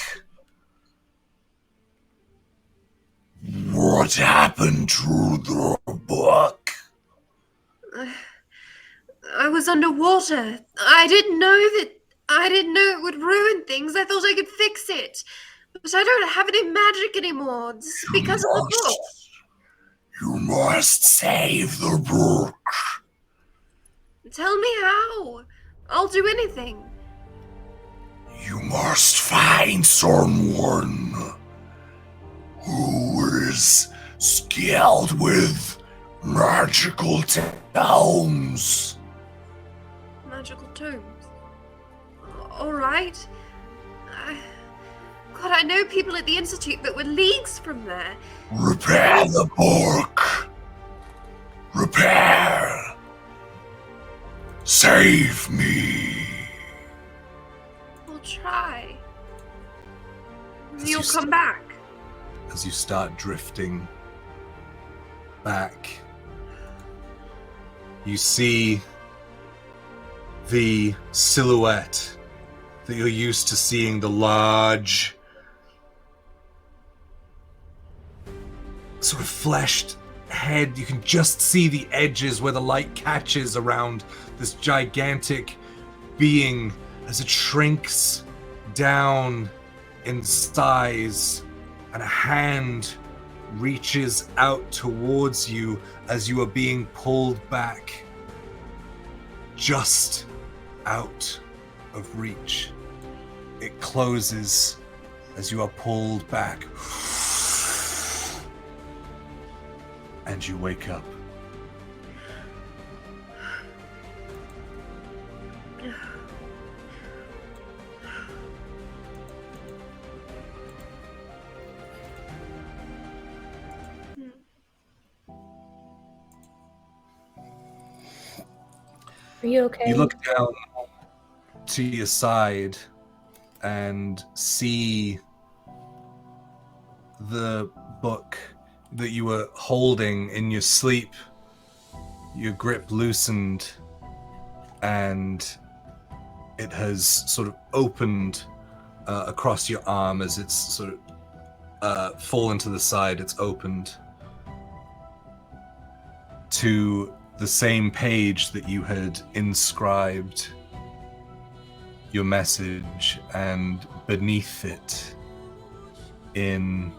What happened to the book? I was underwater. I didn't know it would ruin things. I thought I could fix it. But I don't have any magic anymore. It's because of the book. You must save the book. Tell me how. I'll do anything. You must find someone who is Skilled with magical tomes. Magical tomes. All right. God, I know people at the Institute that were leagues from there. Repair the book. Repair. Save me. We'll try. As You'll you come back. As you start drifting back, you see the silhouette that you're used to seeing, the large, sort of fleshed head. You can just see the edges where the light catches around this gigantic being as it shrinks down in size, and a hand reaches out towards you as you are being pulled back, just out of reach. It closes as you are pulled back, and you wake up. Are you okay? You look down to your side and see the book that you were holding in your sleep. Your grip loosened and it has sort of opened across your arm as it's sort of fallen to the side. It's opened to the same page that you had inscribed your message, and beneath it, in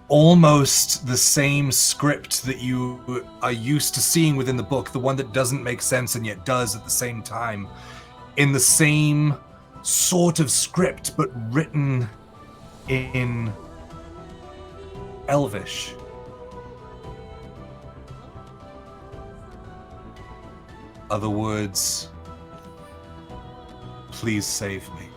almost the same script that you are used to seeing within the book, the one that doesn't make sense and yet does at the same time, in the same sort of script but written in Elvish. Other words, please save me.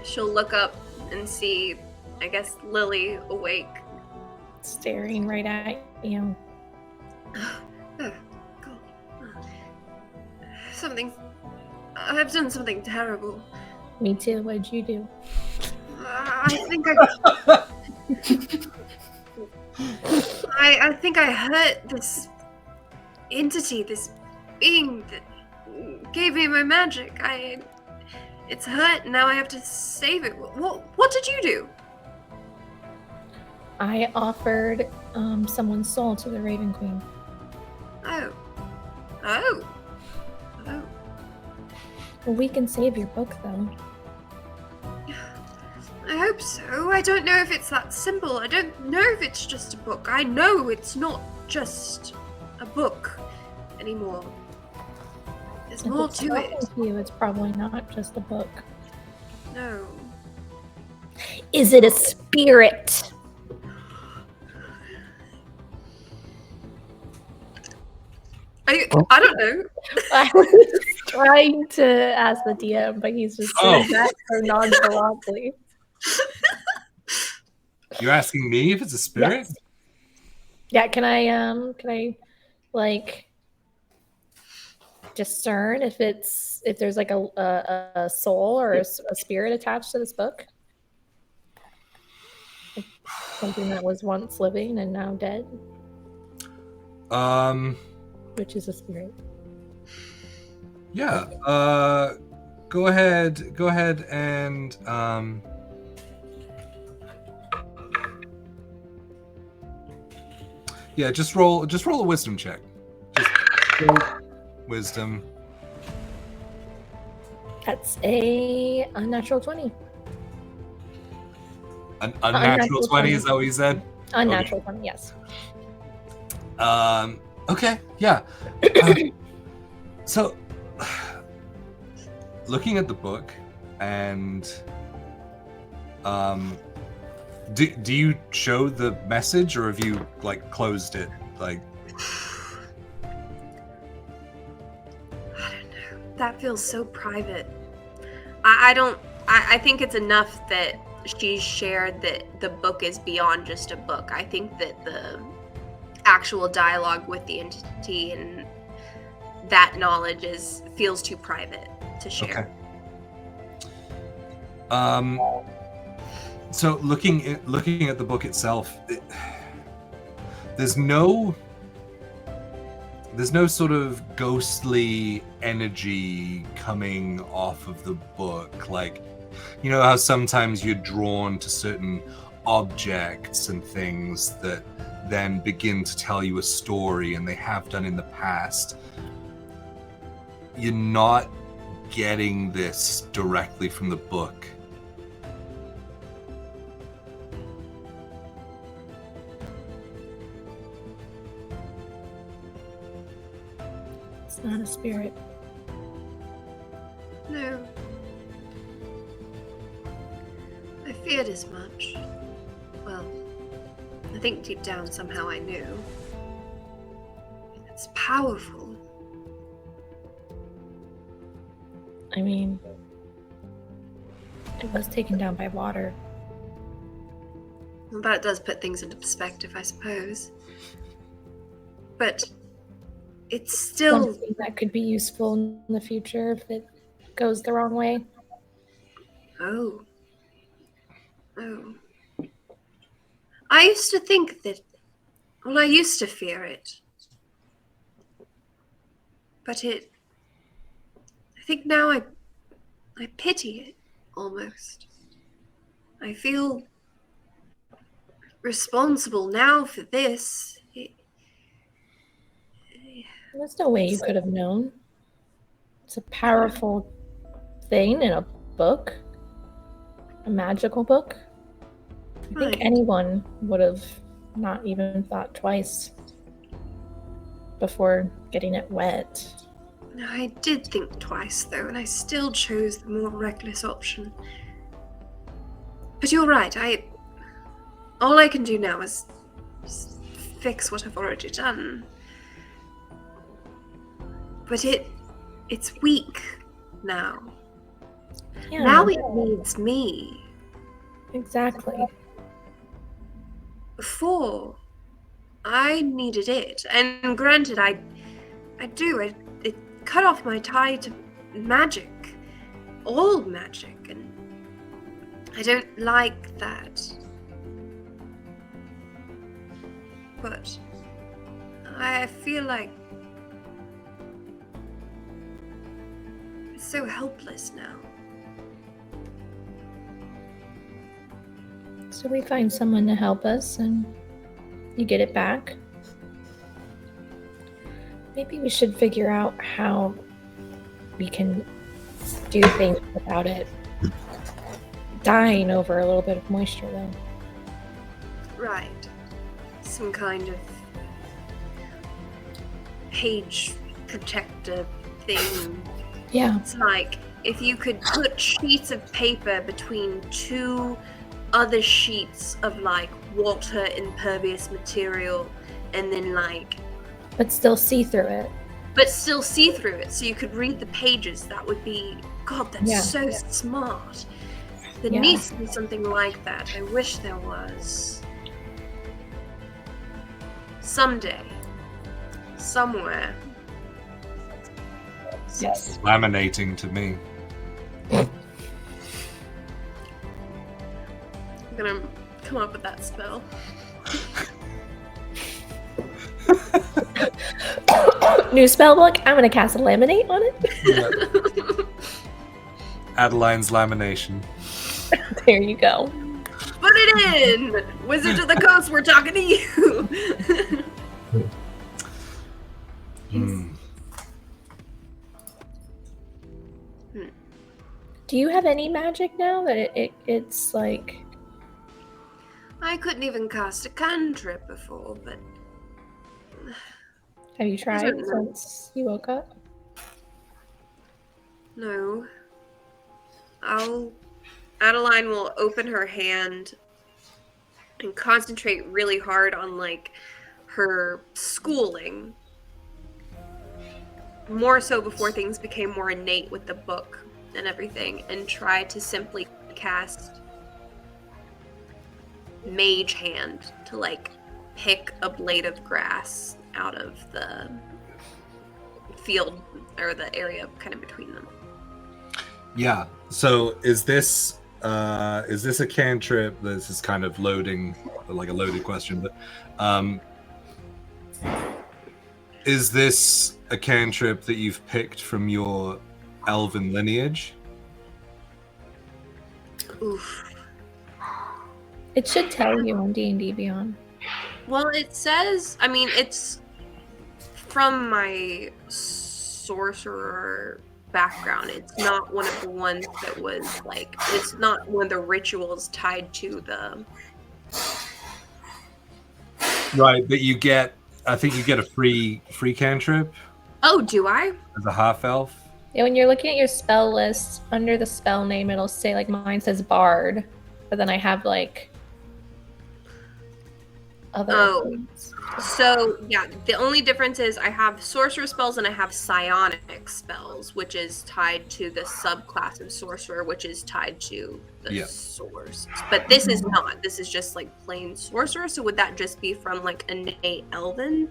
She'll look up and see, I guess, Lily awake. Staring right at you. Oh, God. Something. I've done something terrible. Me too. What'd you do? I think I think I hurt this entity, this being that gave me my magic. It's hurt. Now I have to save it. What did you do? I offered someone's soul to the Raven Queen. Oh. Well, we can save your book, though. I hope so. I don't know if it's that simple. I don't know if it's just a book. I know it's not just a book anymore. There's more If it's to talking it. to you, it's probably not just a book. No. Is it a spirit? I don't know. I was trying to ask the DM, but he's just saying that so nonchalantly. You're asking me if it's a spirit? Yes. Yeah, can I like discern if there's like a soul or a spirit attached to this book? Like something that was once living and now dead, which is a spirit. Yeah. Go ahead and yeah, just roll a wisdom check. Just roll wisdom. That's a unnatural 20. An unnatural 20, is that what you said? Unnatural 20, yes. Okay, yeah. So, looking at the book, and do you show the message, or have you like closed it? Like, I don't know. That feels so private. I think it's enough that she's shared that the book is beyond just a book. I think that the actual dialogue with the entity and that knowledge feels too private to share. okay. So looking at the book itself, there's no sort of ghostly energy coming off of the book. Like, you know how sometimes you're drawn to certain objects and things that then begin to tell you a story, and they have done in the past. You're not getting this directly from the book. It's not a spirit. No. I feared as much. Well, I think deep down somehow I knew. It's powerful. I mean, it was taken down by water. Well, that does put things into perspective, I suppose. But it's still... Something that could be useful in the future if it goes the wrong way. Oh. I used to think that... Well, I used to fear it. But I think now I pity it, almost. I feel responsible now for this. There's no way you could have known. It's a powerful thing in a book. A magical book. I think anyone would have not even thought twice before getting it wet. No, I did think twice, though, and I still chose the more reckless option. But you're right, all I can do now is fix what I've already done. But it's weak now. Yeah, Now it needs me. exactly. Before, I needed it. And granted, I do. It cut off my tie to magic. All magic. And I don't like that. But I feel like it's so helpless now. So we find someone to help us and you get it back. Maybe we should figure out how we can do things without it dying over a little bit of moisture, though. Right. Some kind of page protector thing. Yeah. It's like if you could put sheets of paper between two other sheets of like water impervious material and then like But still see through it. but still see through it so you could read the pages. That would be, God, that's so smart. There needs to be something like that. I wish there was. Someday. Somewhere. Yes. Laminating to me. I'm gonna come up with that spell. New spell book. I'm gonna cast a laminate on it. Adeline's lamination. There you go. Put it in! Wizards of the Coast, we're talking to you! Do you have any magic now that it's like? I couldn't even cast a cantrip before, but Have you tried don't know. since you woke up? no. Adeline will open her hand and concentrate really hard on like her schooling. More so before things became more innate with the book and everything, and try to simply cast Mage Hand to like pick a blade of grass out of the field or the area kind of between them. Yeah. So is this a cantrip? This is kind of loading, like a loaded question, but is this a cantrip that you've picked from your elven lineage? Oof. It should tell you on D&D Beyond. Well, it says, I mean, it's from my sorcerer background. It's not one of the ones that was like, it's not one of the rituals tied to the... Right, but you get, I think you get a free cantrip Oh, do I? as a half elf. Yeah, when you're looking at your spell list, under the spell name, it'll say, like, mine says Bard, but then I have, like, other things. So, yeah, the only difference is I have sorcerer spells and I have psionic spells, which is tied to the subclass of sorcerer, which is tied to the source. But this is not. This is just, like, plain sorcerer, so would that just be from, like, innate elven?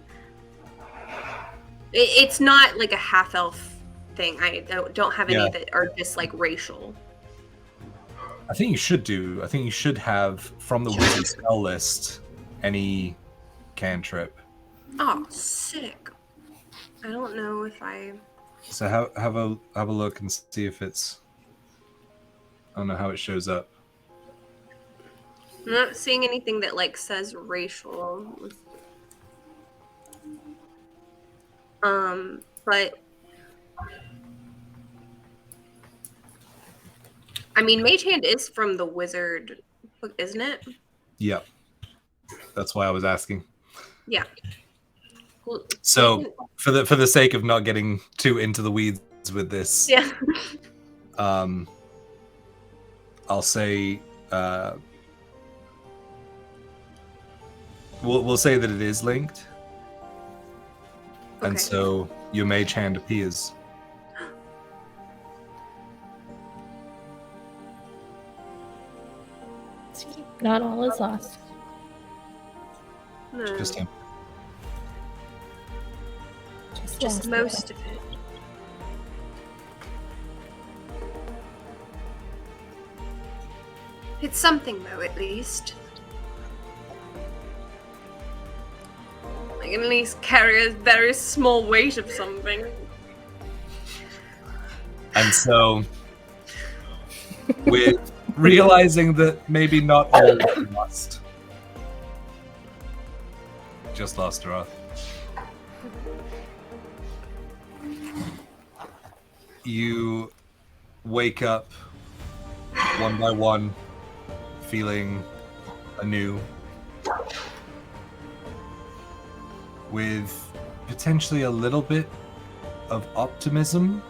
It's not, like, a half-elf thing. I don't have any that are just, like, racial. I think you should do. I think you should have from the wizard spell list any cantrip. Oh, sick. I don't know if I... So have a look and see if it's. I don't know how it shows up. I'm not seeing anything that like says racial. But I mean, Mage Hand is from the wizard book, isn't it? Yep. That's why I was asking. Yeah. Well, So for the sake of not getting too into the weeds with this, yeah. I'll say we'll say that it is linked, and so your mage hand appears. Not all is lost. No, Just him. just most of it. It's something, though, at least. I can at least carry a very small weight of something. And so, with realizing that maybe not all is lost, just lost her off. You wake up one by one, feeling anew, with potentially a little bit of optimism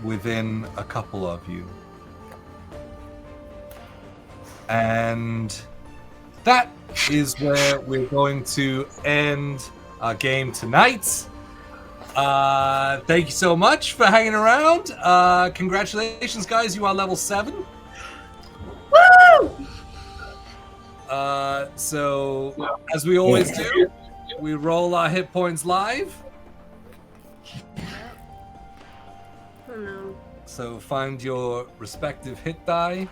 within a couple of you. And that is where we're going to end our game tonight. Thank you so much for hanging around. Congratulations, guys. You are level 7. Woo! So, as we always do, we roll our hit points live. Oh no. So find your respective hit die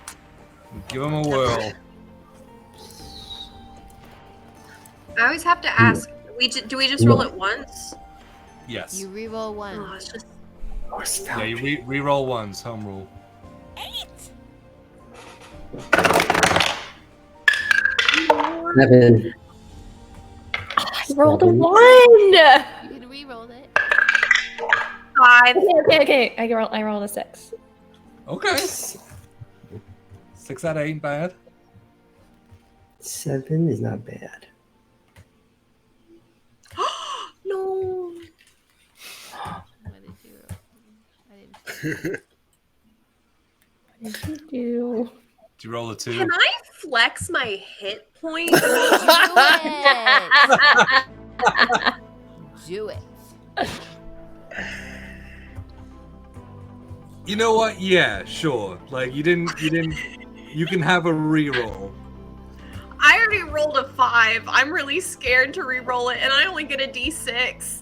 and give them a whirl. I always have to ask, do we just roll it once? Yes. You reroll one. Oh, it's just... Yeah, you re-roll ones, home rule. 7. I rolled a 1! You can reroll it. 5. 5. Okay. I rolled a 6. Okay. 6 out of 8 ain't bad. 7 is not bad. No. What did you roll? I didn't see. What did you do? Did you roll a 2? Can I flex my hit points? Do it. You know what? Yeah, sure. Like you didn't. You can have a reroll. I already rolled a 5. I'm really scared to re-roll it, and I only get a D6.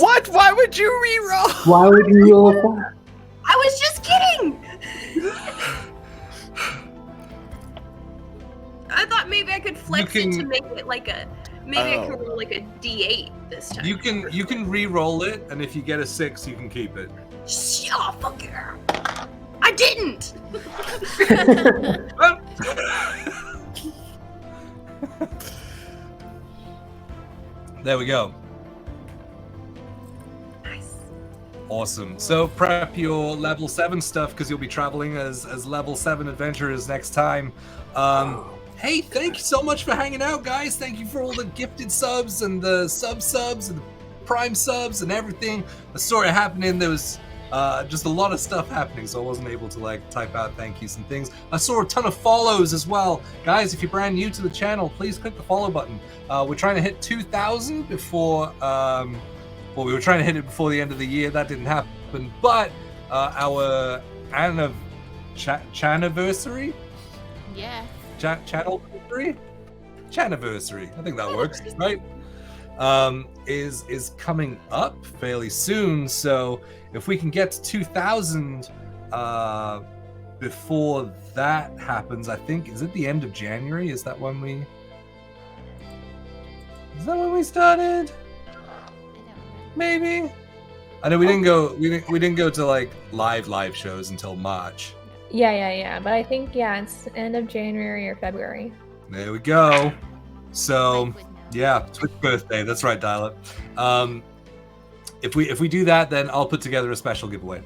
What? Why would you reroll? Why would you roll a 4? I was just kidding. I thought maybe I could flex it to make it like a. Maybe I could roll like a D8 this time. You can re-roll it, and if you get a 6, you can keep it. Oh, fuck yeah. I didn't. There we go. Nice. Awesome. So prep your level 7 stuff because you'll be traveling as level 7 adventurers next time. Hey, thank you so much for hanging out, guys. Thank you for all the gifted subs and the subs and the prime subs and everything. The story happening. There was just a lot of stuff happening, so I wasn't able to like type out thank yous and things. I saw a ton of follows as well. Guys, if you're brand new to the channel, please click the follow button. We're trying to hit 2,000 before, well, we were trying to hit it before the end of the year. That didn't happen, but our chaniversary? Yeah. Chaniversary? Chaniversary. I think that works, right? Is coming up fairly soon, so if we can get to 2,000 before that happens, I think, is it the end of January? Is that when we started? Maybe. I know we didn't go to like live shows until March. Yeah. But I think it's end of January or February. There we go. So yeah, Twitch birthday. That's right, Dial-Up. If we do that, then I'll put together a special giveaway,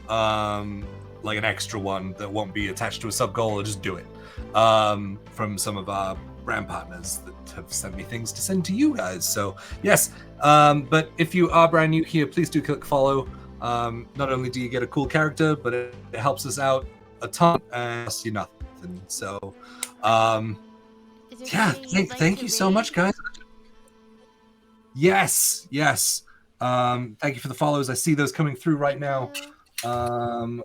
like an extra one that won't be attached to a sub goal. I'll just do it from some of our brand partners that have sent me things to send to you guys. So yes, but if you are brand new here, please do click follow. Not only do you get a cool character, but it helps us out a ton and costs you nothing. So yeah, thank you so much, guys. Yes. Thank you for the follows. I see those coming through right now. Oh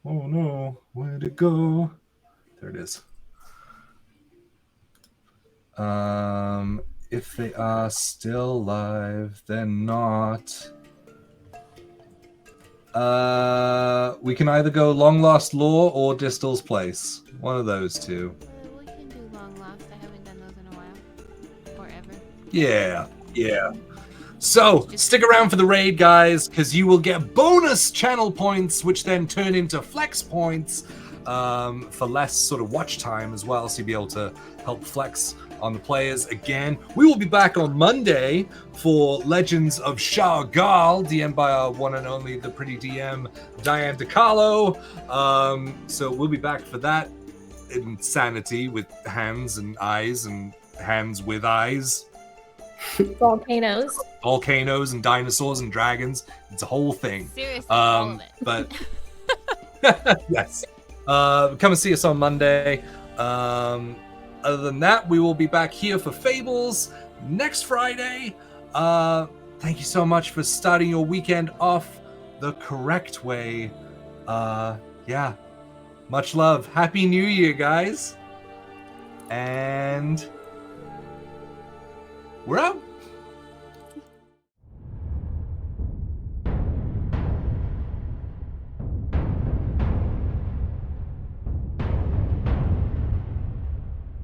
no, where'd it go? There it is. If they are still live, they're not. We can either go Long Lost Lore or Distal's Place. One of those two. We can do Long Lost. I haven't done those in a while. Forever. Yeah. So, stick around for the raid, guys, because you will get bonus channel points, which then turn into flex points for less sort of watch time as well, so you'll be able to help flex on the players again. We will be back on Monday for Legends of Shargal, DM'd by our one and only, the pretty DM, Diane DiCarlo. So we'll be back for that insanity with hands and eyes and hands with eyes. Volcanoes and dinosaurs and dragons. It's a whole thing. Seriously, all of it. But yes. Come and see us on Monday. Other than that, we will be back here for Fables next Friday. Thank you so much for starting your weekend off the correct way. Yeah. Much love. Happy New Year, guys. And we're out.